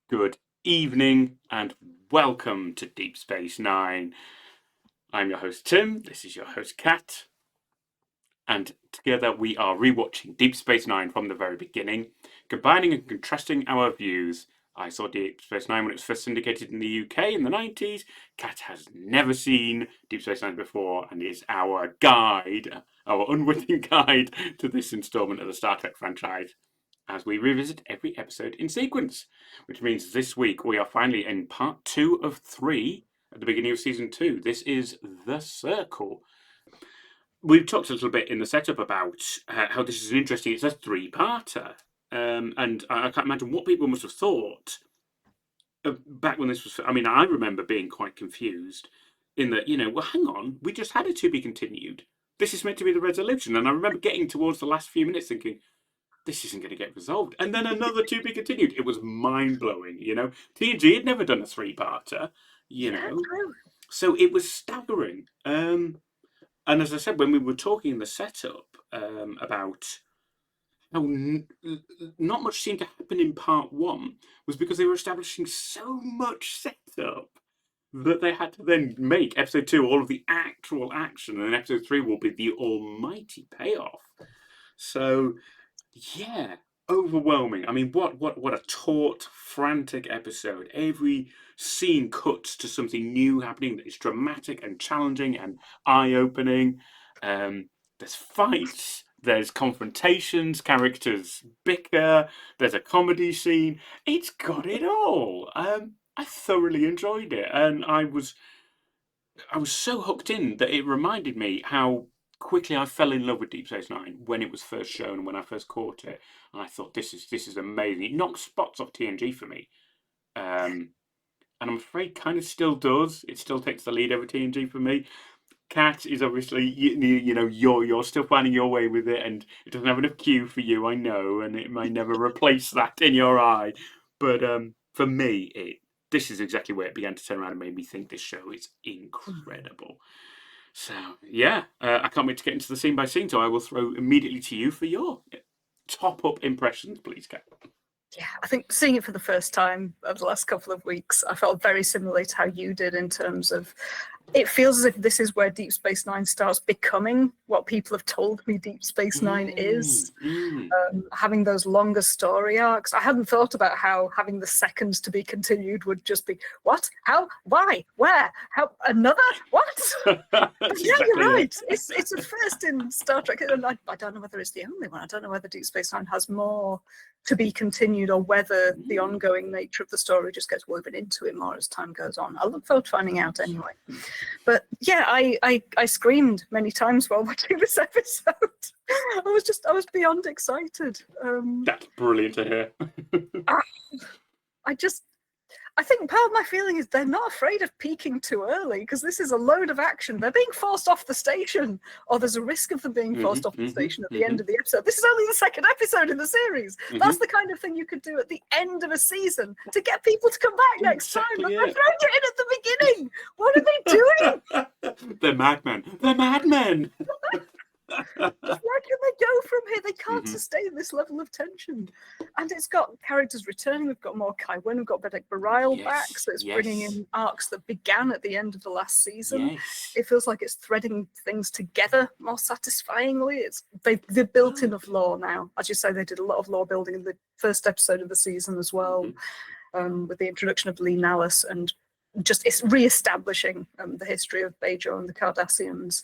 Good evening and welcome to Deep Space Nine. I'm your host Tim, this is your host Kat, and together we are rewatching Deep Space Nine from the very beginning, combining and contrasting our views. I saw Deep Space Nine when it was first syndicated in the UK in the 90s. Kat has never seen Deep Space Nine before and is our guide, our unwitting guide to this instalment of the Star Trek franchise, as we revisit every episode in sequence, which means this week we are finally in part 2 of 3 at the beginning of season 2. This is The Circle. We've talked a little bit in the setup about how this is it's a 3-parter. And I can't imagine what people must have thought back when this was. I mean, I remember being quite confused in that, well, hang on, we just had a to be continued. This is meant to be the resolution. And I remember getting towards the last few minutes thinking, this isn't going to get resolved. And then another to be continued. It was mind-blowing, TNG had never done a 3-parter, So it was staggering. And as I said, when we were talking in the setup about how not much seemed to happen in part 1 was because they were establishing so much setup that they had to then make episode 2 all of the actual action, and episode 3 will be the almighty payoff. So yeah, overwhelming. I mean, what a taut, frantic episode. Every scene cuts to something new happening that is dramatic and challenging and eye-opening. There's fights, there's confrontations, characters bicker, there's a comedy scene. It's got it all. I thoroughly enjoyed it, and I was so hooked in that it reminded me how quickly I fell in love with Deep Space Nine when it was first shown, when I first caught it. And I thought, this is amazing. It knocked spots off TNG for me. And I'm afraid kind of still does. It still takes the lead over TNG for me. Kat is obviously, you're still finding your way with it, and it doesn't have enough Q for you, I know, and it may never replace that in your eye. But for me, this is exactly where it began to turn around and made me think this show is incredible. So, yeah, I can't wait to get into the scene by scene, so I will throw immediately to you for your top-up impressions, please, Kat. Yeah, I think seeing it for the first time over the last couple of weeks, I felt very similarly to how you did in terms of it feels as if this is where Deep Space Nine starts becoming what people have told me Deep Space Nine is. Having those longer story arcs. I hadn't thought about how having the seconds to be continued would just be, what? How? Why? Where? How? Another? What? Yeah, you're right. It's a first in Star Trek. And I don't know whether it's the only one. I don't know whether Deep Space Nine has more to be continued or whether the ongoing nature of the story just gets woven into it more as time goes on. I look forward to finding out anyway. But yeah, I screamed many times while watching this episode. I was beyond excited. That's brilliant to hear. I think part of my feeling is they're not afraid of peaking too early, because this is a load of action. They're being forced off the station, or there's a risk of them being forced off the station at the end of the episode. This is only the second episode in the series. That's the kind of thing you could do at the end of a season to get people to come back next time. But they're throwing it in at the beginning. What are they doing? They're madmen. They're madmen. Where can they go from here? They can't sustain this level of tension. And it's got characters returning. We've got more Kai Wynn. We've got Bedek Bareil back. So it's bringing in arcs that began at the end of the last season. It feels like it's threading things together more satisfyingly. They've built enough lore now. As you say, they did a lot of lore building in the first episode of the season as well, with the introduction of Lee Nallis, and just it's re-establishing the history of Bajor and the Cardassians.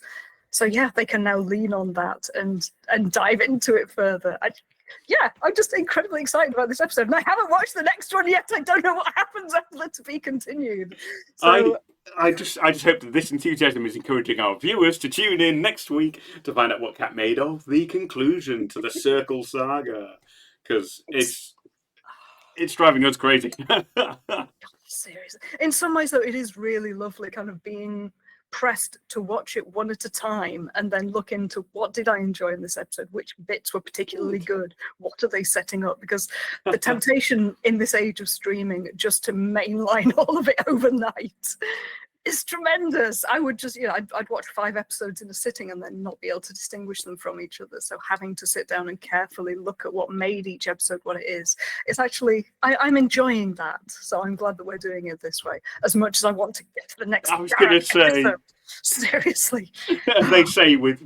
So yeah, they can now lean on that and dive into it further. I'm just incredibly excited about this episode, and I haven't watched the next one yet. I don't know what happens after that to be continued. So I just hope that this enthusiasm is encouraging our viewers to tune in next week to find out what Kat made of the conclusion to the Circle saga, because it's driving us crazy. Seriously, in some ways though, it is really lovely, kind of being pressed to watch it one at a time and then look into what did I enjoy in this episode, which bits were particularly good, what are they setting up, because the temptation in this age of streaming just to mainline all of it overnight It's tremendous. I would just, I'd watch 5 episodes in a sitting and then not be able to distinguish them from each other. So having to sit down and carefully look at what made each episode what it is, it's actually, I'm enjoying that. So I'm glad that we're doing it this way, as much as I want to get to the next I was going to say, episode. Seriously. as they say with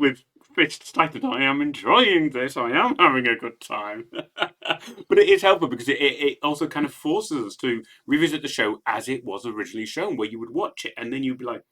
fists tightened, I am enjoying this. I am having a good time. But it is helpful because it also kind of forces us to revisit the show as it was originally shown, where you would watch it and then you'd be like,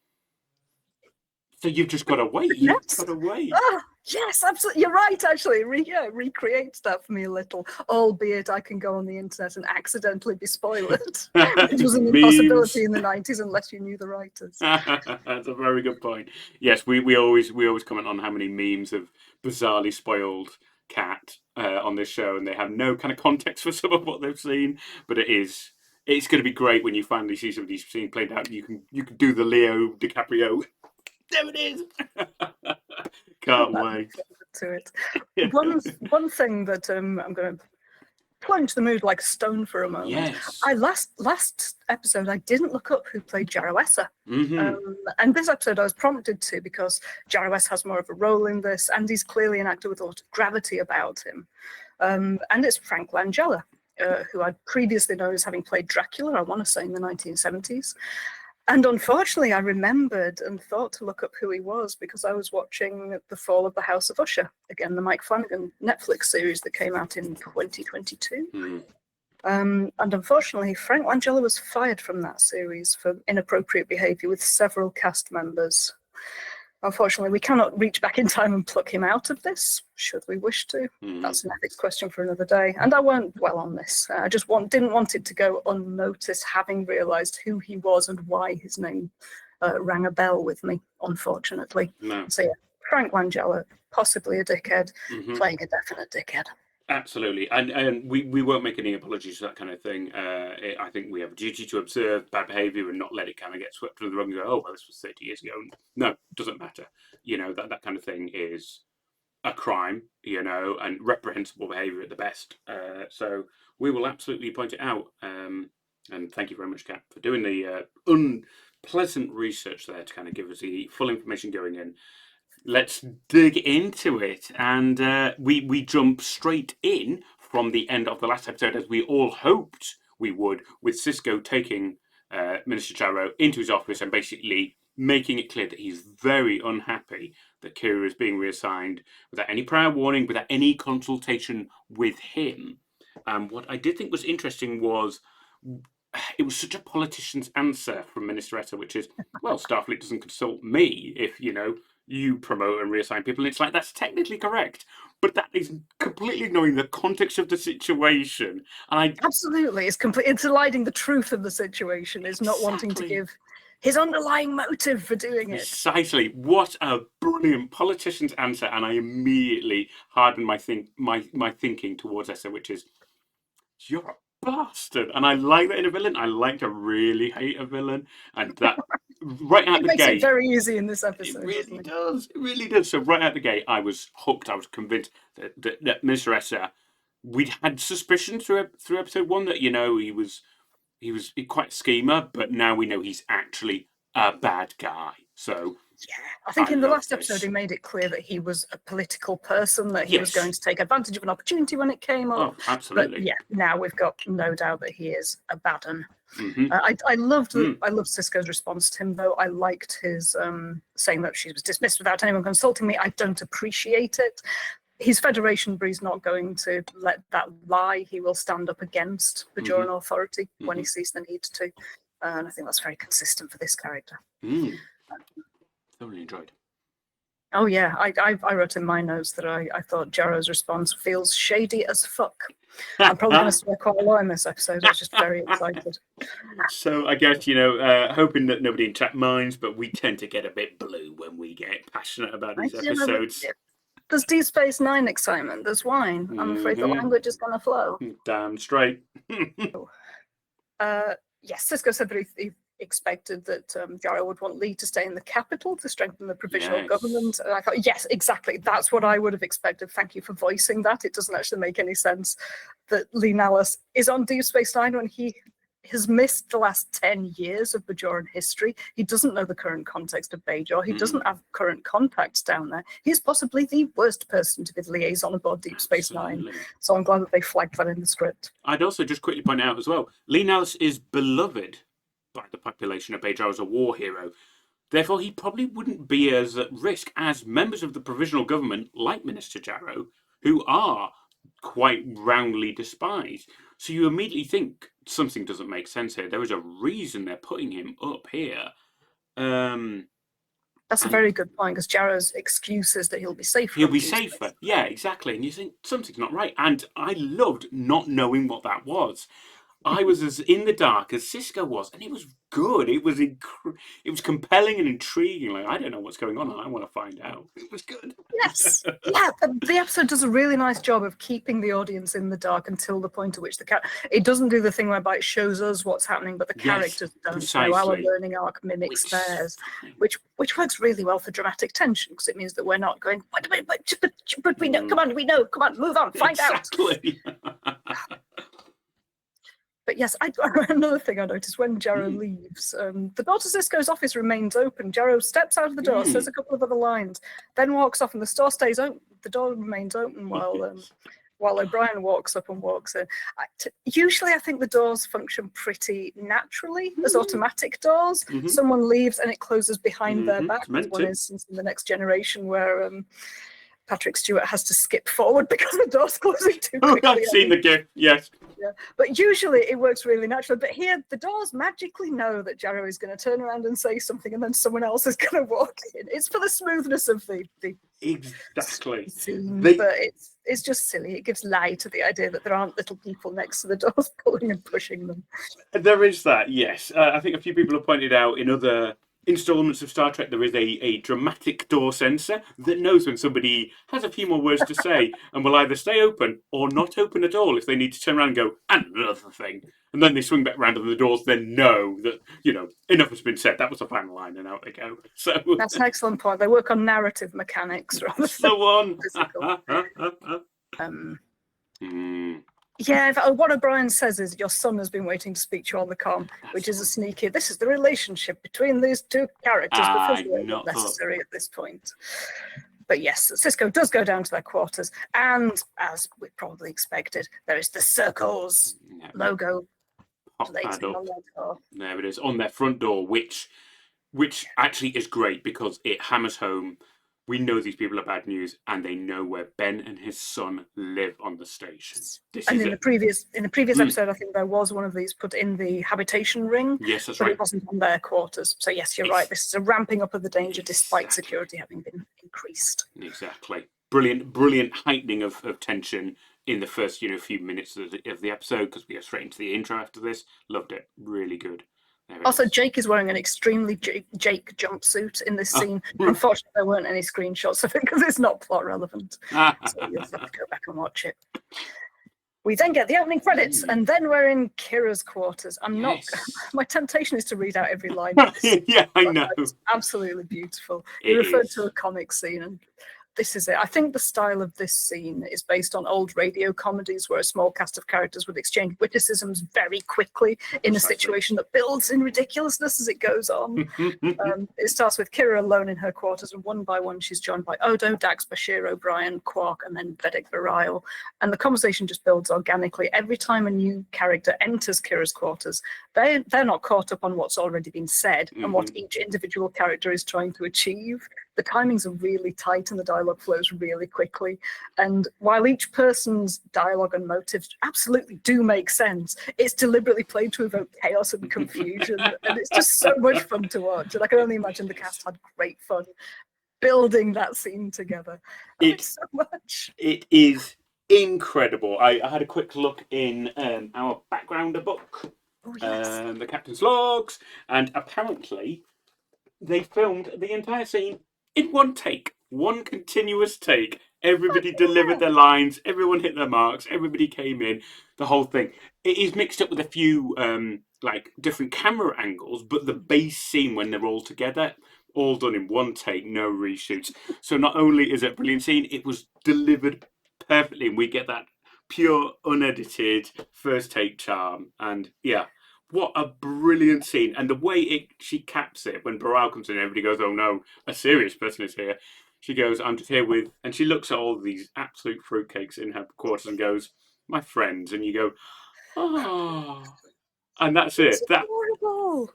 so you've just got to wait. You've got to wait. Oh, yes, absolutely. You're right, actually. Recreates that for me a little, albeit I can go on the internet and accidentally be spoiled, which was an impossibility in the 90s unless you knew the writers. That's a very good point. Yes, we always comment on how many memes have bizarrely spoiled Cat on this show, and they have no kind of context for some of what they've seen. But it's going to be great when you finally see some of these scenes played out. You can do the Leo DiCaprio. There it is. Can't wait. To it. One thing that I'm going to plunge the mood like a stone for a moment. Yes. Last episode I didn't look up who played Jarrow-Esser. Mm-hmm. And this episode I was prompted to because Jarrow-Esser has more of a role in this, and he's clearly an actor with a lot of gravity about him. And it's Frank Langella, who I'd previously known as having played Dracula, I want to say in the 1970s. And unfortunately, I remembered and thought to look up who he was because I was watching The Fall of the House of Usher, again, the Mike Flanagan Netflix series that came out in 2022. Mm. And unfortunately, Frank Langella was fired from that series for inappropriate behaviour with several cast members. Unfortunately, we cannot reach back in time and pluck him out of this, should we wish to. That's an ethics question for another day. And I won't dwell on this. I just didn't want it to go unnoticed, having realised who he was and why his name rang a bell with me, unfortunately. No. So yeah, Frank Langella, possibly a dickhead, playing a definite dickhead. Absolutely, and we won't make any apologies for that kind of thing. I think we have a duty to observe bad behaviour and not let it kind of get swept under the rug and go, oh, well, this was 30 years ago. No, it doesn't matter. That kind of thing is a crime, and reprehensible behaviour at the best. So we will absolutely point it out. And thank you very much, Kat, for doing the unpleasant research there to kind of give us the full information going in. Let's dig into it, and we jump straight in from the end of the last episode, as we all hoped we would, with Cisco taking Minister Jarrow into his office and basically making it clear that he's very unhappy that Kira is being reassigned without any prior warning, without any consultation with him. What I did think was interesting was it was such a politician's answer from Minister Etta, which is, well, Starfleet doesn't consult me if, you promote and reassign people. And it's like, that's technically correct, but that is completely ignoring the context of the situation. And Absolutely. It's eliding the truth of the situation. It's not wanting to give his underlying motive for doing it. Precisely. What a brilliant politician's answer. And I immediately hardened my thinking towards Essa, which is, you're a bastard. And I like that in a villain. I like to really hate a villain. And that right out the gate. It makes it very easy in this episode. It really does. It really does. So right out the gate, I was hooked. I was convinced that Mr. Essa, we'd had suspicions through episode 1 that, he was quite a schemer, but now we know he's actually a bad guy. So yeah, I think in the last episode he made it clear that he was a political person, that he was going to take advantage of an opportunity when it came up. Oh, absolutely. But yeah, now we've got no doubt that he is a bad un. I loved Cisco's response to him, though. I liked his saying that she was dismissed without anyone consulting me. I don't appreciate it. His Federation breed's not going to let that lie. He will stand up against the Bajoran authority when he sees the need to. And I think that's very consistent for this character. Thoroughly enjoyed. Oh yeah, I wrote in my notes that I thought Jarrow's response feels shady as fuck. I'm probably going to swear quite a lot in this episode. I was just very excited. So I guess, hoping that nobody in chat minds, but we tend to get a bit blue when we get passionate about these episodes. There's Deep Space Nine excitement. There's wine. I'm afraid the language is going to flow. Damn straight. Yes, Cisco said that he expected that Jarrow would want Lee to stay in the capital to strengthen the provisional government. And I thought, yes, exactly. That's what I would have expected. Thank you for voicing that. It doesn't actually make any sense that Lee Nallas is on Deep Space Nine when he has missed the last 10 years of Bajoran history. He doesn't know the current context of Bajor. He doesn't have current contacts down there. He's possibly the worst person to be the liaison aboard Deep Space Nine. So I'm glad that they flagged that in the script. I'd also just quickly point out as well, Lee Nellis is beloved by the population of Bajor as a war hero. Therefore, he probably wouldn't be as at risk as members of the provisional government, like Minister Jarrow, who are quite roundly despised. So you immediately think something doesn't make sense here. There is a reason they're putting him up here. That's a very good point, because Jarrow's excuse is that he'll be safer. He'll be safer. Yeah, exactly. And you think something's not right. And I loved not knowing what that was. I was as in the dark as Sisko was, and it was good. It was it was compelling and intriguing. Like, I don't know what's going on, and I want to find out. It was good. Yes, yeah. The episode does a really nice job of keeping the audience in the dark until the point at which it doesn't do the thing whereby it shows us what's happening, but the characters don't. Precisely. So our learning arc mimics theirs, which works really well for dramatic tension, because it means that we're not going, but we know, come on, move on, find out. Exactly. But yes, another thing I noticed when Jarrow leaves, the door to Sisko's office remains open. Jarrow steps out of the door, says a couple of other lines, then walks off, and the door stays open. The door remains open while O'Brien walks up and walks in. Usually, I think the doors function pretty naturally as automatic doors. Someone leaves and it closes behind their back. There's one instance in The Next Generation where Patrick Stewart has to skip forward because the door's closing too quickly. I've seen the gif, yes. Yeah. But usually it works really naturally. But here, the doors magically know that Jarrow is going to turn around and say something, and then someone else is going to walk in. It's for the smoothness of the exactly scene, but it's just silly. It gives lie to the idea that there aren't little people next to the doors pulling and pushing them. There is that, yes. I think a few people have pointed out in other installments of Star Trek there is a dramatic door sensor that knows when somebody has a few more words to say and will either stay open or not open at all if they need to turn around and go, and another thing. And then they swing back around and the doors then know that, enough has been said. That was the final line, and out they go. So that's an excellent point. They work on narrative mechanics rather than physical. Yeah, what O'Brien says is your son has been waiting to speak to you on the comm, which is a sneaky. This is the relationship between these two characters, but not necessary at this point. But yes, Sisko does go down to their quarters, and as we probably expected, there is the Circles logo blatantly on their door. There it is, on their front door, which actually is great because it hammers home. We know these people are bad news, and they know where Ben and his son live on the station. In the previous episode, I think there was one of these put in the habitation ring. Yes, that's but right. It wasn't on their quarters. So yes, you're right. This is a ramping up of the danger despite security having been increased. Exactly. Brilliant heightening of tension in the first few minutes of the episode, because we go straight into the intro after this. Loved it. Really good. Also, Jake is wearing an extremely Jake jumpsuit in this scene. Unfortunately, there weren't any screenshots of it because it's not plot relevant. So you'll have to go back and watch it. We then get the opening credits, and then we're in Kira's quarters. My temptation is to read out every line. Yeah, I know. It's absolutely beautiful. You referred to a comic scene, and this is it. I think the style of this scene is based on old radio comedies where a small cast of characters would exchange witticisms very quickly in a situation that builds in ridiculousness as it goes on. It starts with Kira alone in her quarters, and one by one she's joined by Odo, Dax, Bashir, O'Brien, Quark, and then Vedic Virile. And the conversation just builds organically. Every time a new character enters Kira's quarters, they're not caught up on what's already been said and what each individual character is trying to achieve. The timings are really tight and the dialogue flows really quickly. And while each person's dialogue and motives absolutely do make sense, it's deliberately played to evoke chaos and confusion. And it's just so much fun to watch. And I can only imagine the cast had great fun building that scene together. So much. It is incredible. I had a quick look in our backgrounder book, the Captain's Logs, and apparently they filmed the entire scene in one take, one continuous take. Everybody delivered their lines, everyone hit their marks, everybody came in, the whole thing. It is mixed up with a few different camera angles, but the base scene when they're all together, all done in one take, no reshoots. So not only is it a brilliant scene, it was delivered perfectly, and we get that pure, unedited first take charm. And yeah, what a brilliant scene. And the way she caps it when Baral comes in, everybody goes, oh no, a serious person is here. She goes, I'm just here with, and she looks at all these absolute fruitcakes in her quarters and goes, my friends. And you go, oh, and that's It's it. adorable.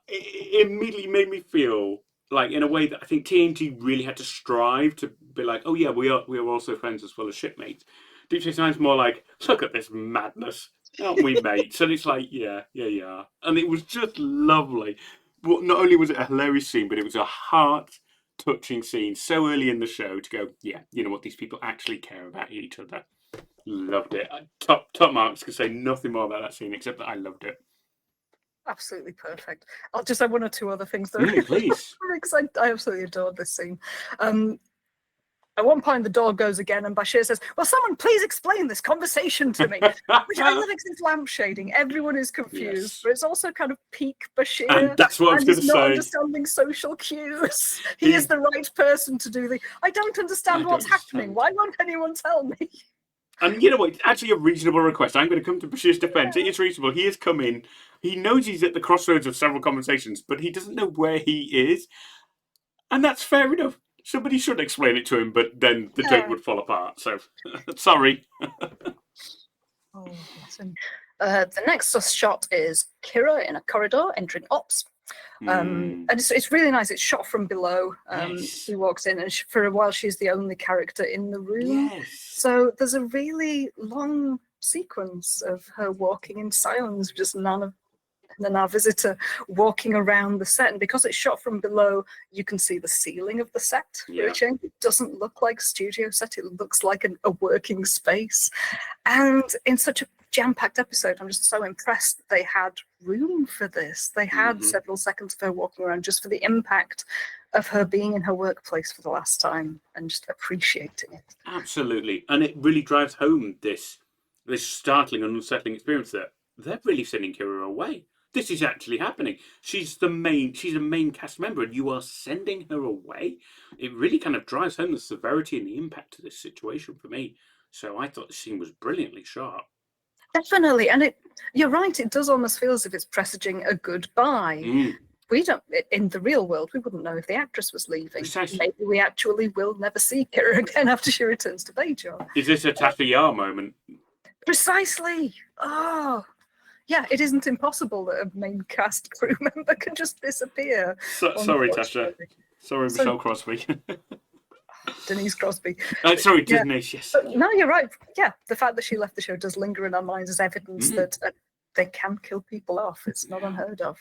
It immediately made me feel like, in a way that I think TNG really had to strive to be like, oh yeah, we are also friends as well as shipmates. Deep Space Nine's more like, look at this madness, aren't we, mates? And it's like, yeah, and it was just lovely. But not only was it a hilarious scene, but it was a heart-touching scene so early in the show to go, yeah, you know what, these people actually care about each other. Loved it. Top marks. Could say nothing more about that scene except that I loved it. Absolutely perfect. I'll just have one or two other things though. Please. Because I absolutely adored this scene. At one point, the door goes again, and Bashir says, well, someone please explain this conversation to me. Which I love, because it's lampshading. Everyone is confused, but it's also kind of peak Bashir. And that's what I was going to say. Not understanding social cues. He is the right person to do I don't understand what's happening. Why won't anyone tell me? And you know what? It's actually a reasonable request. I'm going to come to Bashir's defense. It is reasonable. He has come in. He knows he's at the crossroads of several conversations, but he doesn't know where he is. And that's fair enough. Somebody should explain it to him, but then the date would fall apart. So, sorry. The next shot is Kira in a corridor entering ops. And it's really nice. It's shot from below. She walks in, and for a while she's the only character in the room. So there's a really long sequence of her walking in silence, just none of and then our visitor walking around the set. And because it's shot from below, you can see the ceiling of the set. Which it doesn't look like a studio set. It looks like a working space. And in such a jam-packed episode, I'm just so impressed that they had room for this. They had several seconds of her walking around just for the impact of her being in her workplace for the last time and just appreciating it. Absolutely. And it really drives home this startling and unsettling experience that they're really sending Kira away. This is actually happening. She's a main cast member, and you are sending her away. It really kind of drives home the severity and the impact of this situation for me. So I thought the scene was brilliantly shot. Definitely, and you're right, it does almost feel as if it's presaging a goodbye. We don't, in the real world, we wouldn't know if the actress was leaving. Precisely. Maybe we actually will never see Kira again after she returns to Bajor. Is this a Tasha Yar moment? Precisely. Oh, yeah, it isn't impossible that a main cast crew member can just disappear. Sorry, Tasha. Sorry, Michelle Crosby. Denise Crosby. Sorry, Denise, yes. But no, you're right. Yeah, the fact that she left the show does linger in our minds as evidence that they can kill people off. It's not unheard of.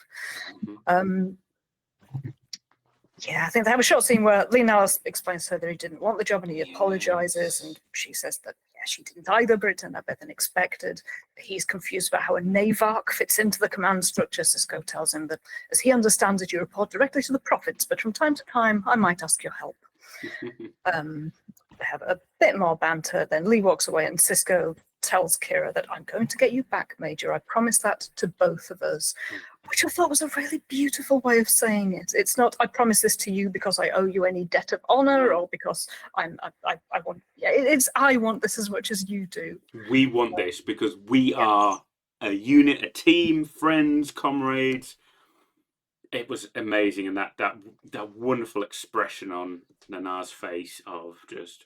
Yeah, I think they have a short scene where Linar explains to her that he didn't want the job and he apologizes, and she says that she didn't either, but it turned out better than expected. He's confused about how a Navark fits into the command structure. Sisko tells him that, as he understands it, you report directly to the prophets, but from time to time, I might ask your help. They have a bit more banter. Then Lee walks away, and Sisko tells Kira that I'm going to get you back, Major. I promise that to both of us, which I thought was a really beautiful way of saying it. It's not I promise this to you because I owe you any debt of honor or because I want. Yeah, it's I want this as much as you do. We want this because we are a unit, a team, friends, comrades. It was amazing, and that wonderful expression on Nanar's face of just,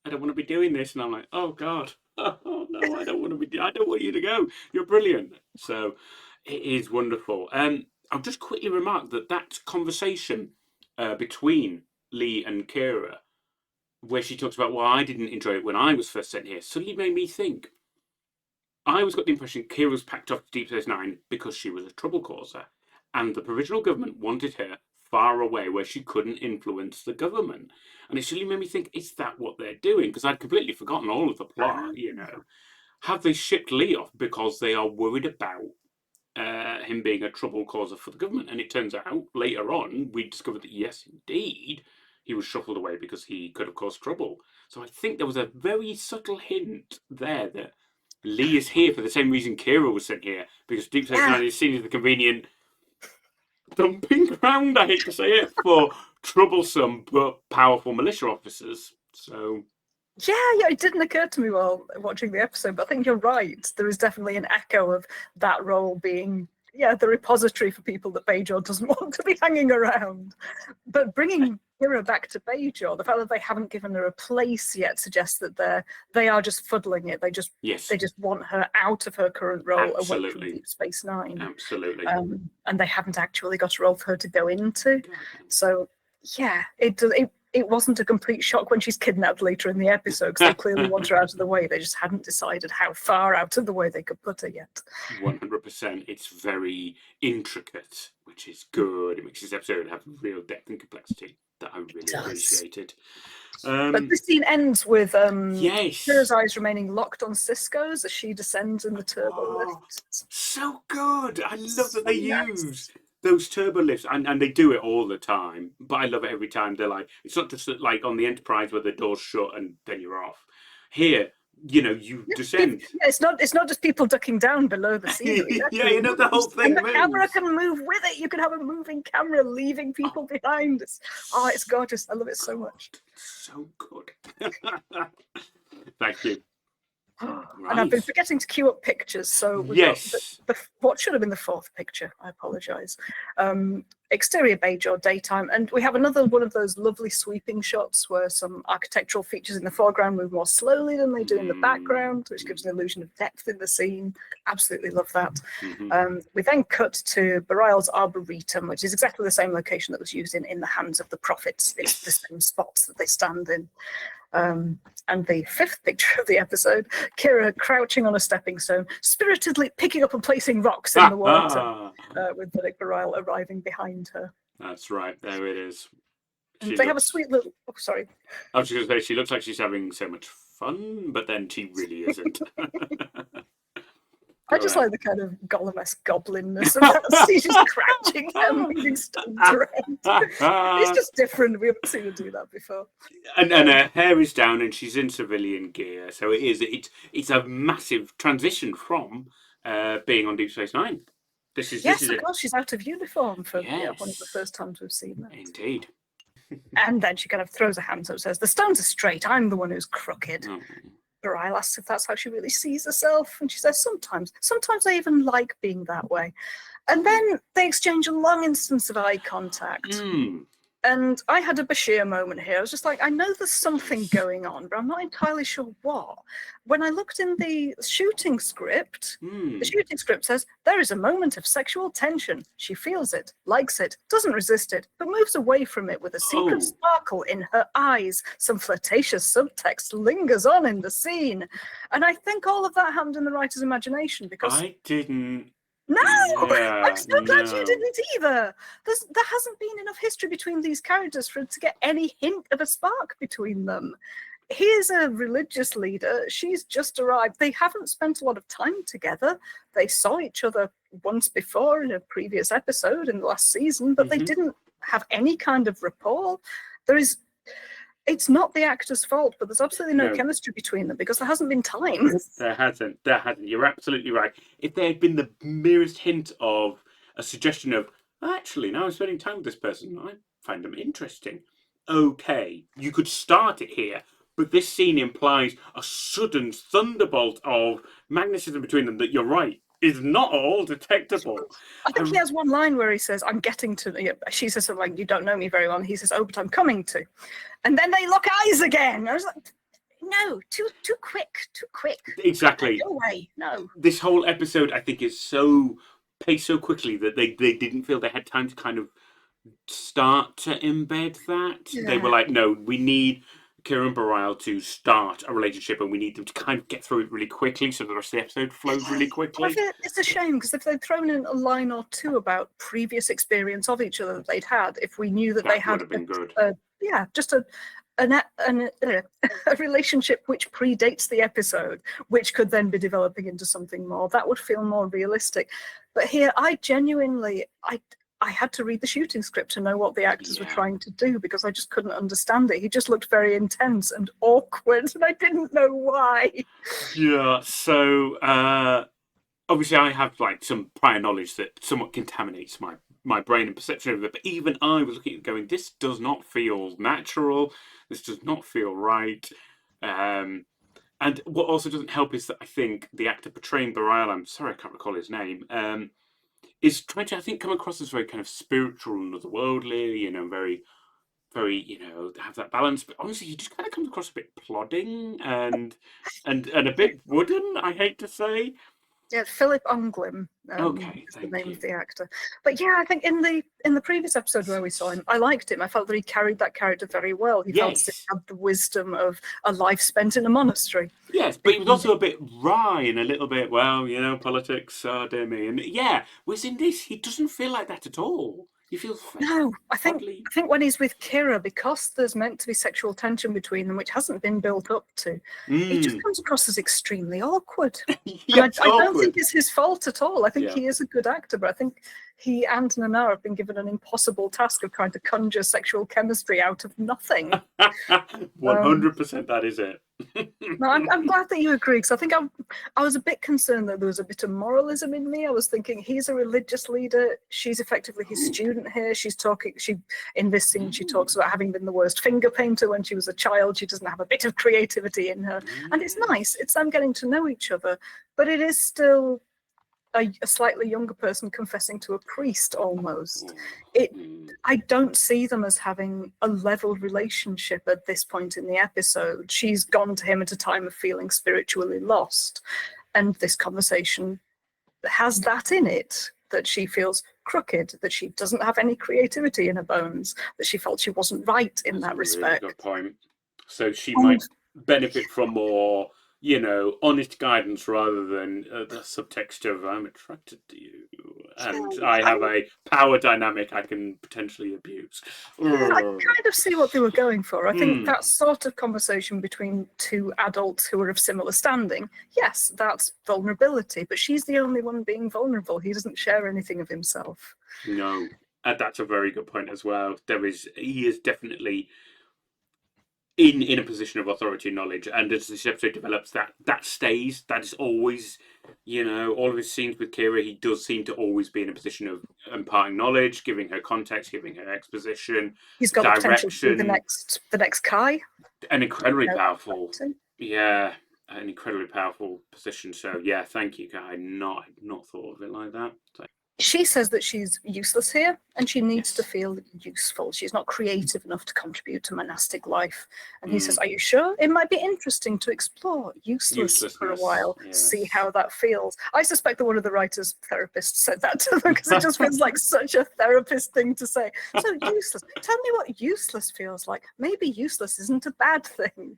I don't want to be doing this, and I'm like, oh God, oh no, I don't want you to go. You're brilliant. So it is wonderful. I'll just quickly remark that conversation between Lee and Kira, where she talks about, well, I didn't enjoy it when I was first sent here, suddenly made me think. I always got the impression Kira was packed off to Deep Space Nine because she was a trouble causer. And the provisional government wanted her far away where she couldn't influence the government. And it really made me think, is that what they're doing? Because I'd completely forgotten all of the plot, you know. Have they shipped Lee off because they are worried about him being a trouble causer for the government? And it turns out, later on, we discovered that, yes, indeed, he was shuffled away because he could have caused trouble. So I think there was a very subtle hint there that Lee is here for the same reason Kira was sent here, because Deep Space Nine is seen as the convenient dumping ground, I hate to say it, for troublesome but powerful militia officers. So Yeah, it didn't occur to me while watching the episode, but I think you're right. There is definitely an echo of that role being, the repository for people that Bajor doesn't want to be hanging around. But bringing Kira back to Bajor, the fact that they haven't given her a place yet suggests that they are just fuddling it. They just want her out of her current role, away from Deep Space Nine. Absolutely. And they haven't actually got a role for her to go into. So yeah, it wasn't a complete shock when she's kidnapped later in the episode, because they clearly want her out of the way. They just hadn't decided how far out of the way they could put her yet. 100%. It's very intricate, which is good. It makes this episode have real depth and complexity that I really appreciated. But this scene ends with yes, Kira's eyes remaining locked on Sisko's as she descends in the turbo lift. So good. I love that they use those turbo lifts, and they do it all the time, but I love it every time. They're like, it's not just like on the Enterprise where the door's shut and then you're off. Here, you descend. Yeah, it's not just people ducking down below the scenery. Yeah, the whole thing and the moves. Camera can move with it. You can have a moving camera leaving people behind. It's gorgeous. I love it so much. So good. Thank you. And I've been forgetting to queue up pictures, so we've got what should have been the fourth picture. I apologise. Exterior Bajor, daytime, and we have another one of those lovely sweeping shots where some architectural features in the foreground move more slowly than they do in the background, which gives an illusion of depth in the scene. Absolutely love that. We then cut to Bareilles Arboretum, which is exactly the same location that was used in The Hands of the Prophets. It's the same spots that they stand in. And the fifth picture of the episode, Kira crouching on a stepping stone, spiritedly picking up and placing rocks in the water, with Vivek Bareil arriving behind her. That's right, there it is. They have a sweet little... Oh, sorry. I was just going to say, she looks like she's having so much fun, but then she really isn't. I just like the kind of Gollum-esque goblinness of that. She's just crouching and moving stones around. It's just different. We haven't seen her do that before. And her hair is down and she's in civilian gear. So it's a massive transition from being on Deep Space Nine. Of course, she's out of uniform for one of the first times we've seen that. Indeed. And then she kind of throws her hands up and says, "The stones are straight. I'm the one who's crooked." Bareil asks if that's how she really sees herself, and she says, sometimes I even like being that way. And then they exchange a long instance of eye contact. And I had a Bashir moment here. I was just like, I know there's something going on, but I'm not entirely sure what. When I looked in the shooting script, the shooting script says, there is a moment of sexual tension. She feels it, likes it, doesn't resist it, but moves away from it with a secret sparkle in her eyes. Some flirtatious subtext lingers on in the scene. And I think all of that happened in the writer's imagination, because... I didn't... No, I'm so glad you didn't either. There hasn't been enough history between these characters for it to get any hint of a spark between them. He is a religious leader. She's just arrived. They haven't spent a lot of time together. They saw each other once before in a previous episode in the last season, but they didn't have any kind of rapport. It's not the actor's fault, but there's absolutely no chemistry between them because there hasn't been time. There hasn't. You're absolutely right. If there had been the merest hint of a suggestion of, actually, now I'm spending time with this person, I find them interesting. Okay, you could start it here, but this scene implies a sudden thunderbolt of magnetism between them that, you're right, is not all detectable. I think he has one line where he says, I'm getting to... She says something like, you don't know me very well. And he says, oh, but I'm coming to. And then they lock eyes again. I was like, no, too quick. Exactly. No way, no. This whole episode, I think, is paced so quickly that they didn't feel they had time to kind of start to embed that. Yeah. They were like, no, we need Kira and Bareil to start a relationship, and we need them to kind of get through it really quickly so the rest of the episode flows really quickly. It's a shame, because if they'd thrown in a line or two about previous experience of each other that they'd had, if we knew that they had would have been good. Just a relationship which predates the episode, which could then be developing into something more, that would feel more realistic. But here, I genuinely had to read the shooting script to know what the actors were trying to do, because I just couldn't understand it. He just looked very intense and awkward, and I didn't know why. Yeah, so obviously I have some prior knowledge that somewhat contaminates my brain and perception of it, but even I was looking at it going, this does not feel natural, this does not feel right. And what also doesn't help is that I think the actor portraying Bareil, I'm sorry I can't recall his name, is trying to, I think, come across as very kind of spiritual and otherworldly, very, very, have that balance. But honestly, he just kind of comes across a bit plodding and a bit wooden, I hate to say. Yeah, Philip Unglim Okay, is the thank name you. of the actor. But yeah, I think in the previous episode where we saw him, I liked him. I felt that he carried that character very well. He felt that he had the wisdom of a life spent in a monastery. Yes, but he was also a bit wry and a little bit, politics, dear me. And yeah, whereas in this, he doesn't feel like that at all. He feels No, I think oddly... when he's with Kira, because there's meant to be sexual tension between them, which hasn't been built up to, he just comes across as extremely awkward. Yes, I don't think it's his fault at all. I think he is a good actor, but I think he and Nana have been given an impossible task of trying to conjure sexual chemistry out of nothing. 100% that is it. No, I'm glad that you agree, because I think I was a bit concerned that there was a bit of moralism in me. I was thinking he's a religious leader. She's effectively his student here. In this scene, she talks about having been the worst finger painter when she was a child. She doesn't have a bit of creativity in her. And it's nice. It's them getting to know each other. But it is still a slightly younger person confessing to a priest almost. I don't see them as having a level relationship at this point in the episode. She's gone to him at a time of feeling spiritually lost, and this conversation has that in it, that she feels crooked, that she doesn't have any creativity in her bones, that she felt she wasn't right in that respect. Really good point. So she might benefit from more honest guidance rather than the subtext of I'm attracted to you and I have a power dynamic I can potentially abuse. Yeah, I kind of see what they were going for. I think that sort of conversation between two adults who are of similar standing, yes, that's vulnerability, but she's the only one being vulnerable. He doesn't share anything of himself. No, that's a very good point as well. He is definitely in a position of authority and knowledge, and as this episode develops, that stays. That is always, all of his scenes with Kira, he does seem to always be in a position of imparting knowledge, giving her context, giving her exposition. He's got the potential to be the next Kai. An incredibly powerful, an incredibly powerful position. So yeah, thank you, Kai. I'd not thought of it like that. So. She says that she's useless here and she needs to feel useful. She's not creative enough to contribute to monastic life. And he says, are you sure? It might be interesting to explore useless for a while, see how that feels. I suspect that one of the writers' therapists said that to them because it just feels like such a therapist thing to say. So useless. Tell me what useless feels like. Maybe useless isn't a bad thing,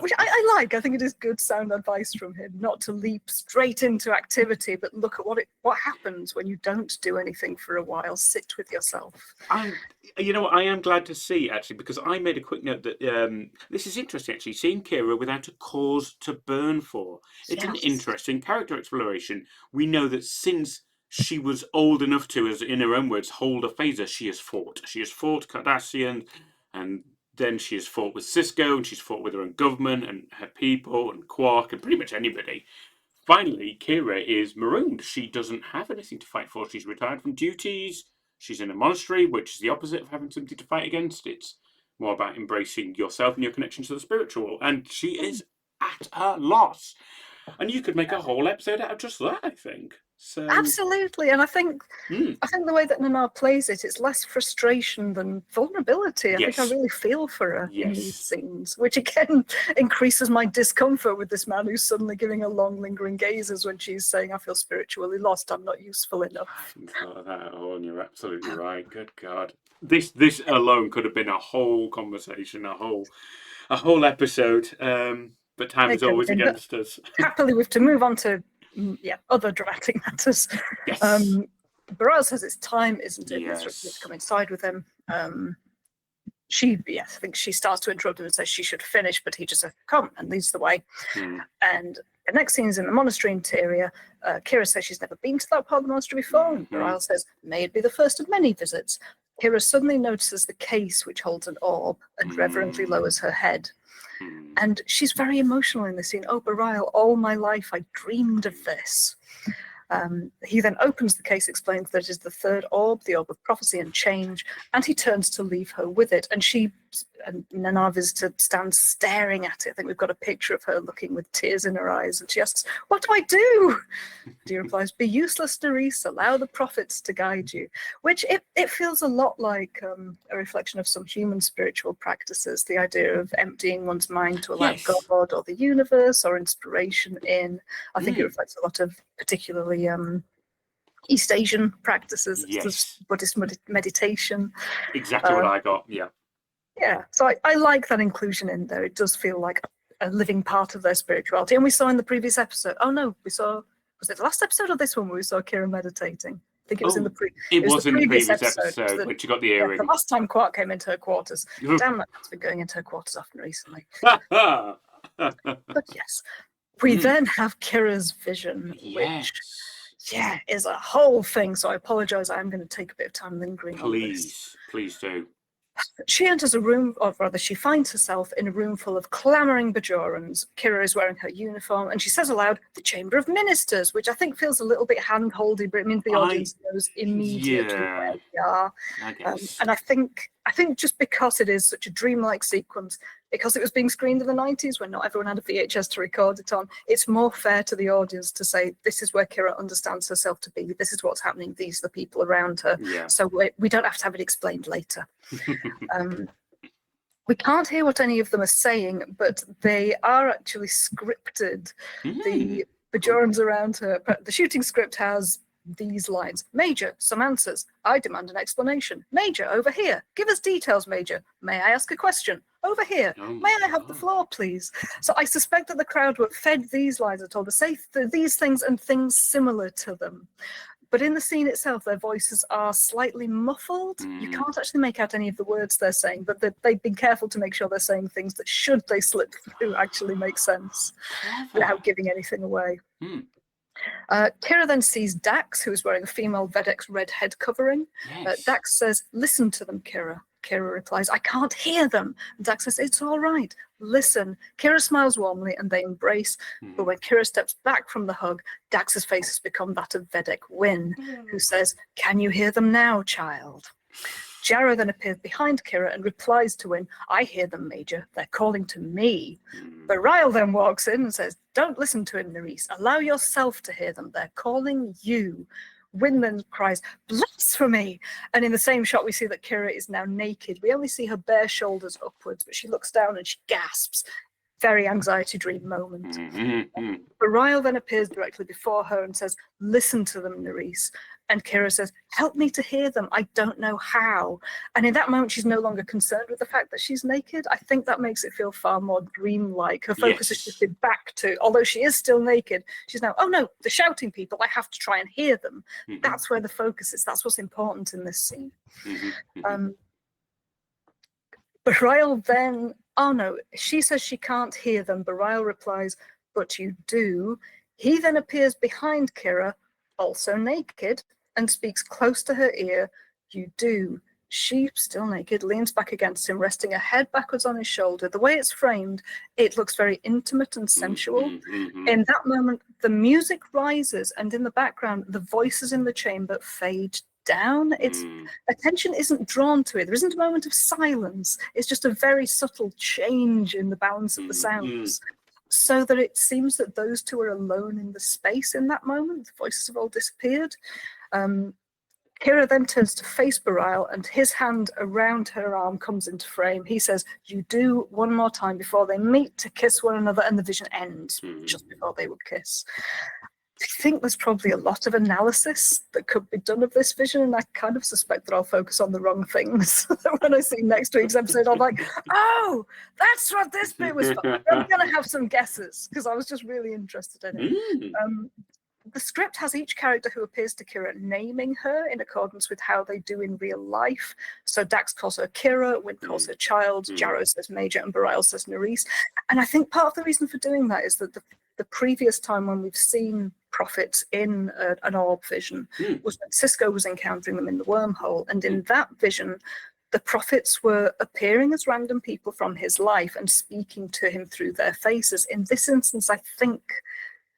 which I like. I think it is good sound advice from him, not to leap straight into activity, but look at what happens when you don't do anything for a while. Sit with yourself. I am glad to see, actually, because I made a quick note that this is interesting, actually, seeing Kira without a cause to burn for. It's an interesting character exploration. We know that since she was old enough to, as in her own words, hold a phaser, she has fought. She has fought Cardassian, and then she has fought with Cisco, and she's fought with her own government and her people and Quark and pretty much anybody. Finally, Kira is marooned. She doesn't have anything to fight for. She's retired from duties. She's in a monastery, which is the opposite of having something to fight against. It's more about embracing yourself and your connection to the spiritual. And she is at a loss. And you could make a whole episode out of just that, I think. So absolutely, and I think the way that Nana plays it, it's less frustration than vulnerability. I think I really feel for her in these scenes, which again increases my discomfort with this man who's suddenly giving her long, lingering gazes when she's saying, "I feel spiritually lost. I'm not useful enough." I hadn't thought of that at all, and you're absolutely right. Good God, this alone could have been a whole conversation, a whole episode. But time is always against us. Happily, we have to move on to other dramatic matters. Yes. Bareil says it's time, isn't it? Yes. It's to come inside with him. I think she starts to interrupt him and says she should finish, but he just says, come, and leads the way. And the next scene is in the monastery interior. Kira says she's never been to that part of the monastery before. And Bareil says, may it be the first of many visits. Kira suddenly notices the case which holds an orb and reverently lowers her head. And she's very emotional in this scene. Oh, Bareil, all my life I dreamed of this. He then opens the case, explains that it is the third orb, the orb of prophecy and change, and he turns to leave her with it. And she and then our visitor stands staring at it. I think we've got a picture of her looking with tears in her eyes, and she asks, "What do I do?" He replies, "Be useless, Nerys. Allow the prophets to guide you." Which it feels a lot like a reflection of some human spiritual practices, the idea of emptying one's mind to allow Yes. God or the universe or inspiration in. I think it reflects a lot of particularly East Asian practices, Yes. Buddhist meditation. Exactly what I got. Yeah. Yeah, so I like that inclusion in there. It does feel like a living part of their spirituality. And we saw in the previous episode, was it the last episode or this one where we saw Kira meditating? I think it was in the previous episode when she got the Yeah, earring. the last time Quark came into her quarters. Damn, that's been going into her quarters often recently. But yes, we then have Kira's vision, which is a whole thing. So I apologize. I am going to take a bit of time lingering on this. Please do. She enters a room, or rather, she finds herself in a room full of clamouring Bajorans. Kira is wearing her uniform, and she says aloud, "The Chamber of Ministers," which I think feels a little bit hand-holdy, but it means the audience knows immediately where we are. And I think just because it is such a dreamlike sequence, because it was being screened in the 90s when not everyone had a VHS to record it on, it's more fair to the audience to say, this is where Kira understands herself to be, this is what's happening, these are the people around her. Yeah. So we don't have to have it explained later. We can't hear what any of them are saying, but they are actually scripted. The Bajorans around her, the shooting script has these lines: "Major, some answers. I demand an explanation. Major, over here. Give us details, Major. May I ask a question? Over here. May I have the floor, please?" So I suspect that the crowd were fed these lines and told to say these things and things similar to them. But in the scene itself, their voices are slightly muffled. You can't actually make out any of the words they're saying, but they've been careful to make sure they're saying things that, should they slip through, actually make sense without giving anything away. Kira then sees Dax, who is wearing a female Vedek's red head covering. Dax says, "Listen to them, Kira." Kira replies, "I can't hear them." And Dax says, "It's all right. Listen." Kira smiles warmly and they embrace. But when Kira steps back from the hug, Dax's face has become that of Vedek Wynn, who says, "Can you hear them now, child?" Jarrah then appears behind Kira and replies to Wynn, "I hear them, Major. They're calling to me." Bareil then walks in and says, "Don't listen to him, Nerys. Allow yourself to hear them. They're calling you." Wynn then cries, "Blasphemy!" And in the same shot, we see that Kira is now naked. We only see her bare shoulders upwards, but she looks down and she gasps. Very anxiety dream moment. Bareil then appears directly before her and says, "Listen to them, Nerys." And Kira says, "Help me to hear them. I don't know how." And in that moment, she's no longer concerned with the fact that she's naked. I think that makes it feel far more dreamlike. Her focus is shifted back to, although she is still naked, she's now, "Oh no, the shouting people, I have to try and hear them." That's where the focus is. That's what's important in this scene. Bareil then, oh no, she says she can't hear them. Bareil replies, "But you do." He then appears behind Kira, also naked, and speaks close to her ear. "You do." She, still naked, leans back against him, resting her head backwards on his shoulder. The way it's framed, it looks very intimate and sensual. In that moment, the music rises, and in the background, the voices in the chamber fade down. Attention isn't drawn to it. There isn't a moment of silence. It's just a very subtle change in the balance of the sounds. So that it seems that those two are alone in the space in that moment. The voices have all disappeared. Kira then turns to face Bareil, and his hand around her arm comes into frame. He says, "You do," one more time before they meet to kiss one another, and the vision ends just before they would kiss. I think there's probably a lot of analysis that could be done of this vision, and I kind of suspect that I'll focus on the wrong things. When I see next week's episode, I'm like, "Oh, that's what this bit was for." I'm going to have some guesses because I was just really interested in it. The script has each character who appears to Kira naming her in accordance with how they do in real life. So Dax calls her Kira, Wynn calls her child, Jarrah says Major, and Bareil says Nerys. And I think part of the reason for doing that is that the previous time when we've seen prophets in an orb vision was when Sisko was encountering them in the wormhole. And in that vision, the prophets were appearing as random people from his life and speaking to him through their faces. In this instance, I think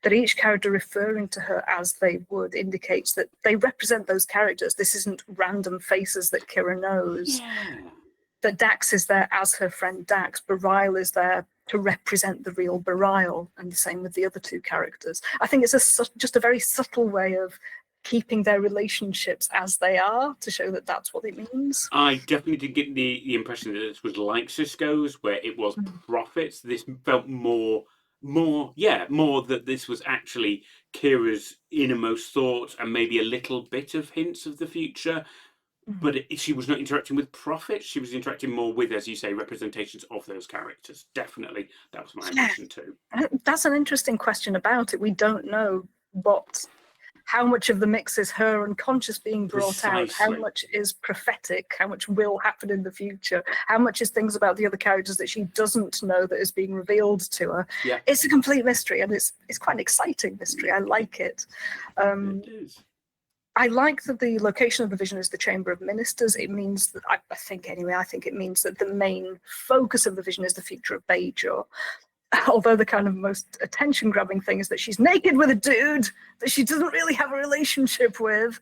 that each character referring to her as they would indicates that they represent those characters. This isn't random faces that Kira knows. that Dax is there as her friend Dax. Bareil is there to represent the real Bareil, and the same with the other two characters. I think it's just a very subtle way of keeping their relationships as they are to show that that's what it means. I definitely did get the impression that this was like Cisco's, where it was prophets. This felt more that this was actually Kira's innermost thoughts and maybe a little bit of hints of the future. But she was not interacting with prophets. She was interacting more with, as you say, representations of those characters. Definitely, that was my impression too. That's an interesting question about it. We don't know how much of the mix is her unconscious being brought out, how much is prophetic, how much will happen in the future, how much is things about the other characters that she doesn't know that is being revealed to her. Yeah. It's a complete mystery, and it's quite an exciting mystery. I like it. It is. I like that the location of the vision is the Chamber of Ministers. It means that, I think it means that the main focus of the vision is the future of Bajor. Although the kind of most attention-grabbing thing is that she's naked with a dude that she doesn't really have a relationship with.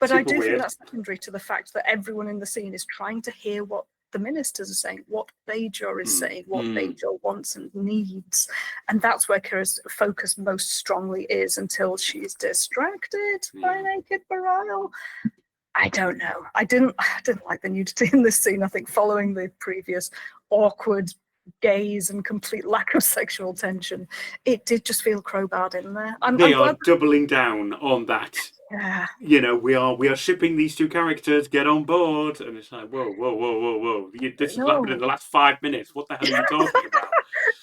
But I do think that's secondary to the fact that everyone in the scene is trying to hear what the ministers are saying, what Bajor is saying, what Bajor wants and needs. And that's where Kira's focus most strongly is until she's distracted by naked Bareil. I don't know. I didn't like the nudity in this scene. I think following the previous awkward gaze and complete lack of sexual tension, it did just feel crowbarred in there. They are doubling down on that. Yeah. You know, we are shipping these two characters. Get on board, and it's like, whoa! This has happened in the last 5 minutes. What the hell are you talking about?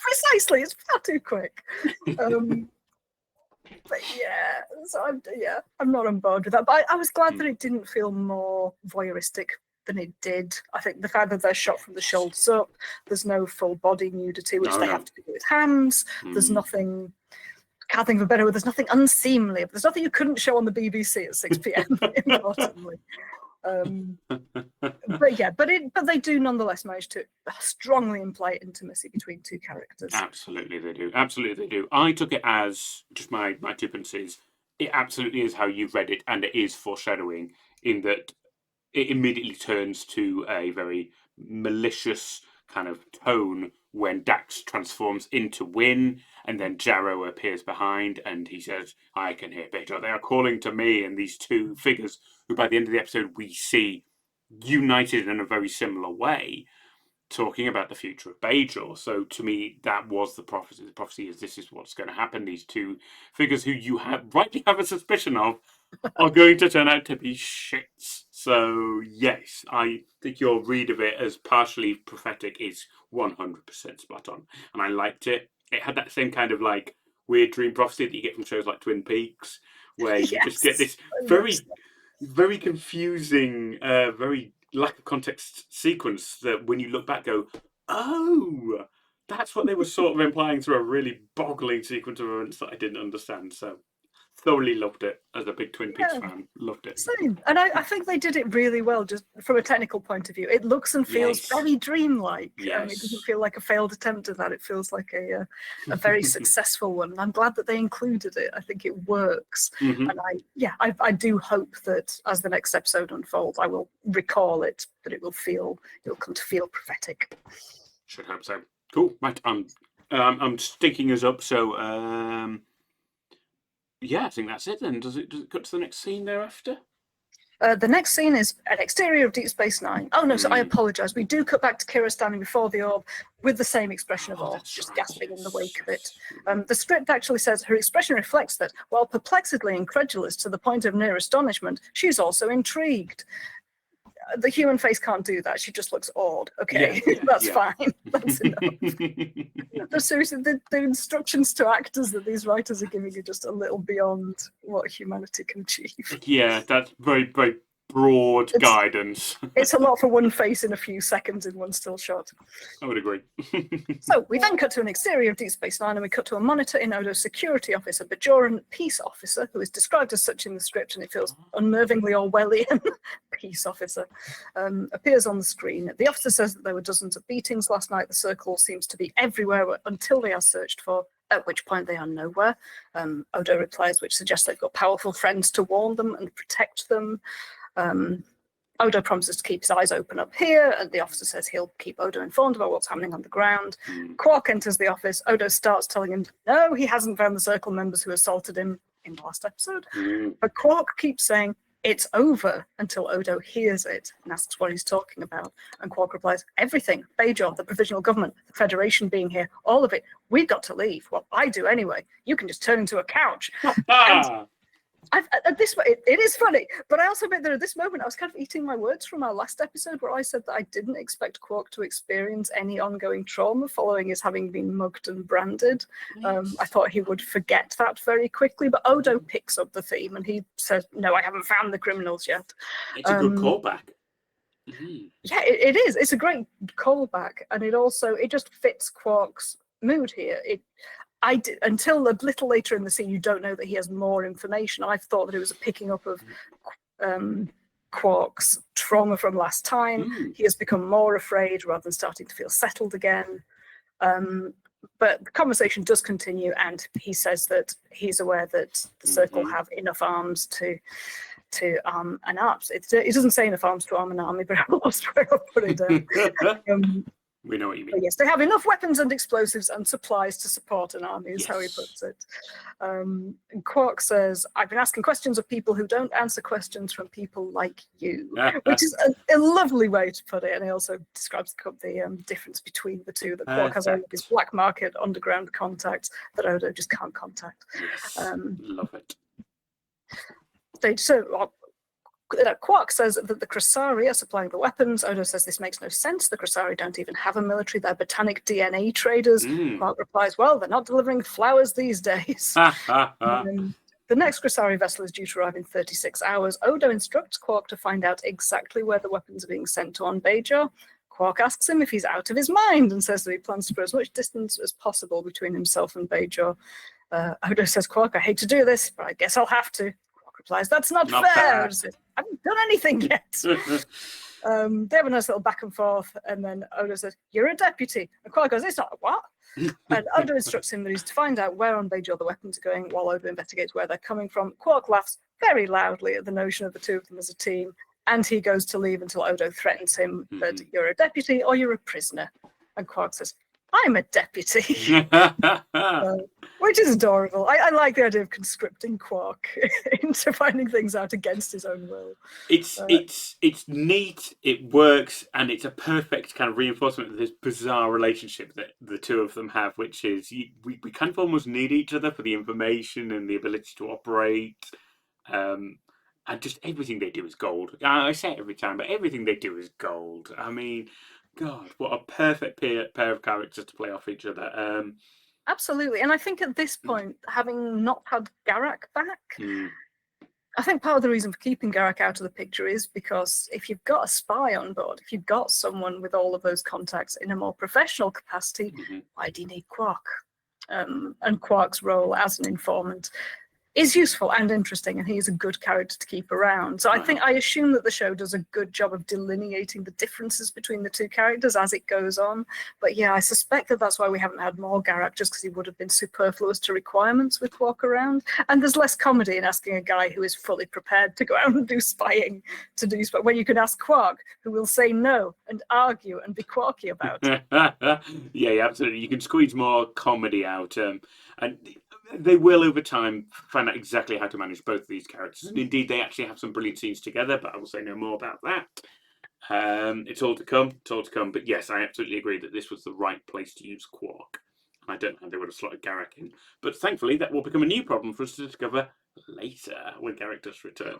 Precisely, it's far too quick. But yeah, so I'm not on board with that. But I was glad that it didn't feel more voyeuristic than it did. I think the fact that they're shot from the shoulders up, there's no full body nudity, which they have to do with hands. There's nothing, can't think of a better word, there's nothing unseemly. There's nothing you couldn't show on the BBC at 6 p.m, importantly. But they do nonetheless manage to strongly imply intimacy between two characters. Absolutely they do. I took it as, just my differences, it absolutely is how you've read it, and it is foreshadowing in that it immediately turns to a very malicious kind of tone when Dax transforms into Wynn, and then Jarrow appears behind, and he says, I can hear Bajor. They are calling to me, and these two figures, who by the end of the episode we see united in a very similar way, talking about the future of Bajor. So to me, that was the prophecy. The prophecy is this is what's going to happen. These two figures who you rightly have a suspicion of are going to turn out to be shits. So yes, I think your read of it as partially prophetic is 100% spot on, and I liked it. It had that same kind of like weird dream prophecy that you get from shows like Twin Peaks, where you just get this very confusing, very lack of context sequence that when you look back go, oh, that's what they were sort of implying through a really boggling sequence of events that I didn't understand. So thoroughly loved it as a big Twin Peaks fan. Loved it. Same. And I think they did it really well, just from a technical point of view. It looks and feels very dreamlike. Yes. It doesn't feel like a failed attempt at that. It feels like a very successful one. And I'm glad that they included it. I think it works. And I do hope that as the next episode unfolds, I will recall it, that it'll come to feel prophetic. Should hope so. Cool. Right. I'm stinking us up. So I think that's it then. Does it cut to the next scene thereafter? The next scene is an exterior of Deep Space Nine. Oh no, so I apologise. We do cut back to Kira standing before the orb with the same expression of awe, just gasping in the wake of it. The script actually says her expression reflects that, while perplexedly incredulous to the point of near astonishment, she's also intrigued. The human face can't do that. She just looks awed. Okay, that's fine. That's enough. Seriously, the instructions to actors that these writers are giving are just a little beyond what humanity can achieve. Yeah, that's very, very broad guidance. It's a lot for one face in a few seconds in one still shot. I would agree. So we then cut to an exterior of Deep Space Nine, and we cut to a monitor in Odo's security office. A Bajoran peace officer, who is described as such in the script, and it feels unnervingly Orwellian, peace officer, appears on the screen. The officer says that there were dozens of beatings last night. The circle seems to be everywhere until they are searched for, at which point they are nowhere. Odo replies, which suggests they've got powerful friends to warn them and protect them. Odo promises to keep his eyes open up here, and the officer says he'll keep Odo informed about what's happening on the ground. Quark enters the office. Odo starts telling him, no, he hasn't found the Circle members who assaulted him in the last episode. But Quark keeps saying, it's over, until Odo hears it and asks what he's talking about. And Quark replies, everything, Bajor, the provisional government, the Federation being here, all of it. We've got to leave. Well, I do anyway. You can just turn into a couch. And at this it is funny, but I also admit that at this moment I was kind of eating my words from our last episode where I said that I didn't expect Quark to experience any ongoing trauma following his having been mugged and branded. I thought he would forget that very quickly, but Odo picks up the theme and he says, no, I haven't found the criminals yet. It's a good callback. Yeah, it is. It's a great callback, and it just fits Quark's mood here. Until a little later in the scene, you don't know that he has more information. I thought that it was a picking up of Quark's trauma from last time. He has become more afraid rather than starting to feel settled again. But the conversation does continue, and he says that he's aware that the Circle have enough arms to arm an arms. It doesn't say enough arms to arm an army, but I lost where I put it down. We know what you mean. Yes, they have enough weapons and explosives and supplies to support an army, is how he puts it. And Quark says, I've been asking questions of people who don't answer questions from people like you, which is a lovely way to put it. And he also describes the difference between the two, that Quark has all of his black market underground contacts that Odo just can't contact. Yes, love it. Quark says that the Krasari are supplying the weapons. Odo says this makes no sense. The Krasari don't even have a military. They're botanic DNA traders. Quark replies, well, they're not delivering flowers these days. The next Krasari vessel is due to arrive in 36 hours. Odo instructs Quark to find out exactly where the weapons are being sent to on Bajor. Quark asks him if he's out of his mind and says that he plans to put as much distance as possible between himself and Bajor. Odo says, Quark, I hate to do this, but I guess I'll have to. Replies, that's not fair. I haven't done anything yet. They have a nice little back and forth, and then Odo says, you're a deputy. And Quark goes, it's not a what? And Odo instructs him that he's to find out where on Bajor the weapons are going while Odo investigates where they're coming from. Quark laughs very loudly at the notion of the two of them as a team, and he goes to leave until Odo threatens him that you're a deputy or you're a prisoner. And Quark says, I'm a deputy. Which is adorable. I like the idea of conscripting Quark into finding things out against his own will. It's neat, it works, and it's a perfect kind of reinforcement of this bizarre relationship that the two of them have, which is we kind of almost need each other for the information and the ability to operate. And just everything they do is gold. I say it every time, but everything they do is gold. I mean, God, what a perfect pair of characters to play off each other. Absolutely. And I think at this point, having not had Garak back, I think part of the reason for keeping Garak out of the picture is because if you've got a spy on board, if you've got someone with all of those contacts in a more professional capacity, why do you need Quark? And Quark's role as an informant is useful and interesting, and he's a good character to keep around. So I assume that the show does a good job of delineating the differences between the two characters as it goes on. But yeah, I suspect that that's why we haven't had more Garak, just because he would have been superfluous to requirements with Quark around. And there's less comedy in asking a guy who is fully prepared to go out and do spying to do spying, when you can ask Quark, who will say no and argue and be Quarky about it. Yeah, absolutely. You can squeeze more comedy out, and they will over time find out exactly how to manage both of these characters, and indeed they actually have some brilliant scenes together, but I will say no more about that. It's all to come, but yes, I absolutely agree that this was the right place to use Quark. I don't know how they would have slotted Garak in, but thankfully that will become a new problem for us to discover later when Garak does return.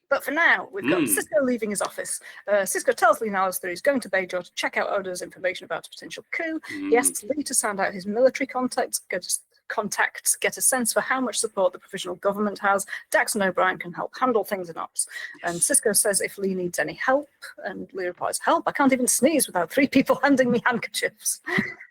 But for now, we've got Sisko leaving his office. Sisko tells Lee Niles that he's going to Bajor to check out Odo's information about a potential coup. He asks Lee to sound out his military contacts, get a sense for how much support the provisional government has. Dax and O'Brien can help handle things in ops. And Sisko says if Lee needs any help, and Lee replies, help? I can't even sneeze without 3 people handing me handkerchiefs.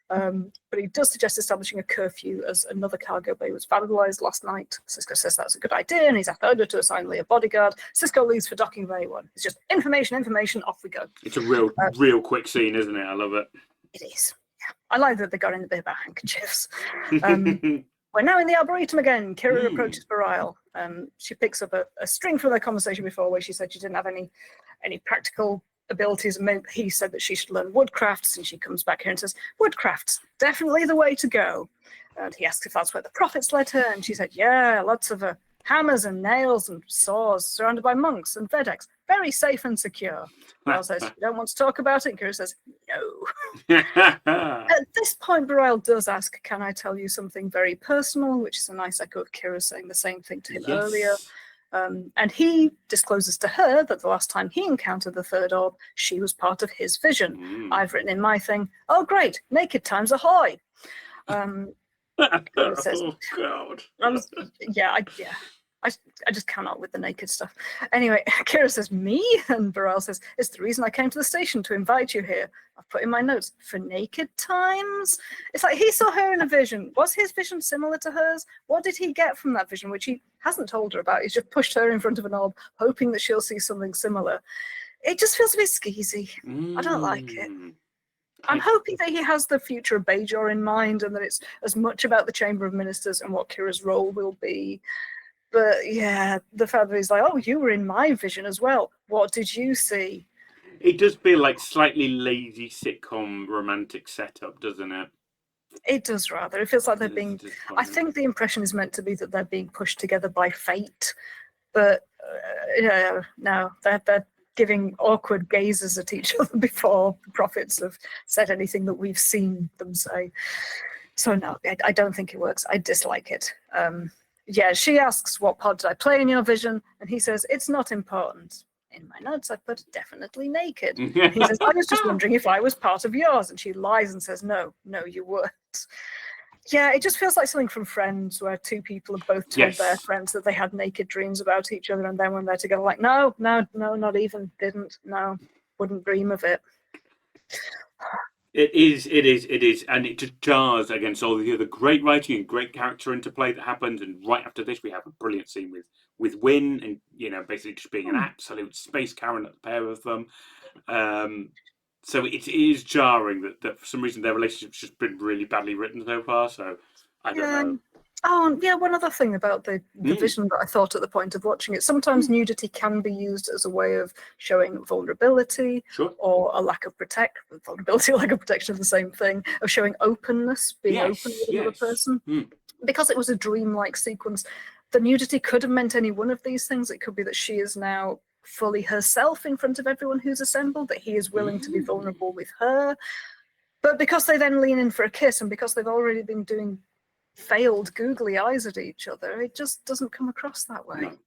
But he does suggest establishing a curfew as another cargo bay was vandalized last night. Sisko says that's a good idea, and he's asked Odo to assign Lee a bodyguard. Sisko leaves for docking bay 1. It's just information, off we go. It's a real quick scene, isn't it? I love it. It is. Yeah. I like that they got in a bit about handkerchiefs. We're now in the Arboretum again. Kira Hmm. approaches Bareil. She picks up a string from their conversation before where she said she didn't have any practical abilities. And he said that she should learn woodcrafts, and she comes back here and says, woodcrafts, definitely the way to go. And he asks if that's where the prophets led her, and she said, yeah, lots of hammers and nails and saws, surrounded by monks and Vedex. Very safe and secure. Bareil says, you don't want to talk about it? And Kira says, no. At this point, Bareil does ask, can I tell you something very personal, which is a nice echo of Kira saying the same thing to him earlier. And he discloses to her that the last time he encountered the third orb, she was part of his vision. I've written in my thing, oh, great, naked times ahoy. Says, oh, God. I just cannot with the naked stuff. Anyway, Kira says, me? And Bareil says, it's the reason I came to the station to invite you here. I've put in my notes, for naked times? It's like he saw her in a vision. Was his vision similar to hers? What did he get from that vision, which he hasn't told her about? He's just pushed her in front of an orb, hoping that she'll see something similar. It just feels a bit skeezy. I don't like it. I'm hoping that he has the future of Bajor in mind, and that it's as much about the Chamber of Ministers and what Kira's role will be. But yeah, the fact that he's like, oh, you were in my vision as well. What did you see? It does feel like slightly lazy sitcom romantic setup, doesn't it? It does rather. It feels like they're being... I think the impression is meant to be that they're being pushed together by fate. But no, they're giving awkward gazes at each other before the prophets have said anything that we've seen them say. So no, I don't think it works. I dislike it. Yeah, she asks, what part did I play in your vision? And he says, it's not important. In my notes, I put definitely naked. And he says, I was just wondering if I was part of yours. And she lies and says, no, you weren't. Yeah, it just feels like something from Friends, where two people have both told their friends that they had naked dreams about each other, and then when they're together, like, no, not even, didn't, no, wouldn't dream of it. It is, and it just jars against all the other great writing and great character interplay that happens. And right after this, we have a brilliant scene with Wynn, and basically just being an absolute space Karen at the pair of them. So it is jarring that for some reason their relationship's just been really badly written so far. So I don't know. Oh, yeah, one other thing about the vision that I thought at the point of watching it, sometimes nudity can be used as a way of showing vulnerability or a lack of vulnerability or lack of protection of the same thing, of showing openness, being open with another person. Because it was a dreamlike sequence, the nudity could have meant any one of these things. It could be that she is now fully herself in front of everyone who's assembled, that he is willing to be vulnerable with her. But because they then lean in for a kiss, and because they've already been doing failed googly eyes at each other, it just doesn't come across that way. No.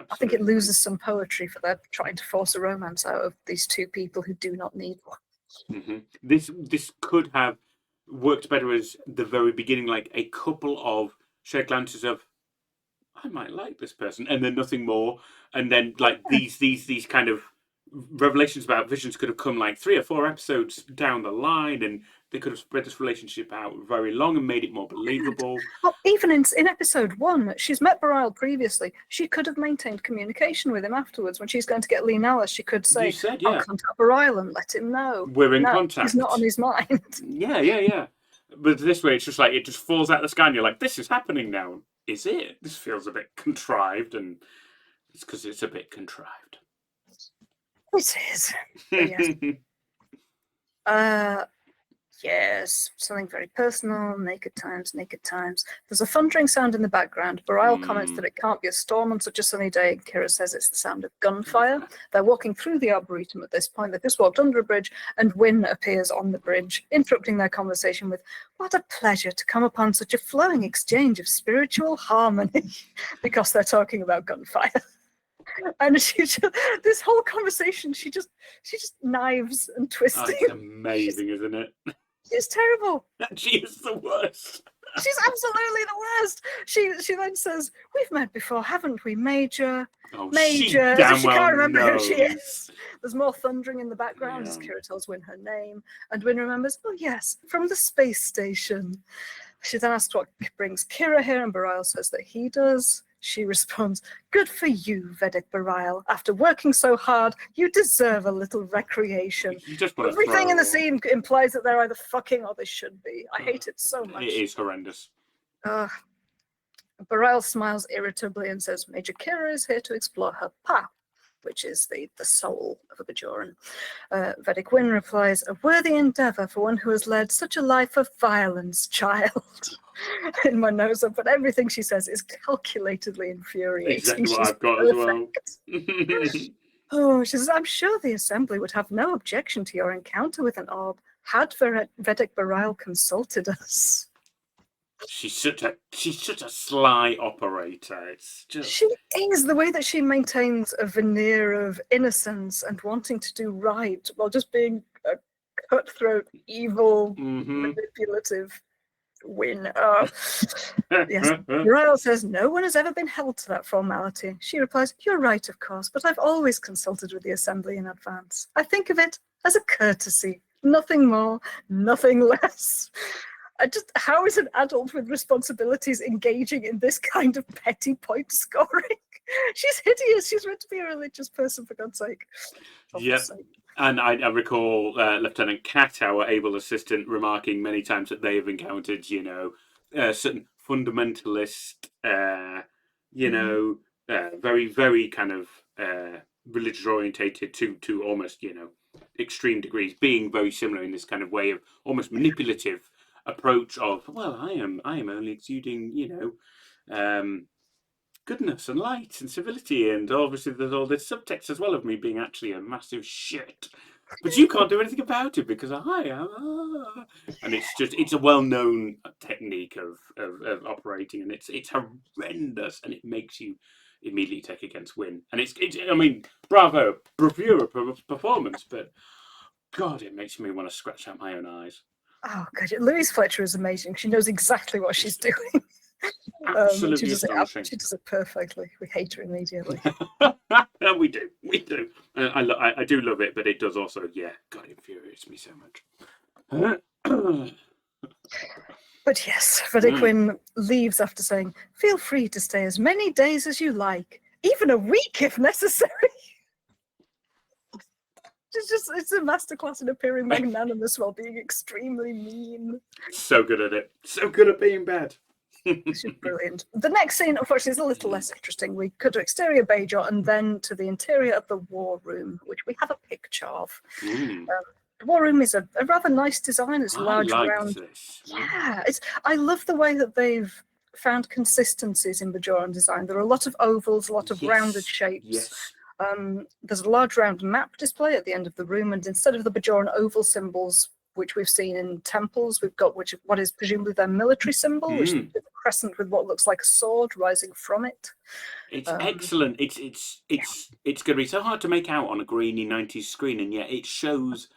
I think it loses some poetry for them trying to force a romance out of these two people who do not need one. This could have worked better as the very beginning, like a couple of shared glances of, I might like this person, and then nothing more. And then like these kind of revelations about visions could have come like 3 or 4 episodes down the line, and they could have spread this relationship out very long and made it more believable. Well, even in episode 1, she's met Bareil previously. She could have maintained communication with him afterwards. When she's going to get Lean Alice, she could say, I'll contact Bareil and let him know. We're in contact. He's not on his mind. Yeah. But this way, it's just like, it just falls out of the sky and you're like, this is happening now. Is it? This feels a bit contrived, and it's because it's a bit contrived. It is. Yes, something very personal, naked times. There's a thundering sound in the background. Bareil comments that it can't be a storm on such a sunny day. Kira says it's the sound of gunfire. They're walking through the Arboretum at this point. They've just walked under a bridge, and Wynn appears on the bridge, interrupting their conversation with, what a pleasure to come upon such a flowing exchange of spiritual harmony, because they're talking about gunfire. And this whole conversation, she just knives and twisting. Oh, it's amazing, isn't it? She's terrible. She is the worst. She's absolutely the worst. She then says, we've met before, haven't we, Major? Oh, Major. She can't remember who she is. There's more thundering in the background as Kira tells Wynn her name. And Wynn remembers, oh yes, from the space station. She then asks what brings Kira here, and Bareil says that he does. She responds, good for you, Vedek Bareil. After working so hard, you deserve a little recreation. Everything in the scene implies that they're either fucking or they should be. I hate it so much. It is horrendous. Bareil smiles irritably and says Major Kira is here to explore her pa, which is the soul of a Bajoran. Vedic Wynn replies, a worthy endeavour for one who has led such a life of violence, child. In my nose up, but everything she says is calculatedly infuriating. Exactly what She's I've got as well. Oh, she says, I'm sure the Assembly would have no objection to your encounter with an orb had Vedic Bareil consulted us. She's such a sly operator. It's just She is, the way that she maintains a veneer of innocence and wanting to do right while just being a cutthroat, evil, manipulative Wynn. Yes. Bareil says no one has ever been held to that formality. She replies, you're right, of course, but I've always consulted with the Assembly in advance. I think of it as a courtesy, nothing more, nothing less. How is an adult with responsibilities engaging in this kind of petty point scoring? She's hideous. She's meant to be a religious person, for God's sake. Yes. And I recall Lieutenant Cat, our able assistant, remarking many times that they have encountered, certain fundamentalist, very, very kind of religious orientated to almost, extreme degrees, being very similar in this kind of way of almost manipulative approach of, well, I am only exuding, goodness and light and civility, and obviously there's all this subtext as well of me being actually a massive shit, but you can't do anything about it because I am. And it's a well-known technique of operating, and it's horrendous, and it makes you immediately take against Wynn. And it's I mean, bravo, bravura performance, but God, it makes me want to scratch out my own eyes. Oh God, Louise Fletcher is amazing. She knows exactly what she's doing. Absolutely astonishing. She does it perfectly. We hate her immediately. We do. I do love it, but it does also, God, it infuriates me so much. But yes, Vedic Wynn leaves after saying, feel free to stay as many days as you like, even a week if necessary. It's a masterclass in appearing magnanimous while being extremely mean. So good at it. So good at being bad. She's brilliant. The next scene, unfortunately, is a little less interesting. We cut to exterior Bajor and then to the interior of the war room, which we have a picture of. The war room is a rather nice design. It's large, round. This. Yeah, I love the way that they've found consistencies in Bajoran design. There are a lot of ovals, a lot of rounded shapes. Yes. There's a large round map display at the end of the room, and instead of the Bajoran oval symbols, which we've seen in temples, we've got what is presumably their military symbol, which is a crescent with what looks like a sword rising from it. It's excellent. It's going to be so hard to make out on a grainy 90s screen, and yet it shows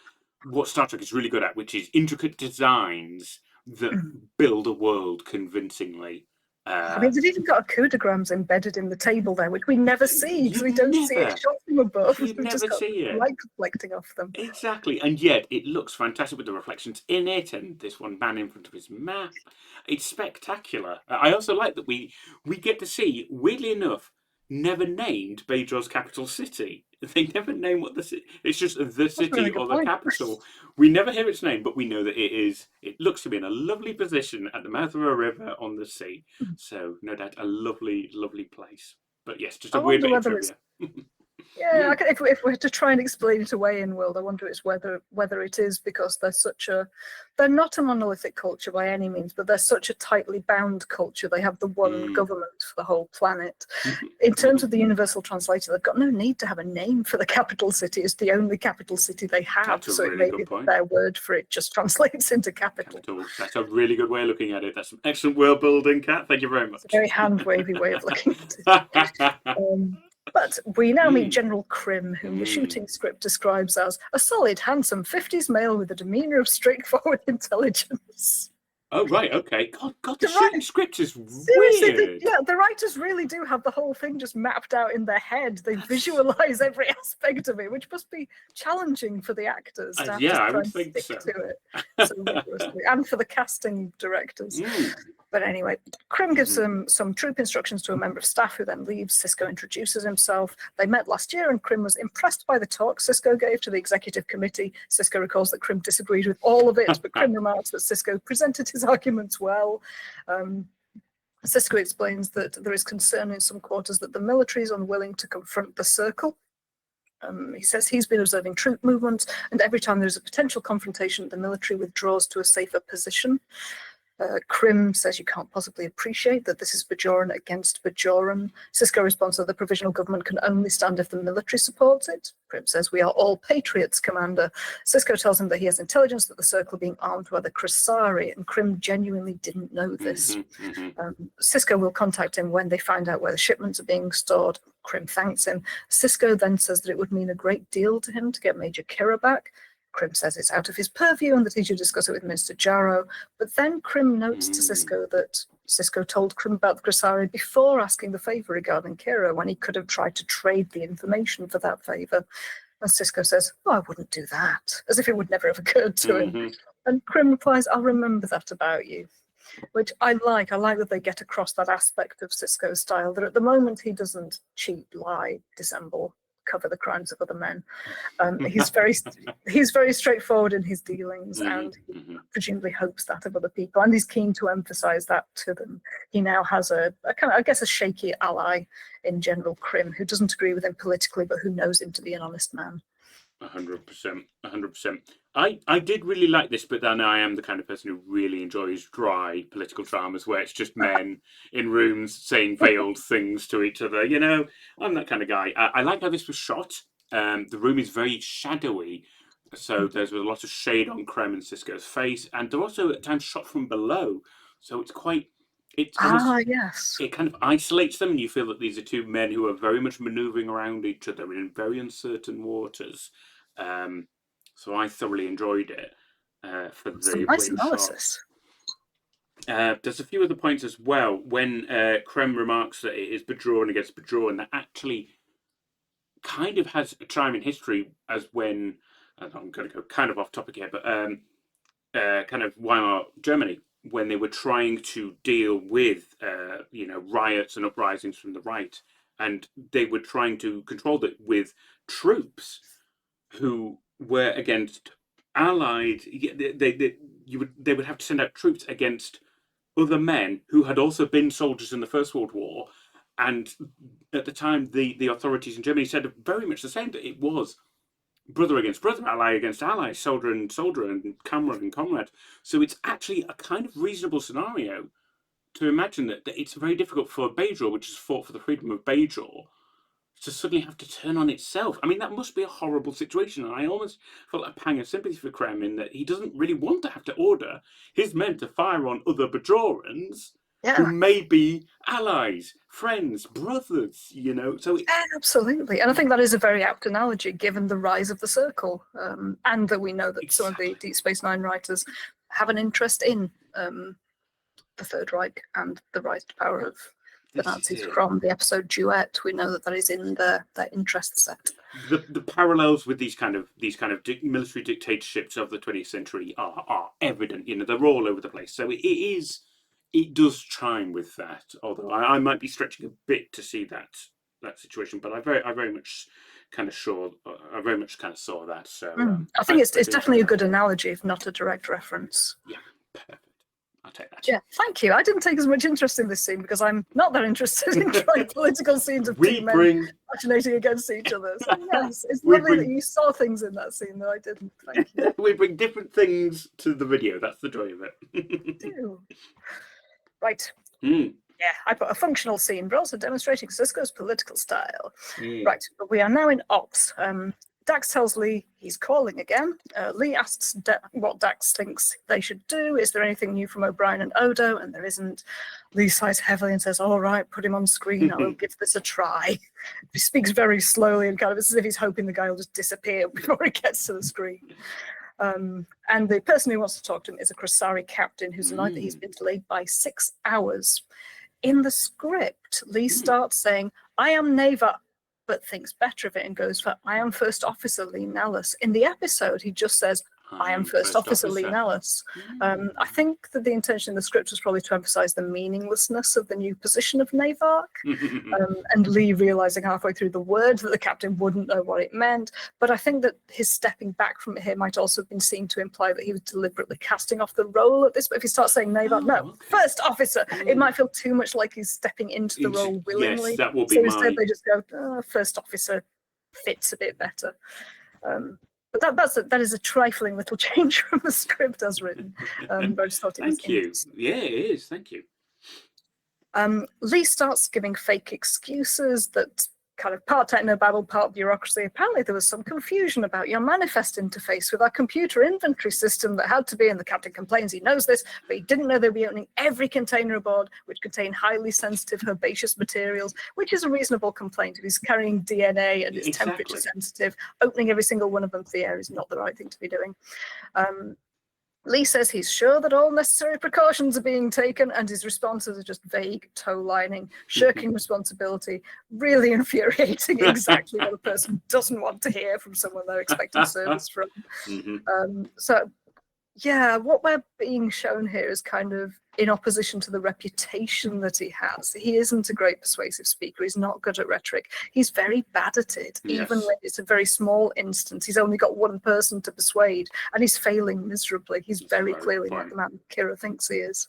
what Star Trek is really good at, which is intricate designs that build a world convincingly. I mean, they've even got acoudigrams embedded in the table there, which we never see because we don't see it shot from above. We've never see it. Light reflecting off them. Exactly, and yet it looks fantastic with the reflections in it, and this one man in front of his map. It's spectacular. I also like that we get to see, weirdly enough, never named Bajor's capital city. They never name what the city. It's just the city or the capital. We never hear its name, but we know that it looks to be in a lovely position at the mouth of a river on the sea. So no doubt a lovely, lovely place. But yes, just a weird bit of trivia. Yeah, if we're to try and explain it away in world, I wonder whether it is because they're not a monolithic culture by any means, but they're such a tightly bound culture. They have the one government for the whole planet. In terms of the universal translator, they've got no need to have a name for the capital city. It's the only capital city they have, so it may be their word for it just translates into capital. That's a really good way of looking at it. That's some excellent world building, Kat. Thank you very much. It's a very hand-wavy way of looking at it. But we now meet General Krim, whom the shooting script describes as a solid, handsome 50s male with a demeanour of straightforward intelligence. Oh, right, okay. God, the shooting script is seriously, weird. The writers really do have the whole thing just mapped out in their head. They visualise every aspect of it, which must be challenging for the actors to have to try and stick to it so rigorously, and for the casting directors. But anyway, Krim gives some troop instructions to a member of staff who then leaves. Sisko introduces himself. They met last year and Krim was impressed by the talk Sisko gave to the executive committee. Sisko recalls that Krim disagreed with all of it, but Krim remarks that Sisko presented his arguments well. Sisko explains that there is concern in some quarters that the military is unwilling to confront the Circle. He says he's been observing troop movements, and every time there's a potential confrontation, the military withdraws to a safer position. Krim says you can't possibly appreciate that this is Bajoran against Bajoran. Sisko responds that the provisional government can only stand if the military supports it. Krim says we are all patriots, Commander. Sisko tells him that he has intelligence that the Circle are being armed by the Krasari, and Krim genuinely didn't know this. Sisko will contact him when they find out where the shipments are being stored. Krim thanks him. Sisko then says that it would mean a great deal to him to get Major Kira back. Krim says it's out of his purview and that he should discuss it with Mr. Jarrow. But then Krim notes to Sisko that Sisko told Krim about the Krasari before asking the favour regarding Kira, when he could have tried to trade the information for that favour. And Sisko says, oh, I wouldn't do that, as if it would never have occurred to him. And Krim replies, I'll remember that about you. Which I like. I like that they get across that aspect of Sisko's style, that at the moment he doesn't cheat, lie, dissemble, cover the crimes of other men. He's very straightforward in his dealings, and he presumably hopes that of other people, and he's keen to emphasize that to them. He now has a kind of, I guess, a shaky ally in General Krim, who doesn't agree with him politically, but who knows him to be an honest man. 100%. 100%. I did really like this, but then I am the kind of person who really enjoys dry political dramas where it's just men in rooms saying veiled things to each other. You know, I'm that kind of guy. I like how this was shot. The room is very shadowy, so there's a lot of shade on Krem and Sisko's face, and they're also at times shot from below, so it's quite... yes. It kind of isolates them, and you feel that these are two men who are very much manoeuvring around each other in very uncertain waters. So I thoroughly enjoyed it for the Some nice analysis. There's a few other points as well. When Krem remarks that it is Bajoran against Bajoran, that actually kind of has a time in history as when, I'm going to go kind of off topic here, but kind of Weimar Germany, when they were trying to deal with, riots and uprisings from the right, and they were trying to control it with troops who were against allied. They would have to send out troops against other men who had also been soldiers in the First World War, and at the time, the authorities in Germany said very much the same, that it was brother against brother, ally against ally, soldier and soldier, and comrade and comrade. So it's actually a kind of reasonable scenario to imagine that it's very difficult for Bajor, which has fought for the freedom of Bajor, to suddenly have to turn on itself. I mean, that must be a horrible situation, and I almost felt a pang of sympathy for Krem in that he doesn't really want to have to order his men to fire on other Bajorans who may be allies, friends, brothers, you know. So absolutely, and I think that is a very apt analogy given the rise of the Circle, and that we know that some of the Deep Space Nine writers have an interest in the Third Reich and the rise to power of the Nazis from the episode Duet. We know that is in their interest set. The parallels with these kind of military dictatorships of the 20th century are evident. You know, they're all over the place. So it does chime with that. Although I might be stretching a bit to see that situation, but I very much kind of saw that. So I think it's definitely a good analogy, if not a direct reference. Yeah, perfect. I'll take that. Yeah, thank you. I didn't take as much interest in this scene because I'm not that interested in trying political scenes of two men machinating against each other. So yes, it's lovely that you saw things in that scene that I didn't. Thank you. We bring different things to the video. That's the joy of it. Do. Right. Yeah, I put a functional scene, but also demonstrating Sisko's political style. Right, but we are now in Ops. Dax tells Lee he's calling again. Lee asks what Dax thinks they should do. Is there anything new from O'Brien and Odo? And there isn't. Lee sighs heavily and says, all right, put him on screen. I will give this a try. He speaks very slowly and kind of as if he's hoping the guy will just disappear before he gets to the screen. And the person who wants to talk to him is a Krasari captain who's annoyed that he's been delayed by 6 hours. In the script, Lee starts saying, I am Neva, but thinks better of it and goes for, I am First Officer Lee Nellis. In the episode, he just says, I am First Officer Lee Nellis. I think that the intention in the script was probably to emphasise the meaninglessness of the new position of Navark, and Lee realising halfway through the word that the captain wouldn't know what it meant. But I think that his stepping back from it here might also have been seen to imply that he was deliberately casting off the role at this. But if he starts saying Navark, First Officer, it might feel too much like he's stepping into the role willingly. Yes, that will be so instead they just go, First Officer fits a bit better. But that is a trifling little change from the script as written. But I just thought it was interesting. Yeah, it is. Thank you. Lee starts giving fake excuses that kind of part technobabble, part bureaucracy. Apparently there was some confusion about your manifest interface with our computer inventory system that had to be, and the captain complains he knows this, but he didn't know they'd be opening every container aboard which contained highly sensitive herbaceous materials, which is a reasonable complaint. If he's carrying DNA and it's temperature sensitive, opening every single one of them for the air is not the right thing to be doing. Lee says he's sure that all necessary precautions are being taken, and his responses are just vague toe-lining, shirking responsibility, really infuriating, exactly what a person doesn't want to hear from someone they're expecting service from. So, yeah, what we're being shown here is kind of in opposition to the reputation that he has. He isn't a great persuasive speaker. He's not good at rhetoric. He's very bad at it, even when it's a very small instance. He's only got one person to persuade, and he's failing miserably. He's very clearly not the man Kira thinks he is.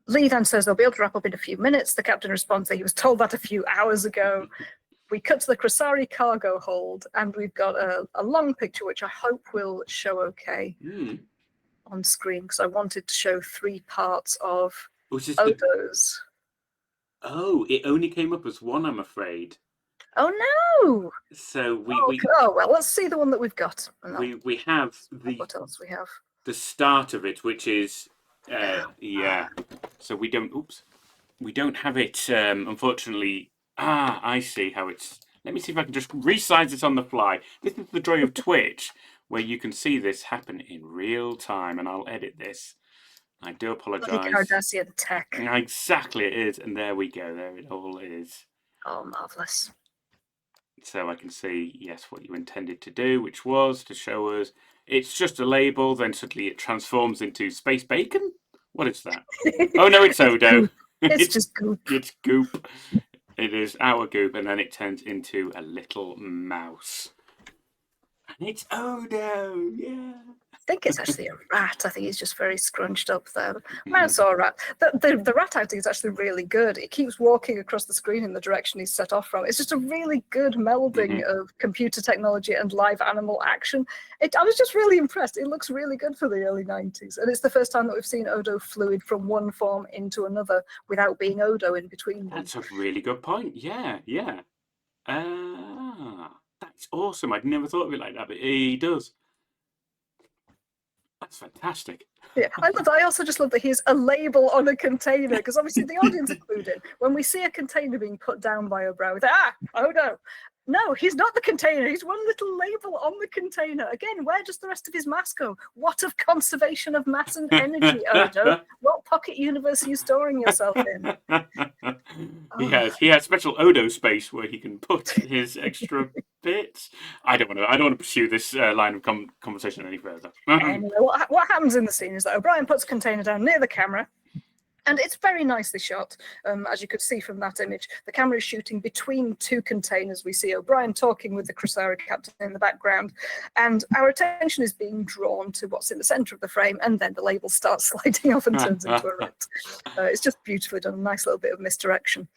Lee then says they'll be able to wrap up in a few minutes. The captain responds that he was told that a few hours ago. We cut to the Krasari cargo hold, and we've got a long picture, which I hope will show okay on screen, because I wanted to show 3 parts of Odo's. Oh, it only came up as one, I'm afraid. Oh no! So well, let's see the one that we've got. We have what else we have? The start of it, which is So we don't have it, unfortunately. I see how it's. Let me see if I can just resize this on the fly. This is the joy of Twitch, where you can see this happen in real time, and I'll edit this. I do apologise. Cardassian tech. Exactly, it is, and there we go. There it all is. Oh, marvellous. So I can see, yes, what you intended to do, which was to show us it's just a label, then suddenly it transforms into space bacon? What is that? Oh, no, it's Odo. It's just goop. It's goop. It is our goop, and then it turns into a little mouse. And it's Odo, yeah. I think it's actually a rat. I think he's just very scrunched up there. Mouse or rat. The rat acting is actually really good. It keeps walking across the screen in the direction he's set off from. It's just a really good melding of computer technology and live animal action. I was just really impressed. It looks really good for the early 90s. And it's the first time that we've seen Odo fluid from one form into another without being Odo in between them. That's a really good point. Yeah. That's awesome. I'd never thought of it like that, but he does. That's fantastic. Yeah, I also just love that he's a label on a container, because obviously the audience are clued in. When we see a container being put down by O'Brien, we think, oh no. No, he's not the container. He's one little label on the container. Again, where does the rest of his mass go? What of conservation of mass and energy, Odo? What pocket universe are you storing yourself in? He has special Odo space where he can put his extra bits. I don't want to pursue this line of conversation any further. Anyway, what happens in the scene is that O'Brien puts a container down near the camera. And it's very nicely shot, as you could see from that image. The camera is shooting between 2 containers. We see O'Brien talking with the Krasari captain in the background, and our attention is being drawn to what's in the centre of the frame, and then the label starts sliding off and turns into a rat. It's just beautifully done, a nice little bit of misdirection.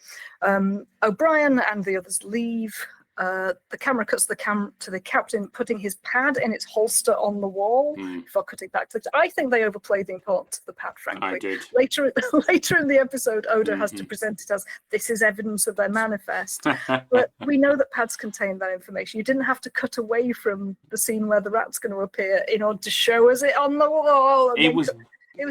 O'Brien and the others leave. The camera cuts to the captain putting his pad in its holster on the wall before cutting back to I think they overplayed the importance of the pad, frankly. I did. Later in the episode, Odo has to present it as this is evidence of their manifest. But we know that pads contain that information. You didn't have to cut away from the scene where the rat's going to appear in order to show us it on the wall. It was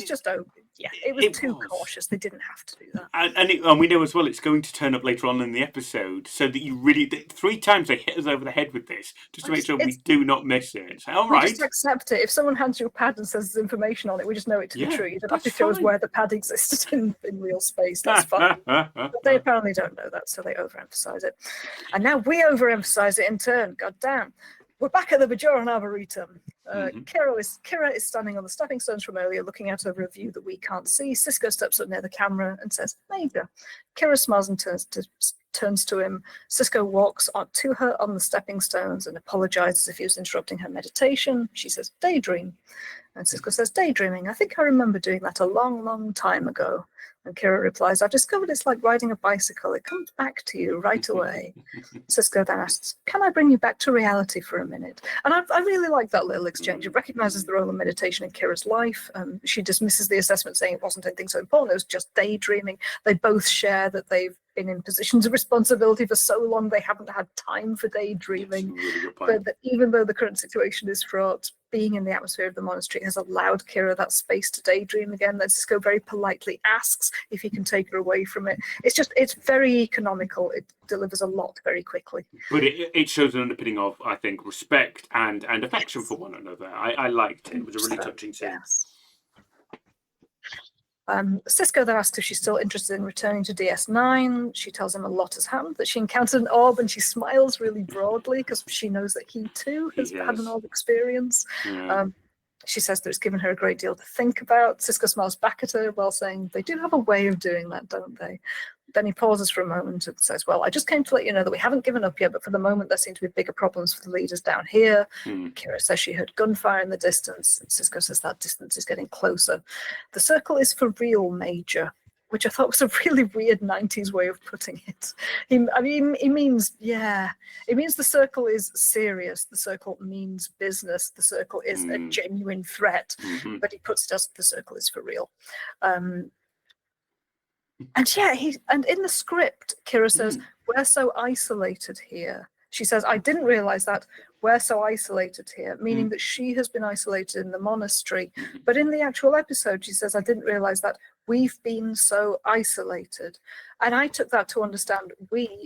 just open. Yeah, it was too cautious. They didn't have to do that. And we know as well it's going to turn up later on in the episode, so that you really 3 times they hit us over the head with this, just to make sure we do not miss it. So, all right. Just accept it. If someone hands you a pad and says there's information on it, we just know it to be true. You don't have to show us where the pad existed in real space. That's fine. But they apparently don't know that, so they overemphasize it. And now we overemphasize it in turn. God damn. We're back at the Bajoran Arboretum. Mhm. Kira is standing on the stepping stones from earlier, looking out over a view that we can't see. Cisco steps up near the camera and says, Major. Kira smiles and turns to him. Cisco walks to her on the stepping stones and apologizes if he was interrupting her meditation. She says, daydream. And Cisco says, daydreaming. I think I remember doing that a long, long time ago. And Kira replies, I've discovered it's like riding a bicycle. It comes back to you right away. Cisco then asks, can I bring you back to reality for a minute? And I really like that little exchange. It recognizes the role of meditation in Kira's life. She dismisses the assessment, saying it wasn't anything so important. It was just daydreaming. They both share that they've been in positions of responsibility for so long they haven't had time for daydreaming. Really good point. But even though the current situation is fraught, being in the atmosphere of the monastery has allowed Kira that space to daydream again. Then Cisco very politely asks if he can take her away from it. It's very economical. It delivers a lot very quickly. But it shows an underpinning of, I think, respect and affection for one another. I liked it. It was a really touching scene. Yes. Cisco then asks if she's still interested in returning to DS9. She tells him a lot has happened, that she encountered an orb, and she smiles really broadly because she knows that he too has had an orb experience. Yeah. She says that it's given her a great deal to think about. Cisco smiles back at her while saying, they do have a way of doing that, don't they? Then he pauses for a moment and says, well, I just came to let you know that we haven't given up yet, but for the moment there seem to be bigger problems for the leaders down here. Kira says she heard gunfire in the distance. And Cisco says that distance is getting closer. The circle is for real, Major, which I thought was a really weird 90s way of putting it. It means the circle is serious. The circle means business. The circle is a genuine threat, but he puts it as the circle is for real. And in the script, Kira says, we're so isolated here. She says, I didn't realize that. We're so isolated here, meaning that she has been isolated in the monastery. But in the actual episode, she says, I didn't realize that we've been so isolated. And I took that to understand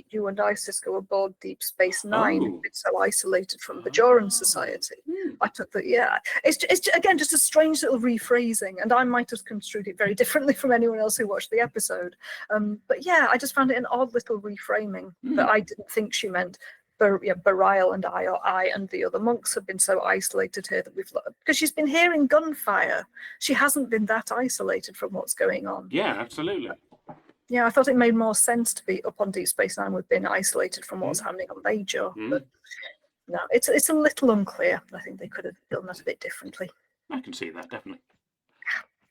you and I, Cisco, aboard Deep Space Nine, have been so isolated from Bajoran society. I took that, It's again, just a strange little rephrasing, and I might have construed it very differently from anyone else who watched the episode. But yeah, I just found it an odd little reframing that I didn't think she meant. Barial and I and the other monks have been so isolated here that because she's been hearing gunfire. She hasn't been that isolated from what's going on. Yeah, absolutely. Yeah, I thought it made more sense to be up on Deep Space Nine. We've been isolated from what's happening on Major. But no, it's a little unclear. I think they could have done that a bit differently. I can see that, definitely.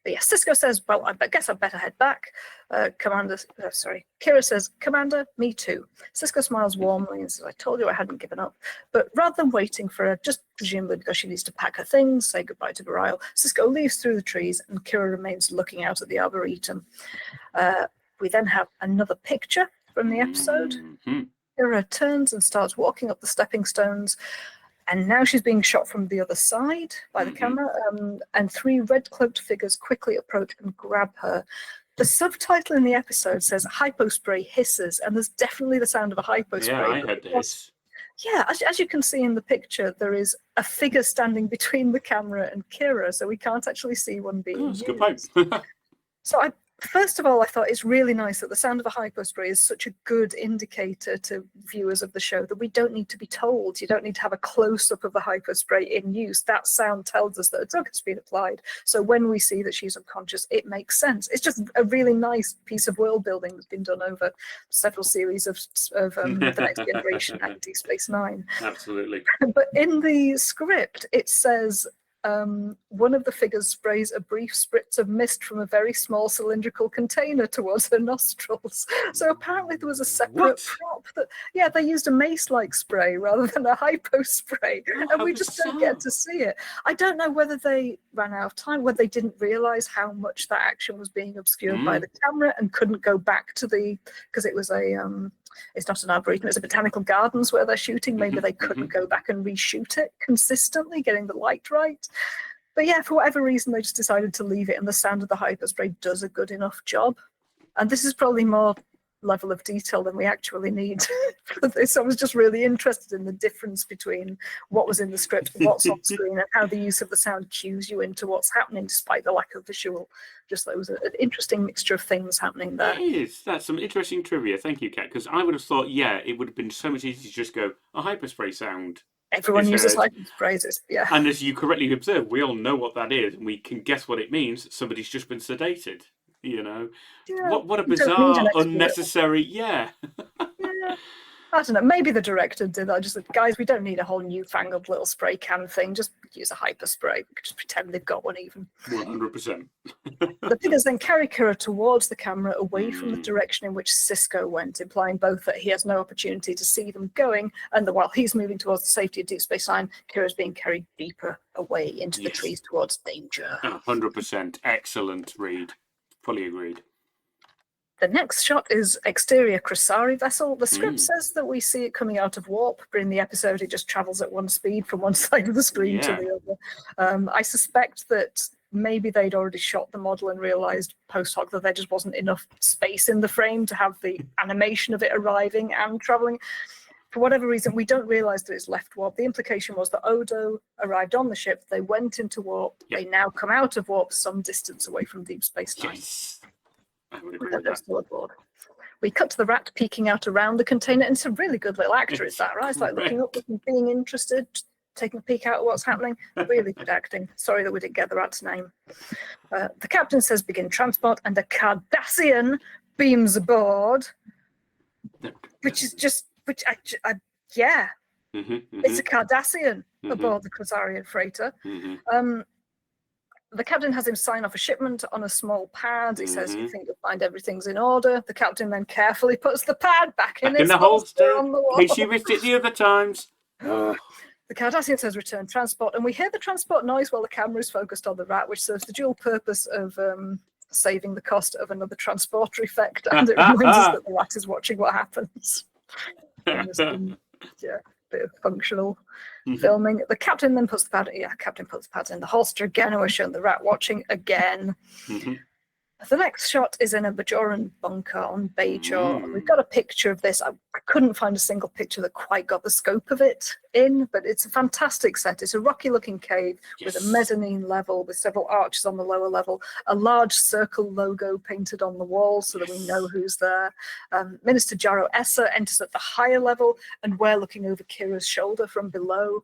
But yeah, Cisco says, well, I guess I'd better head back. Kira says, Commander, me too. Cisco smiles warmly and says, I told you I hadn't given up. But rather than waiting for her, just presumably because she needs to pack her things, say goodbye to Barial, Cisco leaves through the trees and Kira remains looking out at the Arboretum. We then have another picture from the episode. Kira turns and starts walking up the stepping stones. And now she's being shot from the other side by the camera, and three red-cloaked figures quickly approach and grab her. The subtitle in the episode says hypospray hisses, and there's definitely the sound of a hypospray. Yeah, I heard this. Yeah, as you can see in the picture, there is a figure standing between the camera and Kira, so we can't actually see one being used. Good point. So first of all, I thought it's really nice that the sound of a hypospray is such a good indicator to viewers of the show that we don't need to be told. You don't need to have a close-up of the hypospray in use. That sound tells us that a drug has been applied. So when we see that she's unconscious, it makes sense. It's just a really nice piece of world building that's been done over several series of The Next Generation and Deep Space Nine. Absolutely. But in the script, it says, one of the figures sprays a brief spritz of mist from a very small cylindrical container towards her nostrils. So apparently there was a separate prop that, they used a mace-like spray rather than a hypo spray, and we just don't get to see it. I don't know whether they ran out of time, whether they didn't realize how much that action was being obscured by the camera and couldn't go back to because it was it's not an arboretum, it's a botanical gardens where they're shooting. Maybe they couldn't go back and reshoot it consistently, getting the light right. But yeah, for whatever reason, they just decided to leave it, and the sound of the hyperspray does a good enough job. And this is probably more level of detail than we actually need for this. I was just really interested in the difference between what was in the script, what's on screen, and how the use of the sound cues you into what's happening despite the lack of visual. Just that was an interesting mixture of things happening there. It is. That's some interesting trivia. Thank you, Kat. Because I would have thought, it would have been so much easier to just go a hyperspray sound Everyone It's uses heard. phrases, yeah. And as you correctly observe, we all know what that is, and we can guess what it means. Somebody's just been sedated. You know, Yeah, what a you don't need an bizarre, expert. unnecessary. Yeah. Yeah. I don't know. Maybe the director did that. Just like, guys, we don't need a whole newfangled little spray can thing. Just use a hyper spray. Just pretend they've got one even. 100%. The figures then carry Kira towards the camera, away from the direction in which Cisco went, implying both that he has no opportunity to see them going, and that while he's moving towards the safety of Deep Space Nine, Kira's being carried deeper away into the trees towards danger. 100%. Excellent read. Fully agreed. The next shot is exterior Krasari vessel. The script says that we see it coming out of warp, but in the episode it just travels at one speed from one side of the screen to the other. I suspect that maybe they'd already shot the model and realized post hoc that there just wasn't enough space in the frame to have the animation of it arriving and traveling. For whatever reason, we don't realize that it's left warp. The implication was that Odo arrived on the ship, they went into warp, they now come out of warp some distance away from Deep Space Nine. Yes. I would agree with that. Still aboard. We cut to the rat peeking out around the container, and it's a really good little actor, is that right? It's like looking up, being interested, taking a peek out at what's happening. Really good acting. Sorry that we didn't get the rat's name. The captain says begin transport, and a Cardassian beams aboard, which is just, yeah. It's a Cardassian aboard the Krasarian freighter. The captain has him sign off a shipment on a small pad. He says, "You think you'll find everything's in order." The captain then carefully puts the pad back in the holster on the wall. In case you missed it the other times. The Cardassian says, "Return transport," and we hear the transport noise while the camera is focused on the rat, which serves the dual purpose of saving the cost of another transporter effect, and it reminds us that the rat is watching what happens. Yeah, bit of functional filming. The captain then puts the pad. Yeah, captain puts the pad in the holster again, and we're shown the rat watching again. The next shot is in a Bajoran bunker on Bajor. We've got a picture of this. I couldn't find a single picture that quite got the scope of it in, but it's a fantastic set. It's a rocky-looking cave with a mezzanine level with several arches on the lower level, a large circle logo painted on the wall so that we know who's there. Minister Jaro Essa enters at the higher level, and we're looking over Kira's shoulder from below.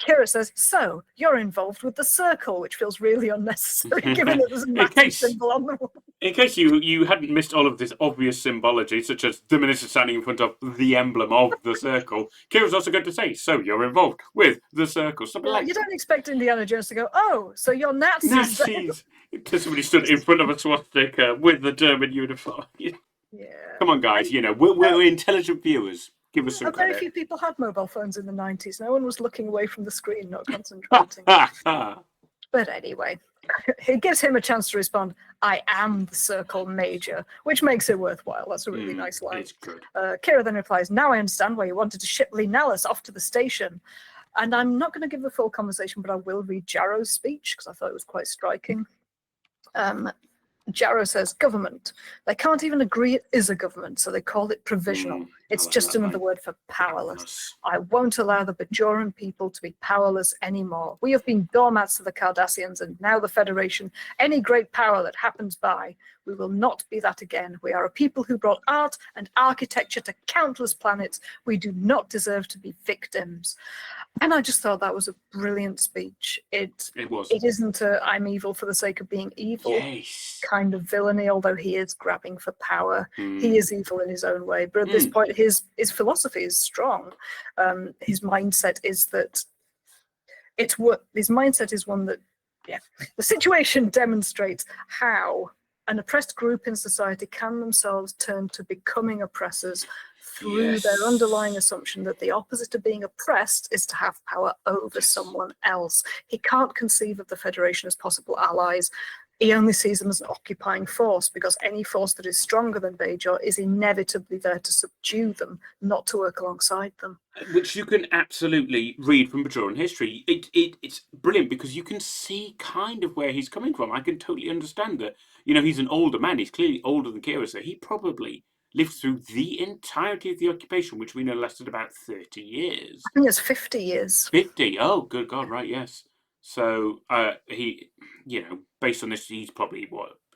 Kira says, "So, you're involved with the circle," which feels really unnecessary given that there's a massive symbol on the wall. In case you hadn't missed all of this obvious symbology, such as the minister standing in front of the emblem of the circle, Kira's also going to say, "So, you're involved with the circle." Something like you don't expect Indiana Jones to go, "Oh, so you're Nazis." Nazis! Until somebody stood in front of a swastika with the German uniform. Yeah. Come on, guys, you know, we're intelligent viewers. Give us some credit. Very few people had mobile phones in the 90s. No one was looking away from the screen, not concentrating. But anyway, it gives him a chance to respond, "I am the Circle Major," which makes it worthwhile. That's a really nice line. It's good. Kira then replies, "Now I understand why you wanted to ship Linellis off to the station." And I'm not going to give the full conversation, but I will read Jarrow's speech because I thought it was quite striking. Jarrow says, "Government. They can't even agree it is a government, so they call it provisional. It's just another word for powerless. I won't allow the Bajoran people to be powerless anymore. We have been doormats to the Cardassians and now the Federation. Any great power that happens by, we will not be that again. We are a people who brought art and architecture to countless planets. We do not deserve to be victims." And I just thought that was a brilliant speech. It was. It isn't a "I'm evil for the sake of being evil" kind of villainy, although he is grabbing for power. He is evil in his own way. But at this point, his philosophy is strong. His mindset is that his mindset is one that, the situation demonstrates how an oppressed group in society can themselves turn to becoming oppressors through their underlying assumption that the opposite of being oppressed is to have power over someone else. He can't conceive of the Federation as possible allies. He only sees them as an occupying force, because any force that is stronger than Bajor is inevitably there to subdue them, not to work alongside them. Which you can absolutely read from Bajoran history. It's brilliant because you can see kind of where he's coming from. I can totally understand that. You know, he's an older man. He's clearly older than Kira, so he probably lived through the entirety of the occupation, which we know lasted about 30 years. I think it's 50 years. 50? Oh, good God, right, yes. So he, based on this, he's probably,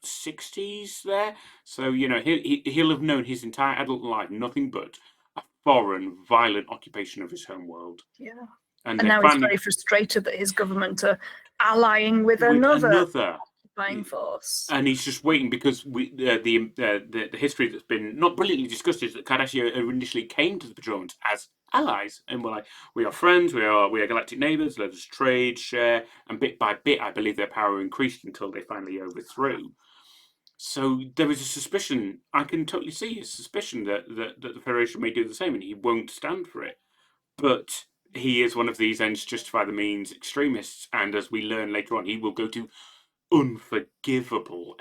60s there? So, he'll have known his entire adult life nothing but a foreign, violent occupation of his home world. Yeah. And now he's very frustrated that his government are allying with another occupying force. And he's just waiting because the history that's been not brilliantly discussed is that Kardashian initially came to the Bajorans as allies and were like, we are friends, we are galactic neighbours, let us trade, share, and bit by bit, I believe their power increased until they finally overthrew. So there is a suspicion, I can totally see his suspicion that the Federation may do the same and he won't stand for it. But he is one of these ends justify the means extremists, and as we learn later on, he will go to unforgivable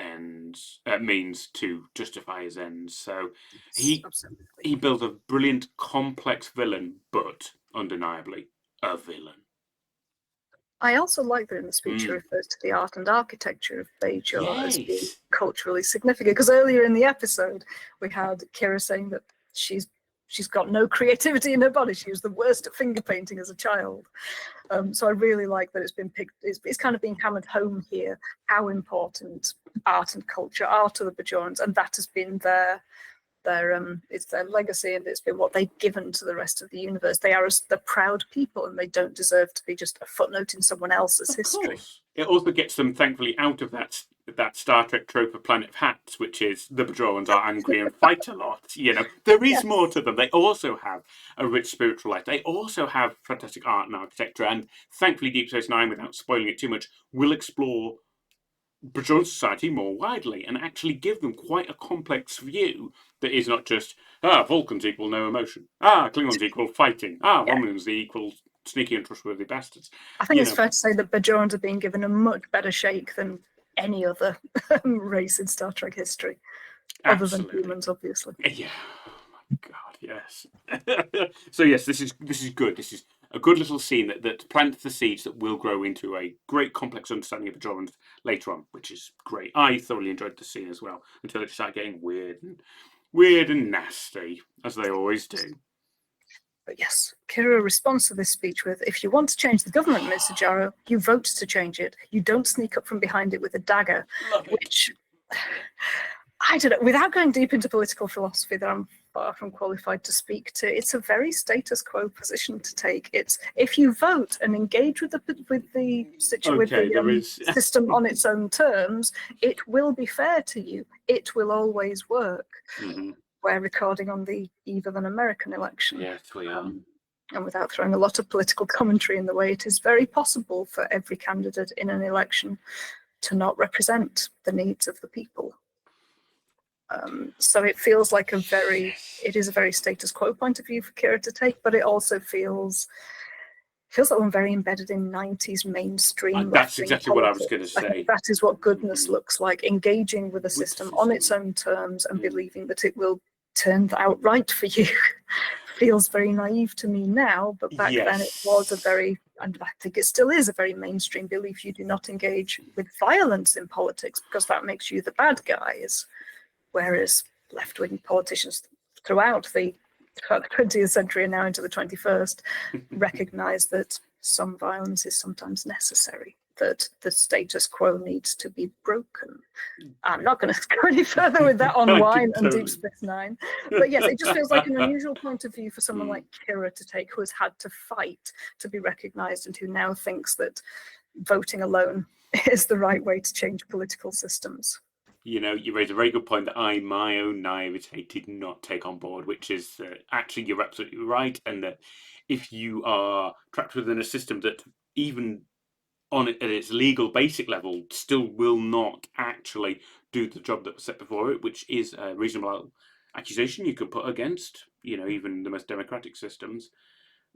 means to justify his ends. So he built a brilliant, complex villain, but undeniably a villain. I also like that in the speech he refers to the art and architecture of Bajor as being culturally significant. Because earlier in the episode, we had Kira saying that she's got no creativity in her body. She was the worst at finger painting as a child. So I really like that it's been picked. It's kind of being hammered home here how important art and culture are to the Bajorans, and that has been their it's their legacy, and it's been what they've given to the rest of the universe. They are the proud people, and they don't deserve to be just a footnote in someone else's history. It also gets them, thankfully, out of that Star Trek trope of Planet of Hats, which is the Bajorans are angry and fight a lot. There is more to them. They also have a rich spiritual life. They also have fantastic art and architecture. And thankfully, Deep Space Nine, without spoiling it too much, will explore Bajoran society more widely and actually give them quite a complex view that is not just, Vulcans equal no emotion. Klingons equal fighting. Romulans equal sneaky and trustworthy bastards. I think it's fair to say that Bajorans are being given a much better shake than any other race in Star Trek history. Absolutely. Other than humans, obviously. Yeah. Oh my God, yes. So yes, this is good. This is a good little scene that plants the seeds that will grow into a great complex understanding of Bajorans later on, which is great. I thoroughly enjoyed the scene as well until it started getting weird and nasty, as they always do. But yes, Kira responds to this speech with, if you want to change the government, Mr. Jarrow, you vote to change it. You don't sneak up from behind it with a dagger. Which, I don't know, without going deep into political philosophy that I'm far from qualified to speak to, it's a very status quo position to take. It's, if you vote and engage with the system on its own terms, it will be fair to you. It will always work. Mm-hmm. We're recording on the eve of an American election. Yes, we are. And without throwing a lot of political commentary in the way, it is very possible for every candidate in an election to not represent the needs of the people. So it feels like it is a very status quo point of view for Kira to take, but it also feels like one very embedded in 90s mainstream. That's exactly what I was going to say. That is what goodness looks like, engaging with a system on its own terms and believing that it will turn out right for you. Feels very naive to me now, but back then it was and I think it still is a very mainstream belief. You do not engage with violence in politics because that makes you the bad guys. Whereas left-wing politicians throughout the 20th century and now into the 21st recognize that some violence is sometimes necessary, that the status quo needs to be broken. I'm not going to go any further with that on Wine and Deep Space Nine. But yes, it just feels like an unusual point of view for someone like Kira to take, who has had to fight to be recognized and who now thinks that voting alone is the right way to change political systems. You raise a very good point that my own naivety did not take on board, which is that actually you're absolutely right, and that if you are trapped within a system that even at its legal basic level still will not actually do the job that was set before it, which is a reasonable accusation you could put against, even the most democratic systems,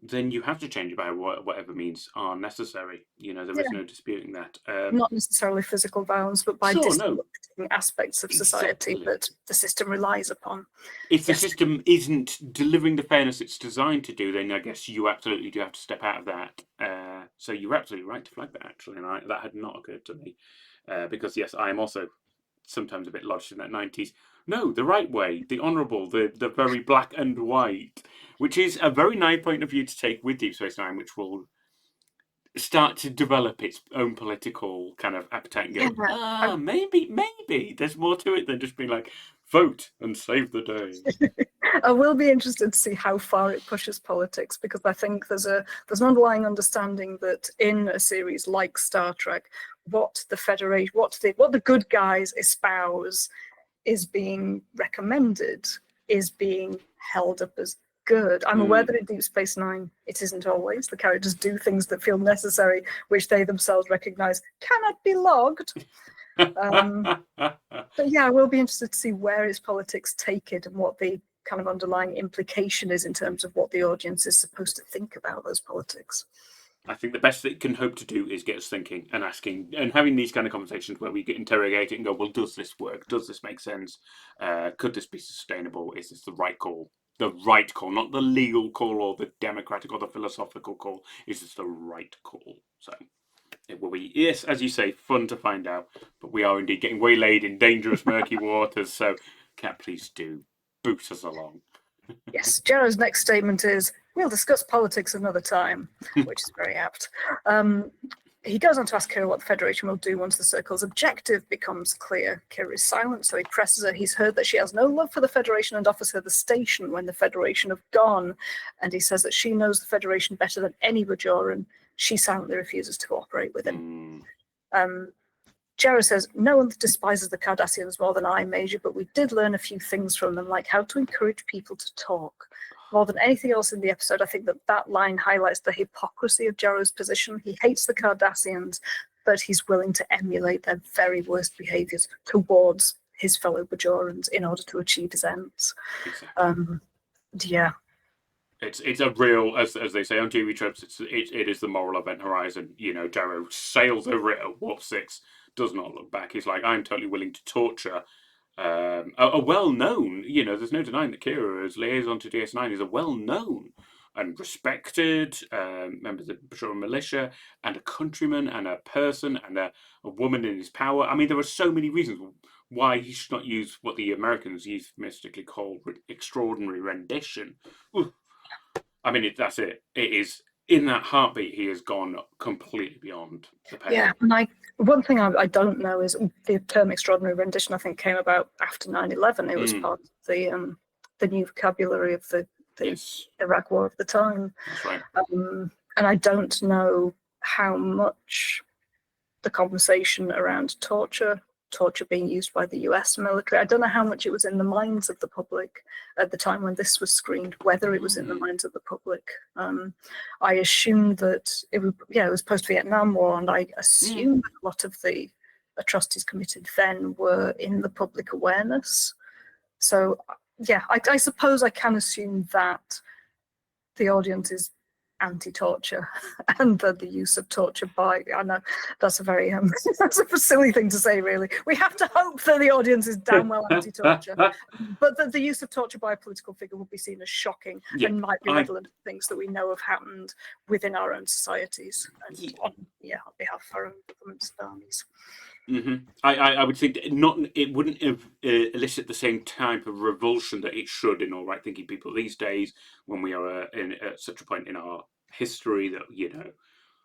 then you have to change it by whatever means are necessary. There is no disputing that. Not necessarily physical violence, but by disrupting aspects of society that the system relies upon. If the system isn't delivering the fairness it's designed to do, then I guess you absolutely do have to step out of that. So you're absolutely right to flag that, actually, and that had not occurred to me. Because, yes, I am also sometimes a bit lodged in that 90s. No, the right way, the honourable, the very black and white, which is a very nice point of view to take with Deep Space Nine, which will start to develop its own political kind of appetite and go, maybe there's more to it than just being like vote and save the day. I will be interested to see how far it pushes politics, because I think there's an underlying understanding that in a series like Star Trek, what the Federation, what the good guys espouse is being recommended, is being held up as good. I'm aware that in Deep Space Nine, it isn't always. The characters do things that feel necessary, which they themselves recognize cannot be logged. But yeah, I will be interested to see where its politics take it and what the kind of underlying implication is in terms of what the audience is supposed to think about those politics. I think the best that it can hope to do is get us thinking and asking and having these kind of conversations where we get interrogate it and go, well, does this work? Does this make sense? Could this be sustainable? Is this the right call? The right call, not the legal call or the democratic or the philosophical call. Is this the right call? So it will be, yes, as you say, fun to find out. But we are indeed getting waylaid in dangerous, murky waters. So, Kat, please do boot us along. Yes, Jarrah's next statement is, we'll discuss politics another time, which is very apt. He goes on to ask Kira what the Federation will do once the Circle's objective becomes clear. Kira is silent, so he presses her. He's heard that she has no love for the Federation and offers her the station when the Federation have gone. And he says that she knows the Federation better than any Bajoran. She silently refuses to cooperate with him. Jarrah says, no one despises the Cardassians more than I, Major, but we did learn a few things from them, like how to encourage people to talk. More than anything else in the episode, I think that line highlights the hypocrisy of Jarrah's position. He hates the Cardassians, but he's willing to emulate their very worst behaviours towards his fellow Bajorans in order to achieve his ends. Exactly. Yeah. It's a real, as they say on TV tropes, it is the moral event horizon. You know, Jarrah sails over it at warp 6, does not look back. He's like, I'm totally willing to torture a well-known, you know, there's no denying that Kira, as liaison to DS9, is a well-known and respected member of the Bajoran militia, and a countryman, and a person, and a woman in his power. I mean, there are so many reasons why he should not use what the Americans euphemistically call extraordinary rendition. Ooh. I mean, that's it. It is, in that heartbeat, he has gone completely beyond the pale. Yeah, and one thing I don't know is the term extraordinary rendition, I think, came about after 9/11. It was part of the new vocabulary of the Yes. Iraq War of the time. That's right. And I don't know how much the conversation around torture being used by the US military, I don't know how much it was in the minds of the public at the time when this was screened, whether it was in the minds of the public. I assume that it was post-Vietnam War, and I assume a lot of the atrocities committed then were in the public awareness. So, yeah, I suppose I can assume that the audience is anti-torture and that the use of torture by, I know that's a very that's a silly thing to say, really. We have to hope that the audience is damn well anti-torture, but that the use of torture by a political figure would be seen as shocking and might be redolent of things that we know have happened within our own societies and on behalf of our own governments and armies. I would think it wouldn't have elicit the same type of revulsion that it should in all right thinking people these days, when we are at such a point in our history that, you know,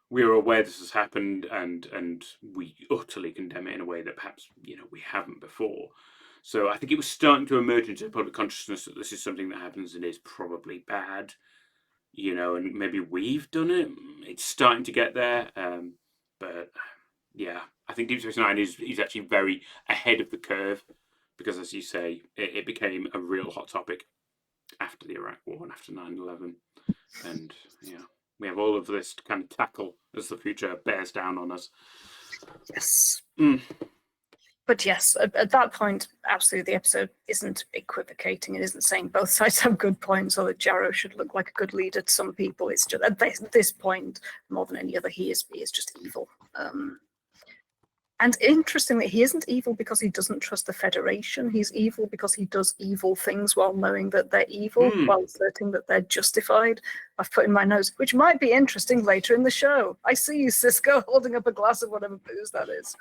we are aware this has happened and we utterly condemn it in a way that perhaps, you know, we haven't before. So I think it was starting to emerge into public consciousness that this is something that happens and is probably bad, you know, and maybe we've done it. It's starting to get there, but yeah, I think Deep Space Nine is actually very ahead of the curve, because, as you say, it became a real hot topic after the Iraq War and after 9/11. And yeah, we have all of this to kind of tackle as the future bears down on us. Yes. But yes, at that point, absolutely, the episode isn't equivocating. It isn't saying both sides have good points or that Jarrah should look like a good leader to some people. It's just at this point, more than any other, he is just evil. And interestingly, he isn't evil because he doesn't trust the Federation. He's evil because he does evil things while knowing that they're evil, while asserting that they're justified. I've put in my notes, which might be interesting later in the show. I see you, Sisko, holding up a glass of whatever booze that is.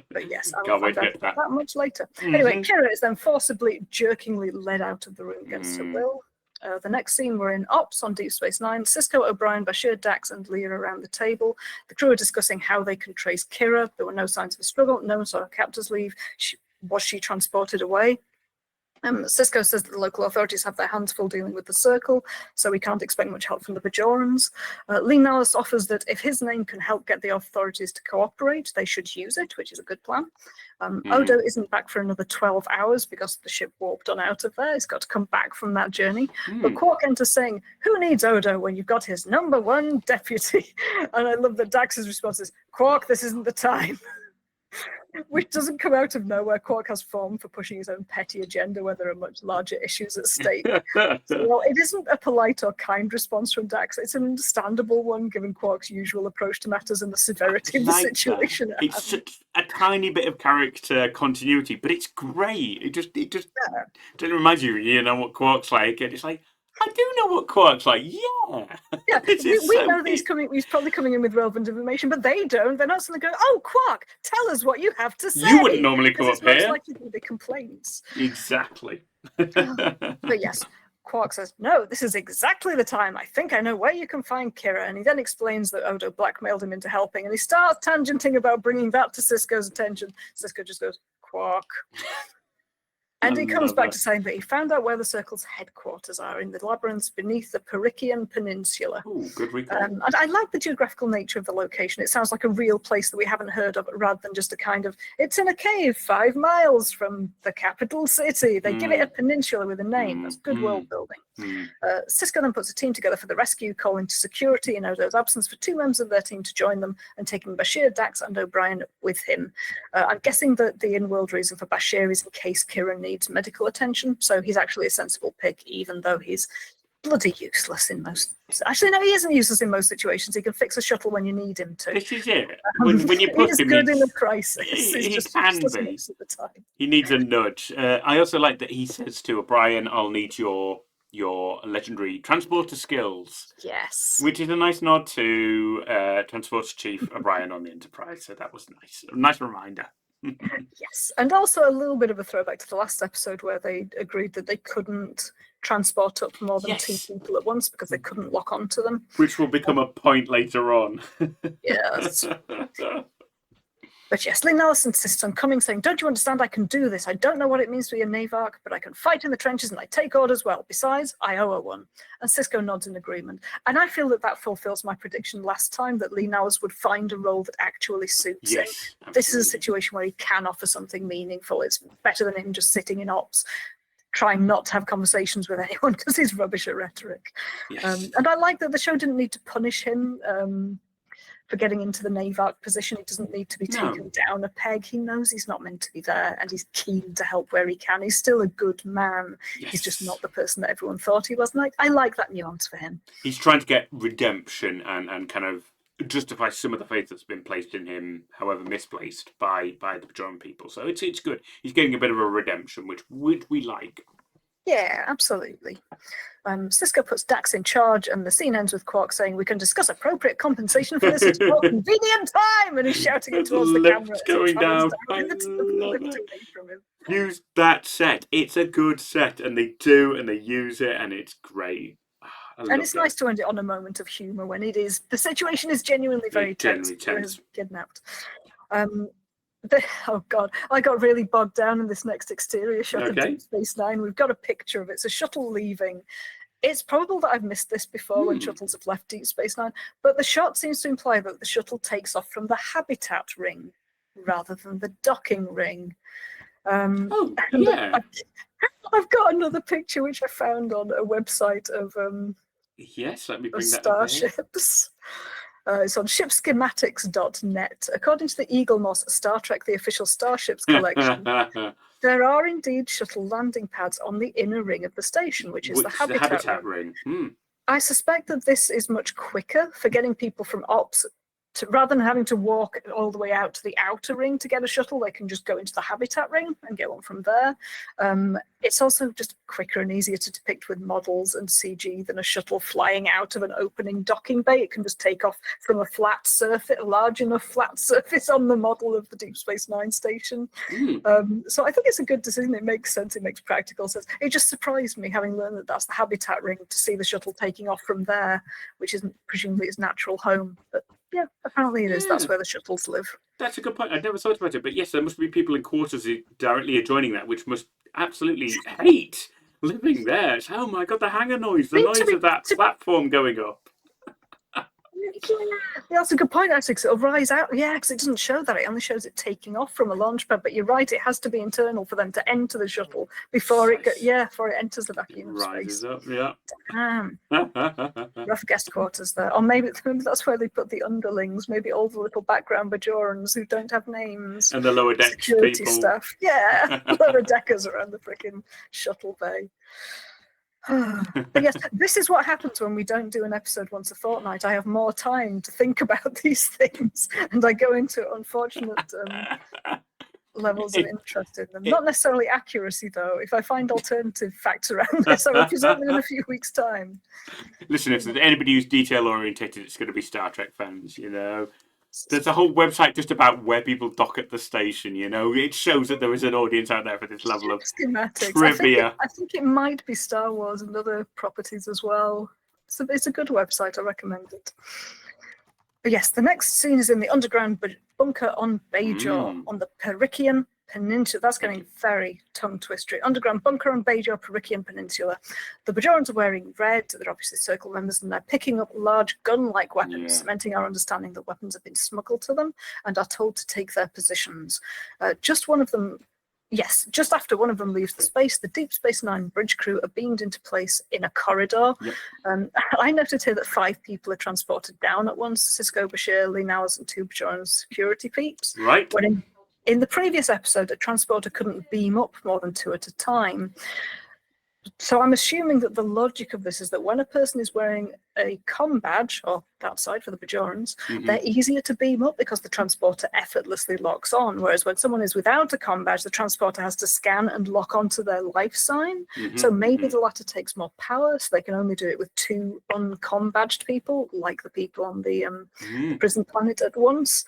But yes, I'll find out that much later. Anyway, Kira is then forcibly, jerkingly led out of the room against her will. The next scene, we're in Ops on Deep Space Nine. Sisko, O'Brien, Bashir, Dax, and Leah are around the table. The crew are discussing how they can trace Kira. There were no signs of a struggle. No one saw her captors leave. was she transported away? Sisko says that the local authorities have their hands full dealing with the Circle, so we can't expect much help from the Bajorans. Lee Nallis offers that if his name can help get the authorities to cooperate, they should use it, which is a good plan. Odo isn't back for another 12 hours because the ship warped on out of there. He's got to come back from that journey. But Quark enters saying, who needs Odo when you've got his #1 deputy? And I love that Dax's response is, Quark, this isn't the time. Which doesn't come out of nowhere. Quark has form for pushing his own petty agenda when there are much larger issues at stake. So, well, it isn't a polite or kind response from Dax. It's an understandable one, given Quark's usual approach to matters and the severity of the situation. It's such a tiny bit of character continuity, but it's great. It just reminds you know what Quark's like, and it's like, I do know what Quark's like. Yeah. Yeah, we know that he's probably coming in with relevant information, but they don't. They're not suddenly going, oh, Quark, tell us what you have to say. You wouldn't normally come up here. It's likely to be complaints. Exactly. But yes, Quark says, no, this is exactly the time. I think I know where you can find Kira. And he then explains that Odo blackmailed him into helping. And he starts tangenting about bringing that to Sisko's attention. Sisko just goes, Quark. And he comes back to saying that he found out where the Circle's headquarters are, in the labyrinths beneath the Perikian Peninsula. Ooh, good recall. And I like the geographical nature of the location. It sounds like a real place that we haven't heard of, rather than just a kind of, it's in a cave 5 miles from the capital city. They give it a peninsula with a name. That's good world building. Sisko then puts a team together for the rescue, calling to security in Odo's absence for 2 members of their team to join them, and taking Bashir, Dax, and O'Brien with him. I'm guessing that the in-world reason for Bashir is in case Kira needs medical attention, so he's actually a sensible pick, even though he's bloody useless in most. Actually, no, he isn't useless in most situations. He can fix a shuttle when you need him to. This is it. When you put he's him good in a crisis. He can be. At the time. He needs a nudge. I also like that he says to O'Brien, "I'll need your legendary transporter skills." Yes. Which is a nice nod to Transporter Chief O'Brien on the Enterprise. So that was nice. A nice reminder. Yes, and also a little bit of a throwback to the last episode where they agreed that they couldn't transport up more than 2 people at once because they couldn't lock onto them. Which will become a point later on. Yes. But yes, Lee Nallis insists on coming, saying, don't you understand I can do this? I don't know what it means to be a Navarch, but I can fight in the trenches and I take orders well. Besides, I owe her one. And Sisko nods in agreement. And I feel that fulfills my prediction last time, that Lee Nallis would find a role that actually suits him. Absolutely. This is a situation where he can offer something meaningful. It's better than him just sitting in ops, trying not to have conversations with anyone because he's rubbish at rhetoric. Yes. And I like that the show didn't need to punish him for getting into the Navarch position. He doesn't need to be taken down a peg. He knows he's not meant to be there, and he's keen to help where he can. He's still a good man. Yes. He's just not the person that everyone thought he was. And I like that nuance for him. He's trying to get redemption and kind of justify some of the faith that's been placed in him, however misplaced, by the Bajoran people. So it's good. He's getting a bit of a redemption, which we like. Yeah, absolutely. Sisko puts Dax in charge, and the scene ends with Quark saying, we can discuss appropriate compensation for this at a more convenient time, and he's shouting it towards the camera. Going down. From him. Use that set. It's a good set, and they do, and they use it, and it's great. And it's nice to end it on a moment of humour when it is. The situation is genuinely very tense. Kidnapped. Oh God, I got really bogged down in this next exterior shot of Deep Space Nine. We've got a picture of it. It's a shuttle leaving. It's probable that I've missed this before when shuttles have left Deep Space Nine, but the shot seems to imply that the shuttle takes off from the habitat ring rather than the docking ring. Yeah. I've got another picture which I found on a website of yes, let me bring that starships. It's on shipschematics.net. According to the Eagle Moss Star Trek, the official starships collection, there are indeed shuttle landing pads on the inner ring of the station, which is the habitat ring. I suspect that this is much quicker for getting people from ops. Rather than having to walk all the way out to the outer ring to get a shuttle, they can just go into the habitat ring and get one from there. It's also just quicker and easier to depict with models and CG than a shuttle flying out of an opening docking bay. It can just take off from a flat surface, a large enough flat surface on the model of the Deep Space Nine station. So I think it's a good decision. It makes sense. It makes practical sense. It just surprised me, having learned that that's the habitat ring, to see the shuttle taking off from there, which isn't presumably its natural home. But Yeah, apparently it is. That's Yeah. where the shuttles live. That's a good point. I'd never thought about it, but yes, there must be people in quarters directly adjoining that, which must absolutely hate living there. It's, oh my god, the hangar noise, the noise of that platform going up. Yeah, that's a good point, actually, 'cause it'll rise out. Yeah, because it doesn't show that. It only shows it taking off from a launch pad. But you're right, it has to be internal for them to enter the shuttle before before it enters the vacuum of Rises space. up, yeah. Rough guest quarters there. Or maybe that's where they put the underlings, maybe all the little background Bajorans who don't have names. And the lower decks security people. Stuff. Yeah, lower deckers around the freaking shuttle bay. But yes, this is what happens when we don't do an episode once a fortnight. I have more time to think about these things, and I go into unfortunate levels of interest in them. Not necessarily accuracy, though. If I find alternative facts around this, I will present them in a few weeks' time. Listen, if there's anybody who's detail orientated, it's going to be Star Trek fans, you know. There's a whole website just about where people dock at the station, you know. It shows that there is an audience out there for this level of schematics. Trivia. I think it might be Star Wars and other properties as well. So it's a good website. I recommend it. But yes, the next scene is in the underground bunker on Bajor, on the Perikian Peninsula. That's getting very tongue-twistery. Underground bunker on Bajor, Perikian Peninsula. The Bajorans are wearing red. They're obviously Circle members, and they're picking up large gun-like weapons, cementing our understanding that weapons have been smuggled to them and are told to take their positions. Just after one of them leaves the space, the Deep Space Nine bridge crew are beamed into place in a corridor. I noted here that 5 people are transported down at once: Cisco, Bashir, Lee Nowers, and 2 Bajoran security peeps. Right. When in the previous episode, a transporter couldn't beam up more than 2 at a time. So I'm assuming that the logic of this is that when a person is wearing a comm badge, or that side for the Bajorans, they're easier to beam up because the transporter effortlessly locks on. Whereas when someone is without a comm badge, the transporter has to scan and lock onto their life sign. So maybe the latter takes more power, so they can only do it with 2 uncom badged people, like the people on the prison planet at once.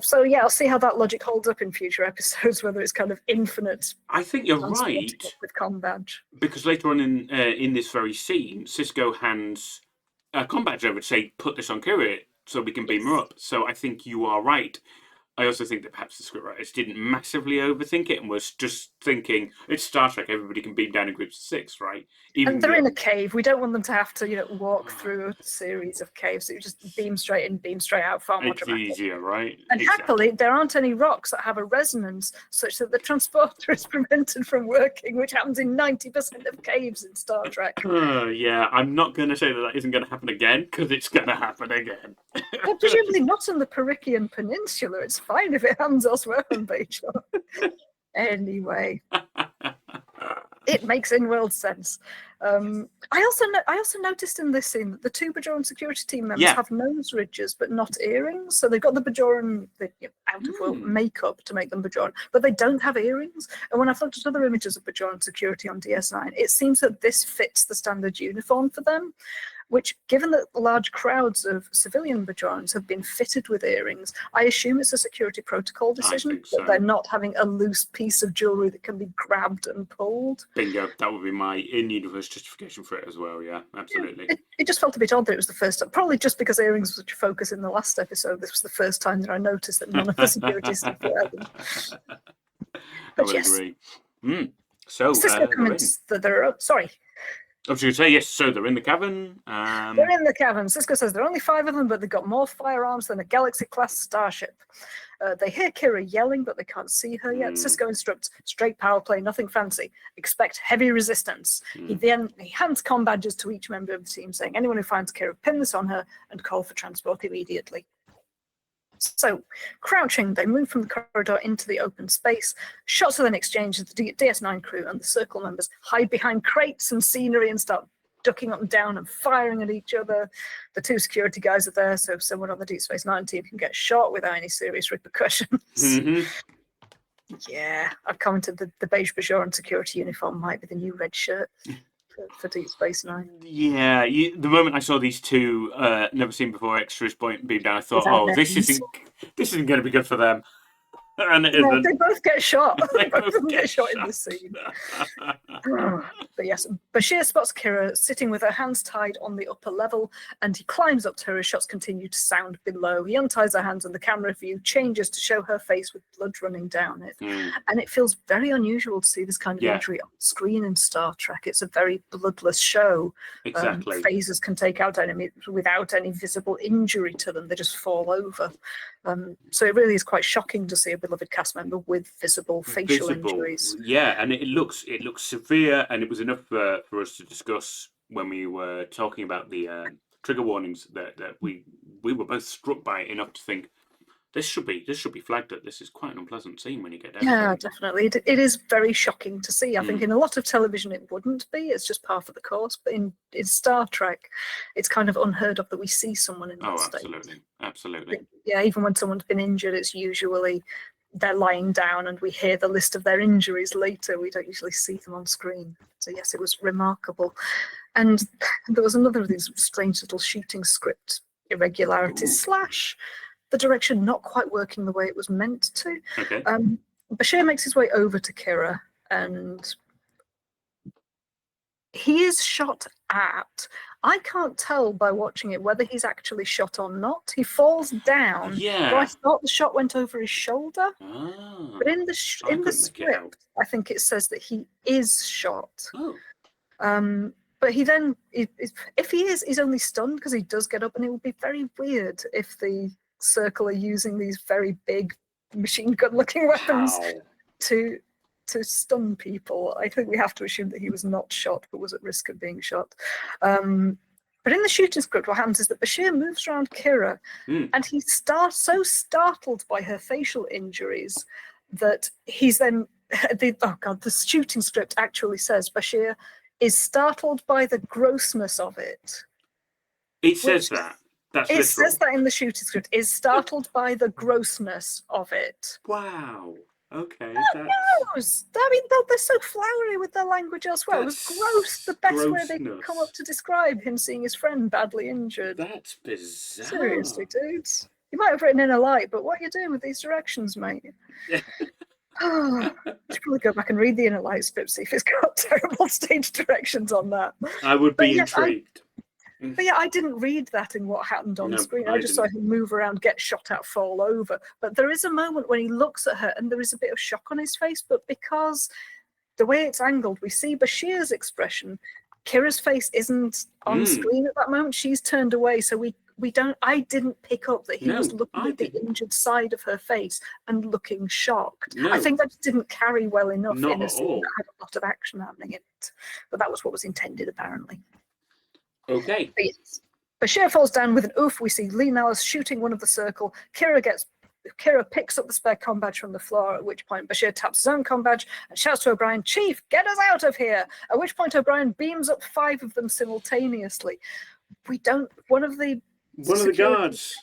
So yeah, I'll see how that logic holds up in future episodes, whether it's kind of infinite. I think you're right. With comm badge. Because later on in this very scene, Cisco hands a comm badge over to say, put this on Kira so we can beam her up. So I think you are right. I also think that perhaps the scriptwriters didn't massively overthink it and was just thinking, it's Star Trek, everybody can beam down in groups of 6, right? And they're in a cave. We don't want them to have to, walk through a series of caves. So you just beam straight in, beam straight out, far more dramatic. It's easier, right? And happily, there aren't any rocks that have a resonance such that the transporter is prevented from working, which happens in 90% of caves in Star Trek. Yeah, I'm not going to say that isn't going to happen again, because it's going to happen again. Well, presumably not on the Perikian Peninsula. It's fine if it happens elsewhere on Bajor. Anyway. It makes in-world sense. I also noticed in this scene that the 2 Bajoran security team members have nose ridges but not earrings. So they've got the Bajoran out-of-world makeup to make them Bajoran, but they don't have earrings. And when I've looked at other images of Bajoran security on DS9, it seems that this fits the standard uniform for them, which, given that large crowds of civilian Bajorans have been fitted with earrings, I assume it's a security protocol decision that they're not having a loose piece of jewellery that can be grabbed and pulled. Bingo. That would be my in-universe justification for it as well, yeah, absolutely. Yeah, it just felt a bit odd that it was the first time. Probably just because earrings was such a focus in the last episode, this was the first time that I noticed that none of the security staff wear them. I would agree. So, Cisco comments that there are... Sorry. I was going to say, yes, so they're in the cavern. They're in the cavern. Cisco says there are only 5 of them, but they've got more firearms than a Galaxy-class starship. They hear Kira yelling, but they can't see her yet. Cisco instructs, straight power play, nothing fancy. Expect heavy resistance. He hands comm badges to each member of the team, saying, anyone who finds Kira, pin this on her and call for transport immediately. So, crouching, they move from the corridor into the open space. Shots are then exchanged as the DS9 crew and the Circle members hide behind crates and scenery and start ducking up and down and firing at each other. The 2 security guys are there, so someone on the Deep Space Nine team can get shot without any serious repercussions. Yeah, I've commented that the beige Bajoran security uniform might be the new red shirt for Deep Space Nine. Yeah, the moment I saw these 2 never seen before extras beam down, I thought, this isn't going to be good for them. and it Yeah, isn't. they both get shot. They Both of them get get shot in this scene. But yes, Bashir spots Kira sitting with her hands tied on the upper level, and he climbs up to her as shots continue to sound below. He unties her hands, and the camera view changes to show her face with blood running down it. And it feels very unusual to see this kind of injury on screen in Star Trek. It's a very bloodless show. Exactly. Phasers can take out enemies without any visible injury to them. They just fall over. So it really is quite shocking to see a beloved cast member with visible facial injuries. Yeah, and it looks severe, and it was enough for us to discuss when we were talking about the trigger warnings that we were both struck by it enough to think this should be flagged up. This is quite an unpleasant scene when you get down. Yeah, definitely. It is very shocking to see. I think in a lot of television it wouldn't be. It's just part of the course. But in Star Trek, it's kind of unheard of that we see someone in that state. Absolutely. Yeah, even when someone's been injured, it's usually they're lying down and we hear the list of their injuries later. We don't usually see them on screen. So yes, it was remarkable. And there was another of these strange little shooting script irregularities / the direction not quite working the way it was meant to. Okay. Bashir makes his way over to Kira, and he is shot at. I can't tell by watching it whether he's actually shot or not. He falls down. Yeah. So I thought the shot went over his shoulder. Ah, But in the script, I think it says that he is shot. Oh. But he then, if he is, he's only stunned because he does get up, and it would be very weird if the Circle are using these very big machine gun-looking weapons to stun people. I think we have to assume that he was not shot, but was at risk of being shot. But in the shooting script, what happens is that Bashir moves around Kira, and he's so startled by her facial injuries that he's then the shooting script actually says Bashir is startled by the grossness of it. It says that. That's literal. Says that in the shooting script. Is startled by the grossness of it. Wow. Okay. Knows? I mean, they're so flowery with their language elsewhere. It was gross. The best way they could come up to describe him seeing his friend badly injured. That's bizarre. Seriously, dudes. You might have written in a light, but what are you doing with these directions, mate? I should probably go back and read the Inner Light script, see if it's got terrible stage directions on that. I would be intrigued. But yeah, I didn't read that in what happened on screen. I just saw him move around, get shot at, fall over. But there is a moment when he looks at her and there is a bit of shock on his face. But because the way it's angled, we see Bashir's expression. Kira's face isn't on screen at that moment. She's turned away. So I didn't pick up that he was looking at the injured side of her face and looking shocked. I think that just didn't carry well enough in a scene that had a lot of action happening in it. But that was what was intended, apparently. Okay. But yes. Bashir falls down with an oof. We see Lee Nellis shooting one of the Circle. Kira picks up the spare comm badge from the floor, at which point Bashir taps his own comm badge and shouts to O'Brien, "Chief, get us out of here!" At which point O'Brien beams up 5 of them simultaneously. One of the guards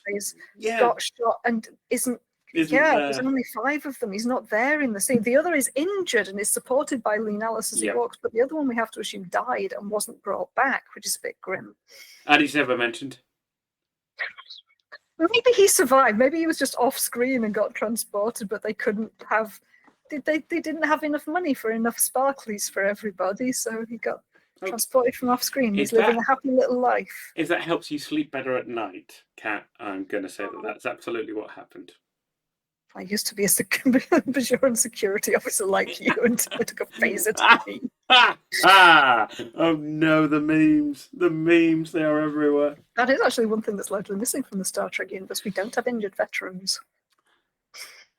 got shot and isn't there's only 5 of them. He's not there in the scene. The other is injured and is supported by Lee Nellis as he walks, but the other one we have to assume died and wasn't brought back, which is a bit grim. And he's never mentioned. Maybe he survived. Maybe he was just off screen and got transported, but they couldn't have. They didn't have enough money for enough sparklies for everybody, so he got transported from off screen. He's living a happy little life. If that helps you sleep better at night, Kat, I'm going to say that that's absolutely what happened. I used to be a Bajoran security officer like you until I took a phaser to me. Oh no, the memes. The memes, they are everywhere. That is actually one thing that's largely missing from the Star Trek universe. We don't have injured veterans.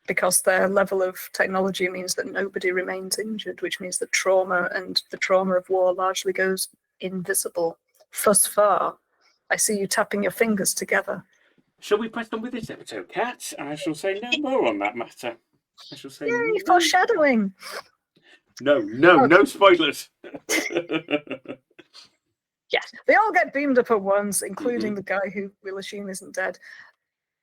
Because their level of technology means that nobody remains injured, which means that trauma and the trauma of war largely goes invisible. Thus far, I see you tapping your fingers together. Shall we press on with this episode, Kat? I shall say no more on that matter. I shall say Yay, foreshadowing! No spoilers. Yes, they all get beamed up at once, including the guy who we'll assume isn't dead.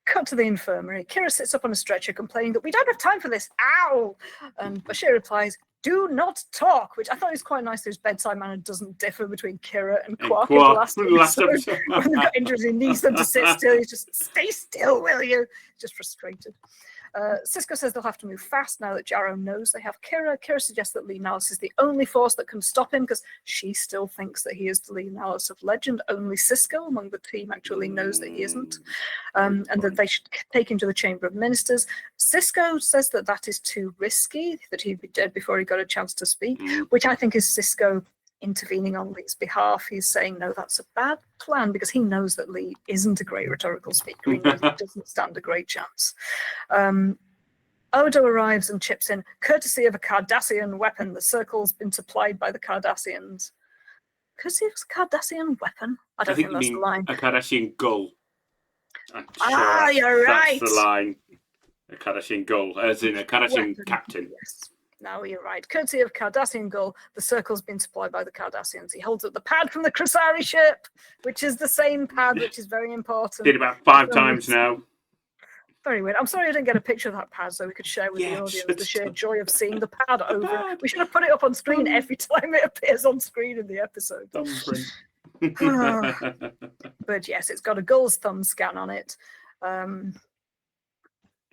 Cut to the infirmary. Kira sits up on a stretcher complaining that we don't have time for this. Ow! And Bashir replies, "Do not talk," which I thought was quite nice. His bedside manner doesn't differ between Kira and Quark in the last episode. When they've got injuries, he needs them to sit still. He's just, "Stay still, will you?" Just frustrated. Cisco says they'll have to move fast now that Jarrow knows they have Kira. Kira suggests that Lee Nallis is the only force that can stop him because she still thinks that he is the Lee Nallis of legend. Only Cisco among the team actually knows that he isn't. And that they should take him to the Chamber of Ministers. Cisco says that that is too risky, that he'd be dead before he got a chance to speak, which I think is Cisco intervening on Lee's behalf. He's saying, no, that's a bad plan, because he knows that Lee isn't a great rhetorical speaker. He knows he doesn't stand a great chance. Odo arrives and chips in, courtesy of a Cardassian weapon. The circle's been supplied by the Cardassians. Courtesy of a Cardassian weapon? I don't think that's the line. A Cardassian gull. You're right. That's the line. A Cardassian gull, as in a Cardassian captain. Yes. No, you're right. Courtesy of Cardassian gull, the circle's been supplied by the Cardassians. He holds up the pad from the Krasari ship, which is the same pad, which is very important. Did about 5 times now. Very weird. I'm sorry I didn't get a picture of that pad so we could share with the audience the sheer joy of seeing the pad over. We should have put it up on screen every time it appears on screen in the episode. But yes, it's got a gull's thumb scan on it.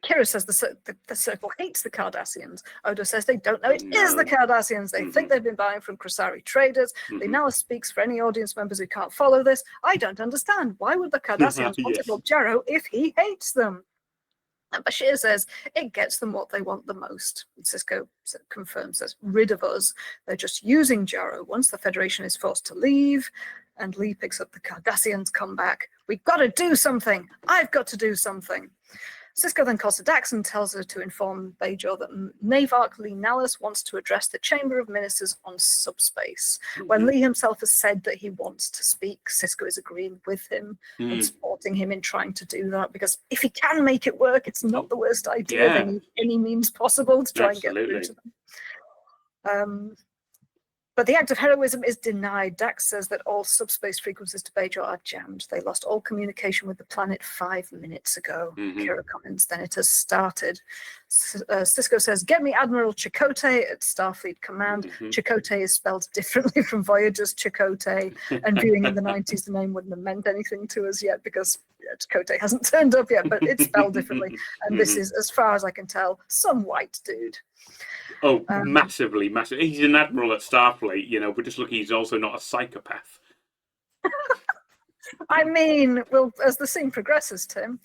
Kira says the circle hates the Cardassians. Odo says they don't know it is the Cardassians. They think they've been buying from Krasari traders. Lee Nallis speaks for any audience members who can't follow this. I don't understand. Why would the Cardassians want to help Jarrow if he hates them? And Bashir says it gets them what they want the most. And Cisco confirms that rid of us. They're just using Jarrow. Once the Federation is forced to leave, and Lee picks up the Cardassians come back, we've got to do something. I've got to do something. Cisco then calls to Dax and tells her to inform Bajor that Navarch Lee Nallis wants to address the Chamber of Ministers on subspace. When Lee himself has said that he wants to speak, Cisco is agreeing with him and supporting him in trying to do that, because if he can make it work, it's not the worst idea. They need any means possible to try and get through to them. But the act of heroism is denied. Dax says that all subspace frequencies to Bajor are jammed. They lost all communication with the planet 5 minutes ago. Kira comments, then it has started. Cisco says, get me Admiral Chakotay at Starfleet Command. Chakotay is spelled differently from Voyager's Chakotay. And viewing in the 90s, the name wouldn't have meant anything to us yet, because Chakotay hasn't turned up yet, but it's spelled differently. And this is, as far as I can tell, some white dude. Oh, massively. He's an admiral at Starfleet, but just looking, he's also not a psychopath. I mean, well, as the scene progresses, Tim.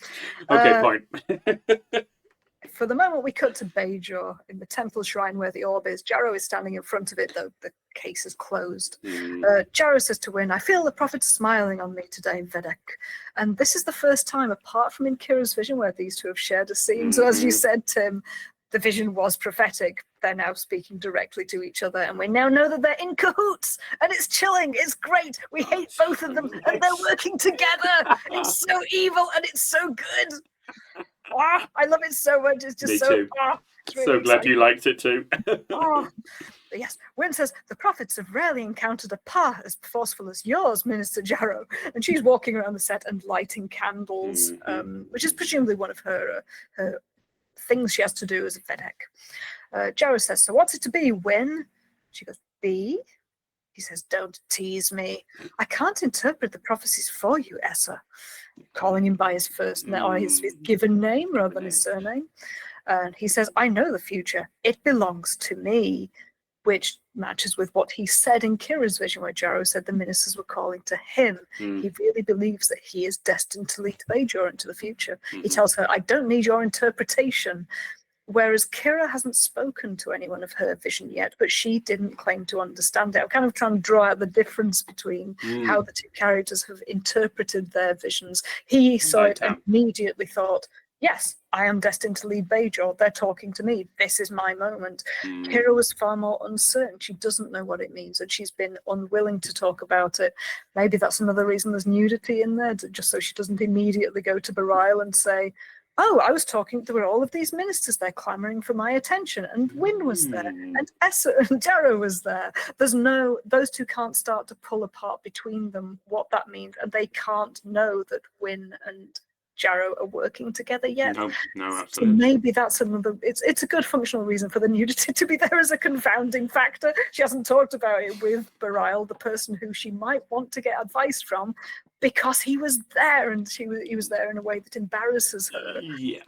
Okay, fine. For the moment, we cut to Bajor in the temple shrine where the orb is. Jarrow is standing in front of it, though the case is closed. Jarrow says to Wynn, I feel the prophet smiling on me today, Vedek. And this is the first time, apart from in Kira's vision, where these two have shared a scene. So as you said, Tim, the vision was prophetic. They're now speaking directly to each other, and we now know that they're in cahoots, and it's chilling. It's great. We hate both of them, and they're working together. It's so evil, and it's so good. I love it so much. It's just Me too. It's really so glad exciting. you liked it too. Yes, Wynn says, the prophets have rarely encountered a pa as forceful as yours, Minister Jarrow. And she's walking around the set and lighting candles, which is presumably one of her things she has to do as a Vedek. Jarrow says, so what's it to be, Wynn? She goes, be? He says, don't tease me. I can't interpret the prophecies for you, Essa. Calling him by his first name, or his given name rather than his surname. And he says, I know the future. It belongs to me, which matches with what he said in Kira's vision, where Jarrow said the ministers were calling to him. He really believes that he is destined to lead Bajor into the future. He tells her, I don't need your interpretation. Whereas Kira hasn't spoken to anyone of her vision yet, but she didn't claim to understand it. I'm kind of trying to draw out the difference between how the two characters have interpreted their visions. He saw it and immediately thought, yes, I am destined to lead Bajor. They're talking to me. This is my moment. Kira was far more uncertain. She doesn't know what it means, and she's been unwilling to talk about it. Maybe that's another reason there's nudity in there, just so she doesn't immediately go to Bareil and say, oh, I was talking, there were all of these ministers there clamoring for my attention, and Wynn was there, and Essa and Jarrow was there. Those two can't start to pull apart between them what that means, and they can't know that Wynn and Jarrow are working together yet. No, absolutely. So maybe that's another, it's a good functional reason for the nudity to be there as a confounding factor. She hasn't talked about it with Bareil, the person who she might want to get advice from, because he was there, and he was there in a way that embarrasses her. Yeah.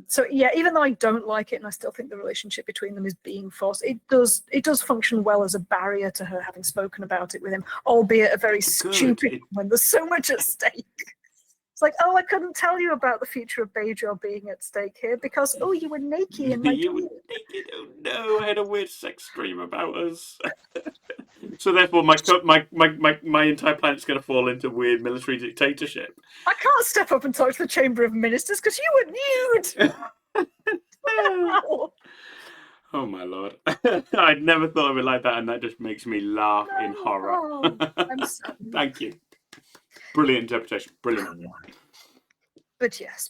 So yeah, even though I don't like it, and I still think the relationship between them is being forced, it does function well as a barrier to her having spoken about it with him, albeit a very stupid when there's so much at stake. It's like, oh, I couldn't tell you about the future of Bajor being at stake here because, oh, you were naked in my You were naked. Oh no, I had a weird sex dream about us. So therefore, my entire planet's going to fall into weird military dictatorship. I can't step up and talk to the Chamber of Ministers because you were nude. Oh my lord! I'd never thought of it like that, and that just makes me laugh in horror. Oh, I'm sorry. Thank you. Brilliant interpretation. Brilliant. But yes,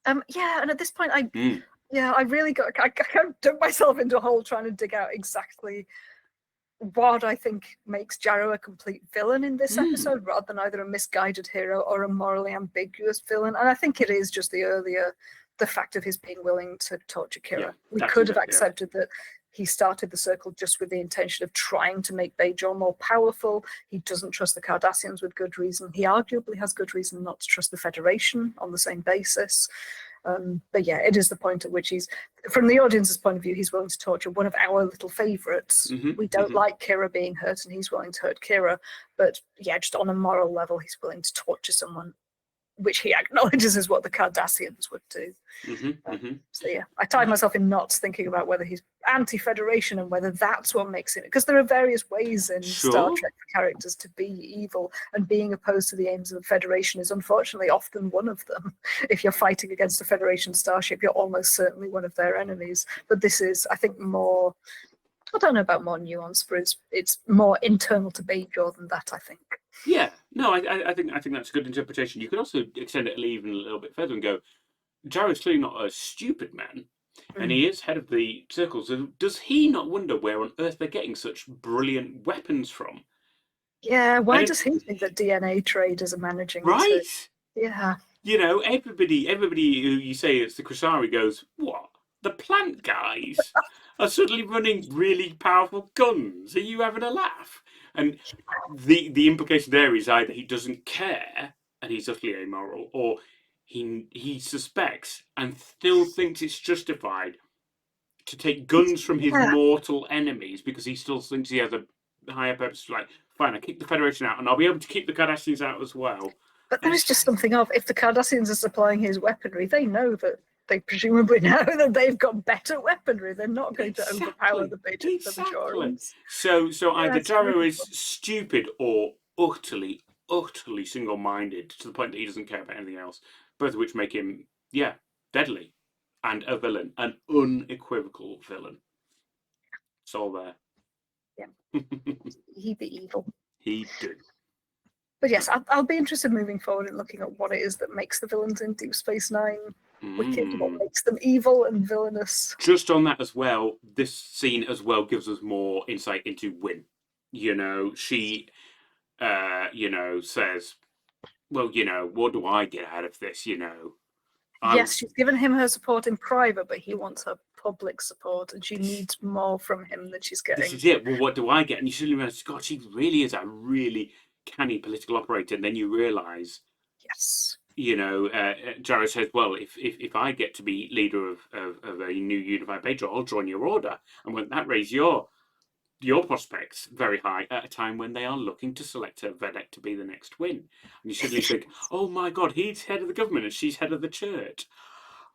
yeah, and at this point, I really I dug myself into a hole trying to dig out exactly what I think makes Jarrow a complete villain in this episode, rather than either a misguided hero or a morally ambiguous villain. And I think it is just the fact of his being willing to torture Kira. Yeah, we could have accepted that he started the circle just with the intention of trying to make Bajor more powerful. He doesn't trust the Cardassians with good reason. He arguably has good reason not to trust the Federation on the same basis. But yeah, it is the point at which he's, from the audience's point of view, he's willing to torture one of our little favourites. We don't like Kira being hurt, and he's willing to hurt Kira. But yeah, just on a moral level, he's willing to torture someone, which he acknowledges is what the Cardassians would do. So yeah, I tied myself in knots thinking about whether he's anti-Federation and whether that's what makes it, because there are various ways in Star Trek for characters to be evil, and being opposed to the aims of the Federation is unfortunately often one of them. If you're fighting against a Federation starship, you're almost certainly one of their enemies. But this is, I think, more, I don't know about more nuanced, but it's more internal to Bajor than that, I think. Yeah, no, I think that's a good interpretation. You could also extend it even a little bit further and go, Jarrow's clearly not a stupid man, and he is head of the circle. So does he not wonder where on earth they're getting such brilliant weapons from? Yeah, why does he think that DNA traders are managing right? Yeah. You know, everybody who you say it's the Krasari goes, what? The plant guys are suddenly running really powerful guns. Are you having a laugh? And the implication there is either he doesn't care and he's utterly amoral, or he suspects and still thinks it's justified to take guns from his mortal enemies because he still thinks he has a higher purpose. Like, fine, I kick the Federation out and I'll be able to keep the Cardassians out as well. But there is just something of, if the Cardassians are supplying his weaponry, they know that, they presumably know that they've got better weaponry. They're not going to overpower the Bajorans. So either Jarrow is stupid or utterly single-minded to the point that he doesn't care about anything else, both of which make him, deadly and a villain, an unequivocal villain. It's all there. Yeah. He be evil. He do. But yes, I'll be interested moving forward in looking at what it is that makes the villains in Deep Space Nine wicked, what makes them evil and villainous. Just on that as well, this scene as well gives us more insight into Wynn. You know, she, says, well, what do I get out of this, Yes, she's given him her support in private, but he wants her public support, and she needs more from him than she's getting. This is it. Well, what do I get? And you suddenly realize, God, she really is a really canny political operator. And then you realize, yes, Jarrow says, well, if I get to be leader of a new unified Bajor, I'll join your order. And won't that raise your prospects very high at a time when they are looking to select a Vedek to be the next Win? And you suddenly think, oh my God, he's head of the government and she's head of the church.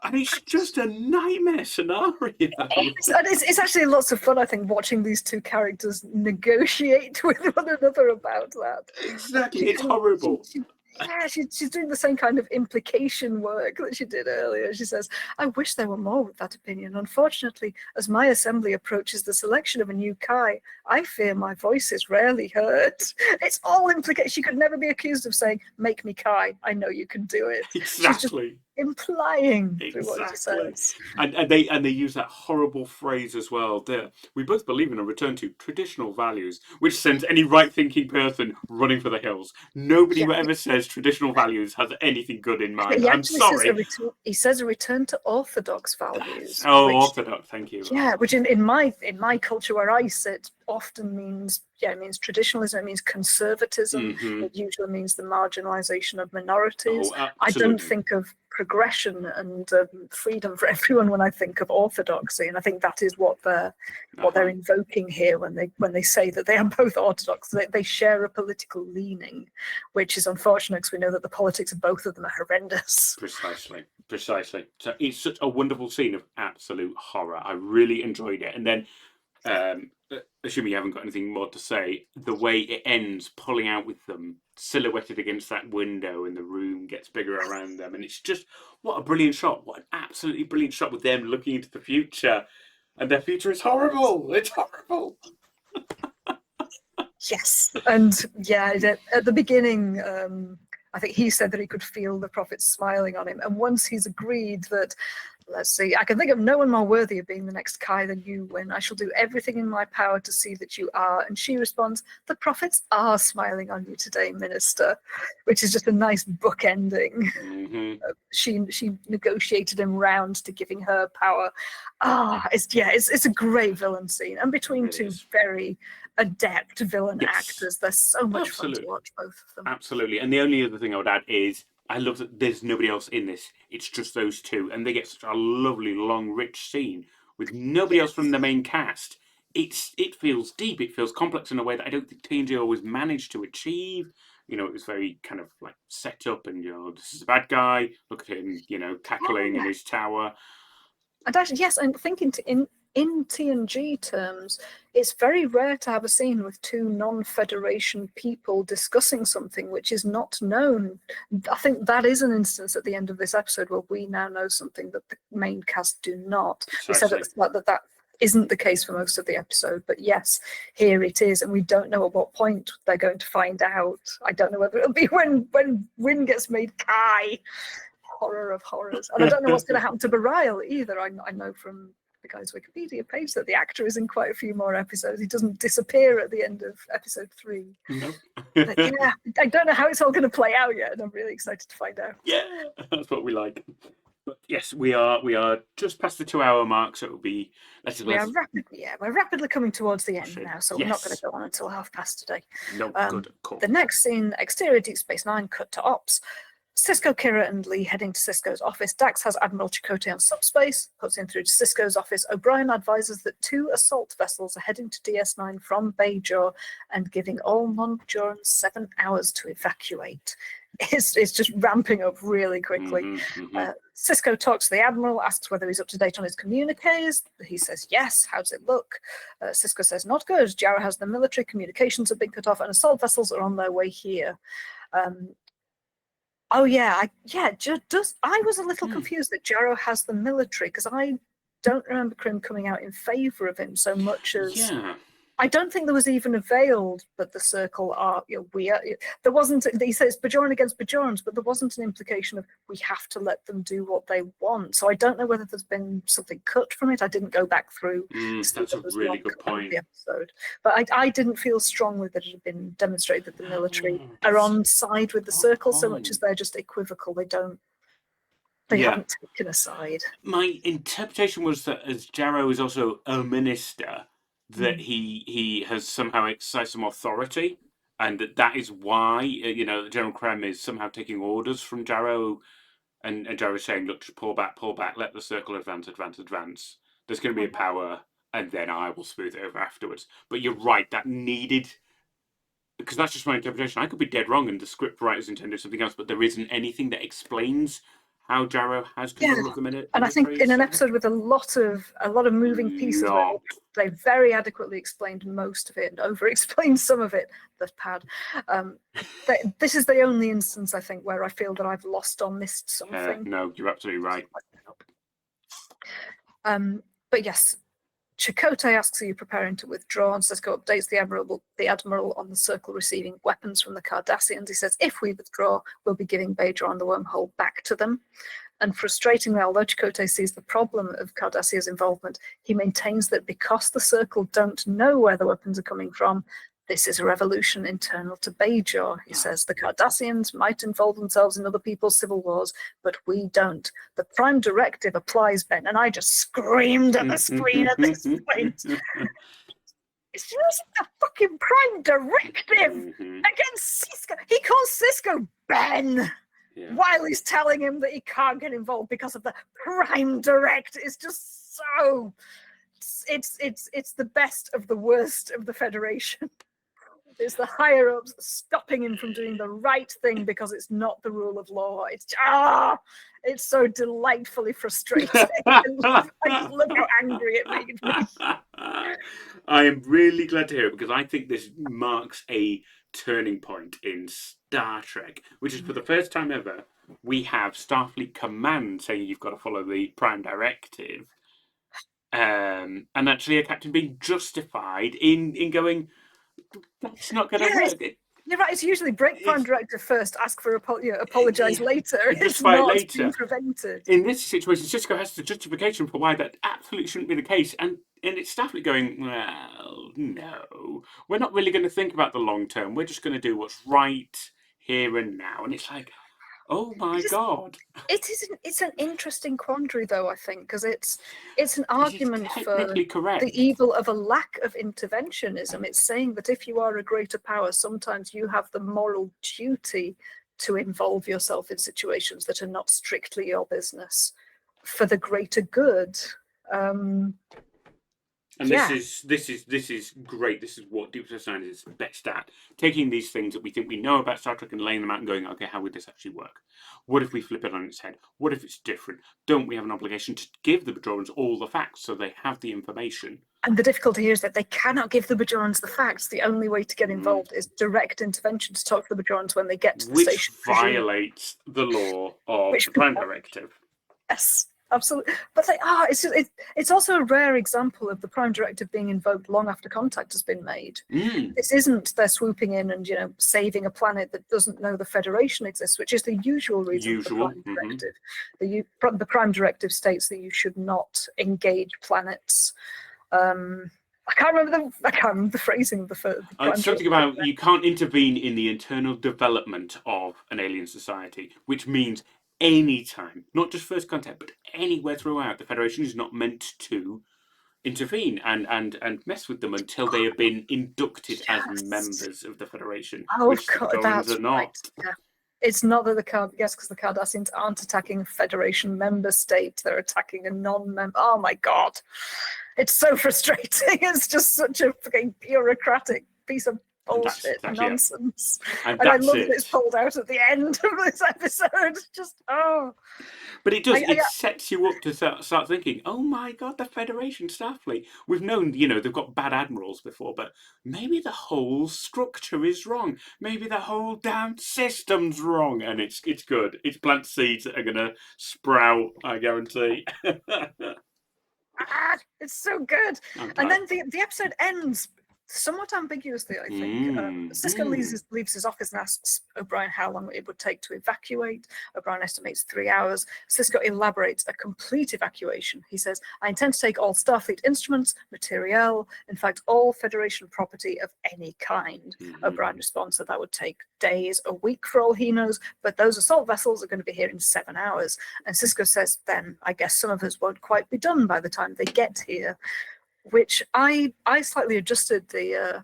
And it's just a nightmare scenario. It's actually lots of fun, I think, watching these two characters negotiate with one another about that. Exactly, it's horrible. She's doing the same kind of implication work that she did earlier. She says, I wish there were more with that opinion. Unfortunately, as my assembly approaches the selection of a new Kai, I fear my voice is rarely heard. It's all implication. She could never be accused of saying, make me Kai. I know you can do it. Exactly. Implying through what she says. And they use that horrible phrase as well. There, we both believe in a return to traditional values, which sends any right-thinking person running for the hills. Nobody ever says traditional values has anything good in mind. I'm sorry. He says a return to orthodox values. Orthodox. Thank you. Yeah, which in my culture where I sit, often means, it means traditionalism, it means conservatism, Mhm. it usually means the marginalization of minorities. Oh, I don't absolutely. think of progression and freedom for everyone when I think of orthodoxy, and I think that is what they're invoking here when they say that they are both orthodox. They share a political leaning, which is unfortunate because we know that the politics of both of them are horrendous. Precisely. So it's such a wonderful scene of absolute horror. I really enjoyed it. And then, assuming you haven't got anything more to say, the way it ends, pulling out with them silhouetted against that window, and the room gets bigger around them, and it's just what a brilliant shot! What an absolutely brilliant shot with them looking into the future, and their future is horrible. It's horrible. Yes, and yeah, at the beginning, I think he said that he could feel the prophet smiling on him, and once he's agreed that, let's see, I can think of no one more worthy of being the next Kai than you, when I shall do everything in my power to see that you are. And she responds, the prophets are smiling on you today, minister, which is just a nice book ending. Mm-hmm. She negotiated him round to giving her power. It's a great villain scene, and between two very adept villain actors, they're so much fun to watch, both of them. Absolutely. And the only other thing I would add is I love that there's nobody else in this. It's just those two, and they get such a lovely, long, rich scene with nobody else from the main cast. It feels deep. It feels complex in a way that I don't think TNG always managed to achieve. You know, it was very kind of like set up, and this is a bad guy. Look at him, cackling in his tower. And actually, yes, I'm thinking in TNG terms, it's very rare to have a scene with two non-Federation people discussing something which is not known. I think that is an instance at the end of this episode where we now know something that the main cast do not. We said at the start that isn't the case for most of the episode, but yes, here it is, and we don't know at what point they're going to find out. I don't know whether it'll be when Wynn gets made Kai. Horror of horrors. And I don't know what's going to happen to Bareil either. I know from the guy's Wikipedia page that the actor is in quite a few more episodes. He doesn't disappear at the end of episode 3. No. But yeah, I don't know how it's all going to play out yet, and I'm really excited to find out. Yeah, that's what we like. But yes, we are just past the 2-hour mark, so it'll be. We're rapidly coming towards the end now, so we're not going to go on until 5:30 today. No, good, cool. The next scene, exterior Deep Space Nine, cut to ops. Cisco, Kira, and Lee heading to Cisco's office. Dax has Admiral Chakotay on subspace, puts him through to Cisco's office. O'Brien advises that 2 assault vessels are heading to DS9 from Bajor and giving all non-Bajorans 7 hours to evacuate. It's just ramping up really quickly. Cisco talks to the Admiral, asks whether he's up to date on his communiques. He says yes. How does it look? Cisco says not good. Jarrah has the military, communications have been cut off, and assault vessels are on their way here. I was a little confused that Jarrah has the military, because I don't remember Krim coming out in favour of him so much as. Yeah. I don't think there was even a veiled that the Circle are. There wasn't. He says Bajoran against Bajorans, but there wasn't an implication of we have to let them do what they want. So I don't know whether there's been something cut from it. I didn't go back through. That's a really good point. The episode, but I didn't feel strongly that it had been demonstrated that the military are on side with the Circle so much as they're just equivocal. They haven't taken a side. My interpretation was that as Jarrow is also a minister, that he has somehow exercised some authority, and that is why General Krem is somehow taking orders from Jarrow, and Jarrow's saying, look, just pull back, let the Circle advance. There's going to be a power, and then I will smooth it over afterwards. But you're right, that needed, because that's just my interpretation. I could be dead wrong, and the script writers intended something else, but there isn't anything that explains how Jarrow has control of the minute. And I think in an episode with a lot of moving pieces, they very adequately explained most of it and over-explained some of it. That's bad. This is the only instance, I think, where I feel that I've lost or missed something. No, you're absolutely right. But yes, Chakotay asks, are you preparing to withdraw? And Cisco updates the Admiral on the Circle receiving weapons from the Cardassians. He says, if we withdraw, we'll be giving Bajor and the wormhole back to them. And frustratingly, although Chakotay sees the problem of Cardassia's involvement, he maintains that because the Circle don't know where the weapons are coming from, this is a revolution internal to Bajor. He says the Cardassians might involve themselves in other people's civil wars, but we don't. The Prime Directive applies, Ben. And I just screamed at the screen at this point. It's using the fucking Prime Directive against Cisco. He calls Cisco Ben while he's telling him that he can't get involved because of the Prime Direct. It's just so. It's the best of the worst of the Federation. It's the higher ups stopping him from doing the right thing because it's not the rule of law. It's so delightfully frustrating. I just love how angry it made me. I am really glad to hear it because I think this marks a turning point in Star Trek, which is for the first time ever we have Starfleet Command saying you've got to follow the Prime Directive, and actually a captain being justified in going, that's not going to work. You're right. It's usually break Prime Directive first, ask for apologise later. It's not later. Being prevented. In this situation, Cisco has the justification for why that absolutely shouldn't be the case, and it's Starfleet going, well, no, we're not really going to think about the long term. We're just going to do what's right here and now, and it's like, oh my God! It's an interesting quandary, though, I think, because it's an argument for correct. The evil of a lack of interventionism. It's saying that if you are a greater power, sometimes you have the moral duty to involve yourself in situations that are not strictly your business for the greater good. And this is great. This is what Deep Space Nine is best at. Taking these things that we think we know about Star Trek and laying them out and going, okay, how would this actually work? What if we flip it on its head? What if it's different? Don't we have an obligation to give the Bajorans all the facts so they have the information? And the difficulty here is that they cannot give the Bajorans the facts. The only way to get involved is direct intervention to talk to the Bajorans when they get to the station. Which violates the law of the Prime Directive. Yes. Absolutely, but it's also a rare example of the Prime Directive being invoked long after contact has been made. This isn't they're swooping in and saving a planet that doesn't know the Federation exists, which is the usual reason for the Prime Directive. The Prime Directive states that you should not engage planets. I can't remember the phrasing of the Prime It's something about you can't intervene in the internal development of an alien society, which means anytime, not just first contact, but anywhere throughout, the Federation is not meant to intervene and mess with them until they have been inducted as members of the Federation, which the Bajorans are not. Right. Yeah. It's not that because the Cardassians aren't attacking a Federation member state, they're attacking a non-member. Oh my God. It's so frustrating. It's just such a fucking bureaucratic piece of bullshit nonsense. And I love that it's pulled out at the end of this episode. Just But it does. It sets you up to start thinking, oh my God, the Federation Starfleet. We've known, they've got bad admirals before, but maybe the whole structure is wrong. Maybe the whole damn system's wrong, and it's good. It's plant seeds that are going to sprout, I guarantee. It's so good. And then the episode ends somewhat ambiguously, I think. Cisco leaves his office and asks O'Brien how long it would take to evacuate. O'Brien estimates 3 hours. Cisco elaborates a complete evacuation. He says, I intend to take all Starfleet instruments, materiel, in fact, all Federation property of any kind. O'Brien responds that would take days, a week for all he knows, but those assault vessels are going to be here in 7 hours. And Cisco says, then I guess some of us won't quite be done by the time they get here. Which I slightly adjusted the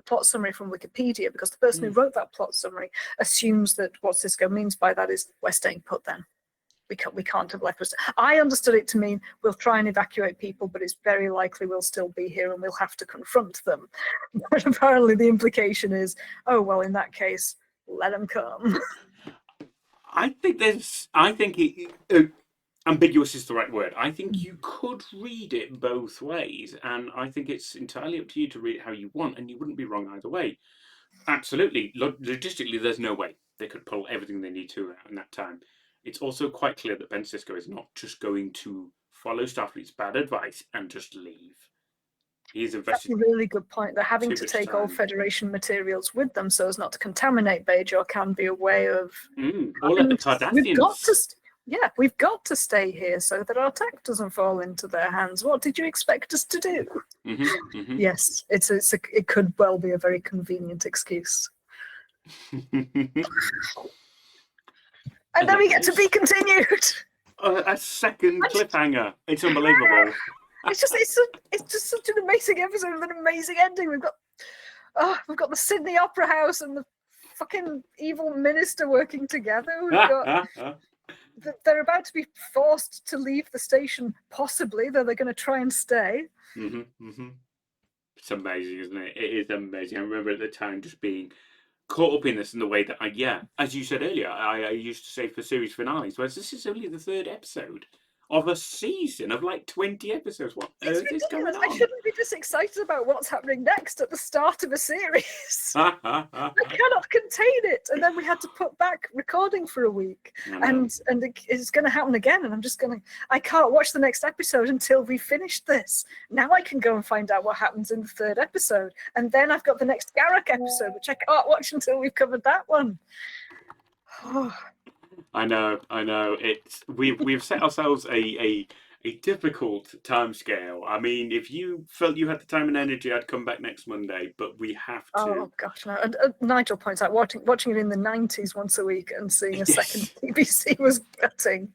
plot summary from Wikipedia because the person who wrote that plot summary assumes that what Cisco means by that is we're staying put then. We can't have left us. I understood it to mean we'll try and evacuate people, but it's very likely we'll still be here and we'll have to confront them. But apparently the implication is, oh, well, in that case, let them come. I think ambiguous is the right word. I think you could read it both ways, and I think it's entirely up to you to read it how you want, and you wouldn't be wrong either way. Absolutely. Logistically, there's no way they could pull everything they need to out in that time. It's also quite clear that Ben Cisco is not just going to follow Starfleet's bad advice and just leave. He's invested. That's a really good point. They're having to take all Federation materials with them so as not to contaminate Bajor can be a way of... All of the Cardassians. We've got to stay here so that our tech doesn't fall into their hands. What did you expect us to do? Yes, it could well be a very convenient excuse. And then we get to be continued. A second cliffhanger. It's unbelievable. it's just such an amazing episode with an amazing ending. We've got the Sydney Opera House and the fucking evil minister working together. We've got they're about to be forced to leave the station, possibly, though they're going to try and stay. It's amazing, isn't it? It is amazing. I remember at the time just being caught up in this in the way that as you said earlier, I used to say for series finales, whereas this is only the third episode of a season of like 20 episodes. What It's earth is going ridiculous. on? I shouldn't be this excited about what's happening next at the start of a series. I cannot contain it. And then we had to put back recording for a week, and it's going to happen again. And I can't watch the next episode until we finish this. Now I can go and find out what happens in the third episode, and then I've got the next Garak episode, which I can't watch until we've covered that one. I know. We've set ourselves a difficult timescale. I mean, if you felt you had the time and energy, I'd come back next Monday, but we have to. Oh gosh, no! And Nigel points out watching it in the 90s once a week and seeing a second BBC was gutting.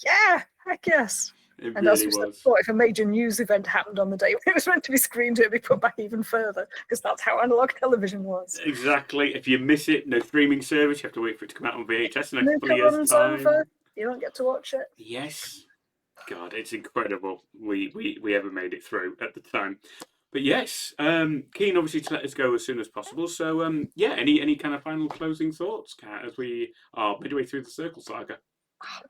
Yeah, I guess. It and really as we was. said, if a major news event happened on the day when it was meant to be screened, it would be put back even further, because that's how analog television was. Exactly. If you miss it, no streaming service. You have to wait for it to come out on VHS in a couple of years' time. Over. You don't get to watch it. Yes. God, it's incredible. We ever made it through at the time. But yes, keen obviously to let us go as soon as possible. So any kind of final closing thoughts, Kat, as we are midway through the Circle Saga?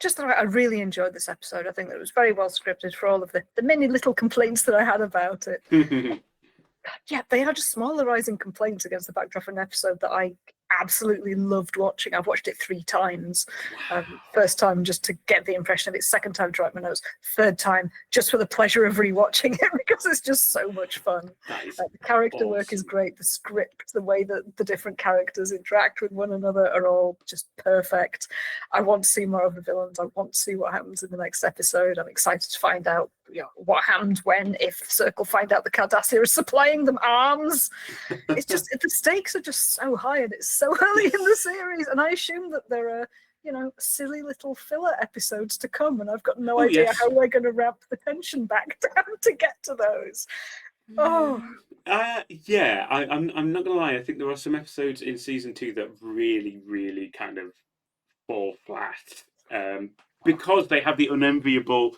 Just that I really enjoyed this episode. I think that it was very well scripted for all of the many little complaints that I had about it. Yeah, they are just small-arising complaints against the backdrop of an episode that I absolutely loved watching. I've watched it 3 times. First time just to get the impression of it, second time to write my notes, third time just for the pleasure of rewatching it because it's just so much fun. The character work is great. The script, the way that the different characters interact with one another are all just perfect. I want to see more of the villains. I want to see what happens in the next episode. I'm excited to find out what happened when, if the Circle find out the Cardassia is supplying them arms. It's just the stakes are just so high, and it's so early in the series, and I assume that there are silly little filler episodes to come, and I've got no idea how we're going to ramp the tension back down to get to those. I'm not gonna lie, I think there are some episodes in season 2 that really kind of fall flat, because they have the unenviable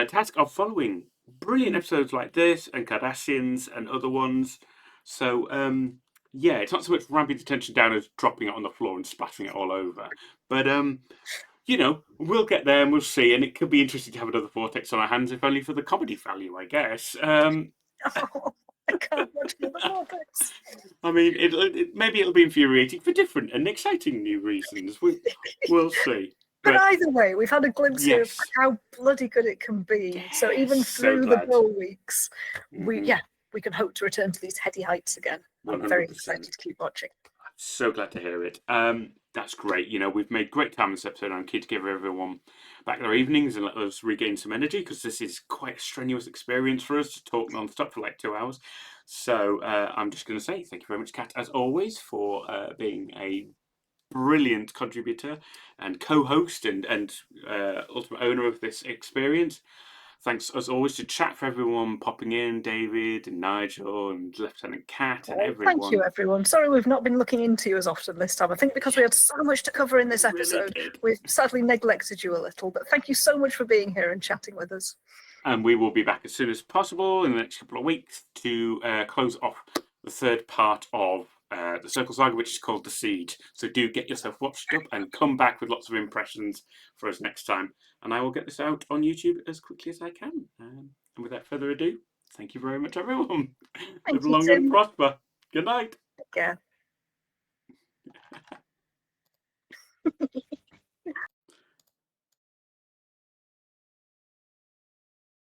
task of following brilliant episodes like this and Cardassians and other ones. So it's not so much ramping the tension down as dropping it on the floor and splattering it all over. But we'll get there and we'll see. And it could be interesting to have another Vortex on our hands, if only for the comedy value, I guess. I can't watch the Vortex. I mean, maybe it'll be infuriating for different and exciting new reasons. We'll see. But either way, we've had a glimpse here of how bloody good it can be. So even through the dull weeks, we can hope to return to these heady heights again. I'm 100%. very excited to keep watching. So glad to hear it. That's great. We've made great time this episode. I'm keen to give everyone back their evenings and let us regain some energy, because this is quite a strenuous experience for us to talk non-stop for like 2 hours. So I'm just going to say thank you very much, Kat, as always, for being a brilliant contributor and co-host and ultimate owner of this experience. Thanks as always to chat for everyone popping in, David and Nigel and Lieutenant Kat and everyone. Thank you, everyone. Sorry we've not been looking into you as often this time. I think because we had so much to cover in this episode, we've sadly neglected you a little. But thank you so much for being here and chatting with us. And we will be back as soon as possible in the next couple of weeks to close off the third part of the Circle Saga, which is called The Siege. So do get yourself watched up and come back with lots of impressions for us next time. And I will get this out on YouTube as quickly as I can. And without further ado, thank you very much, everyone. Live long and prosper. Good night. Yeah.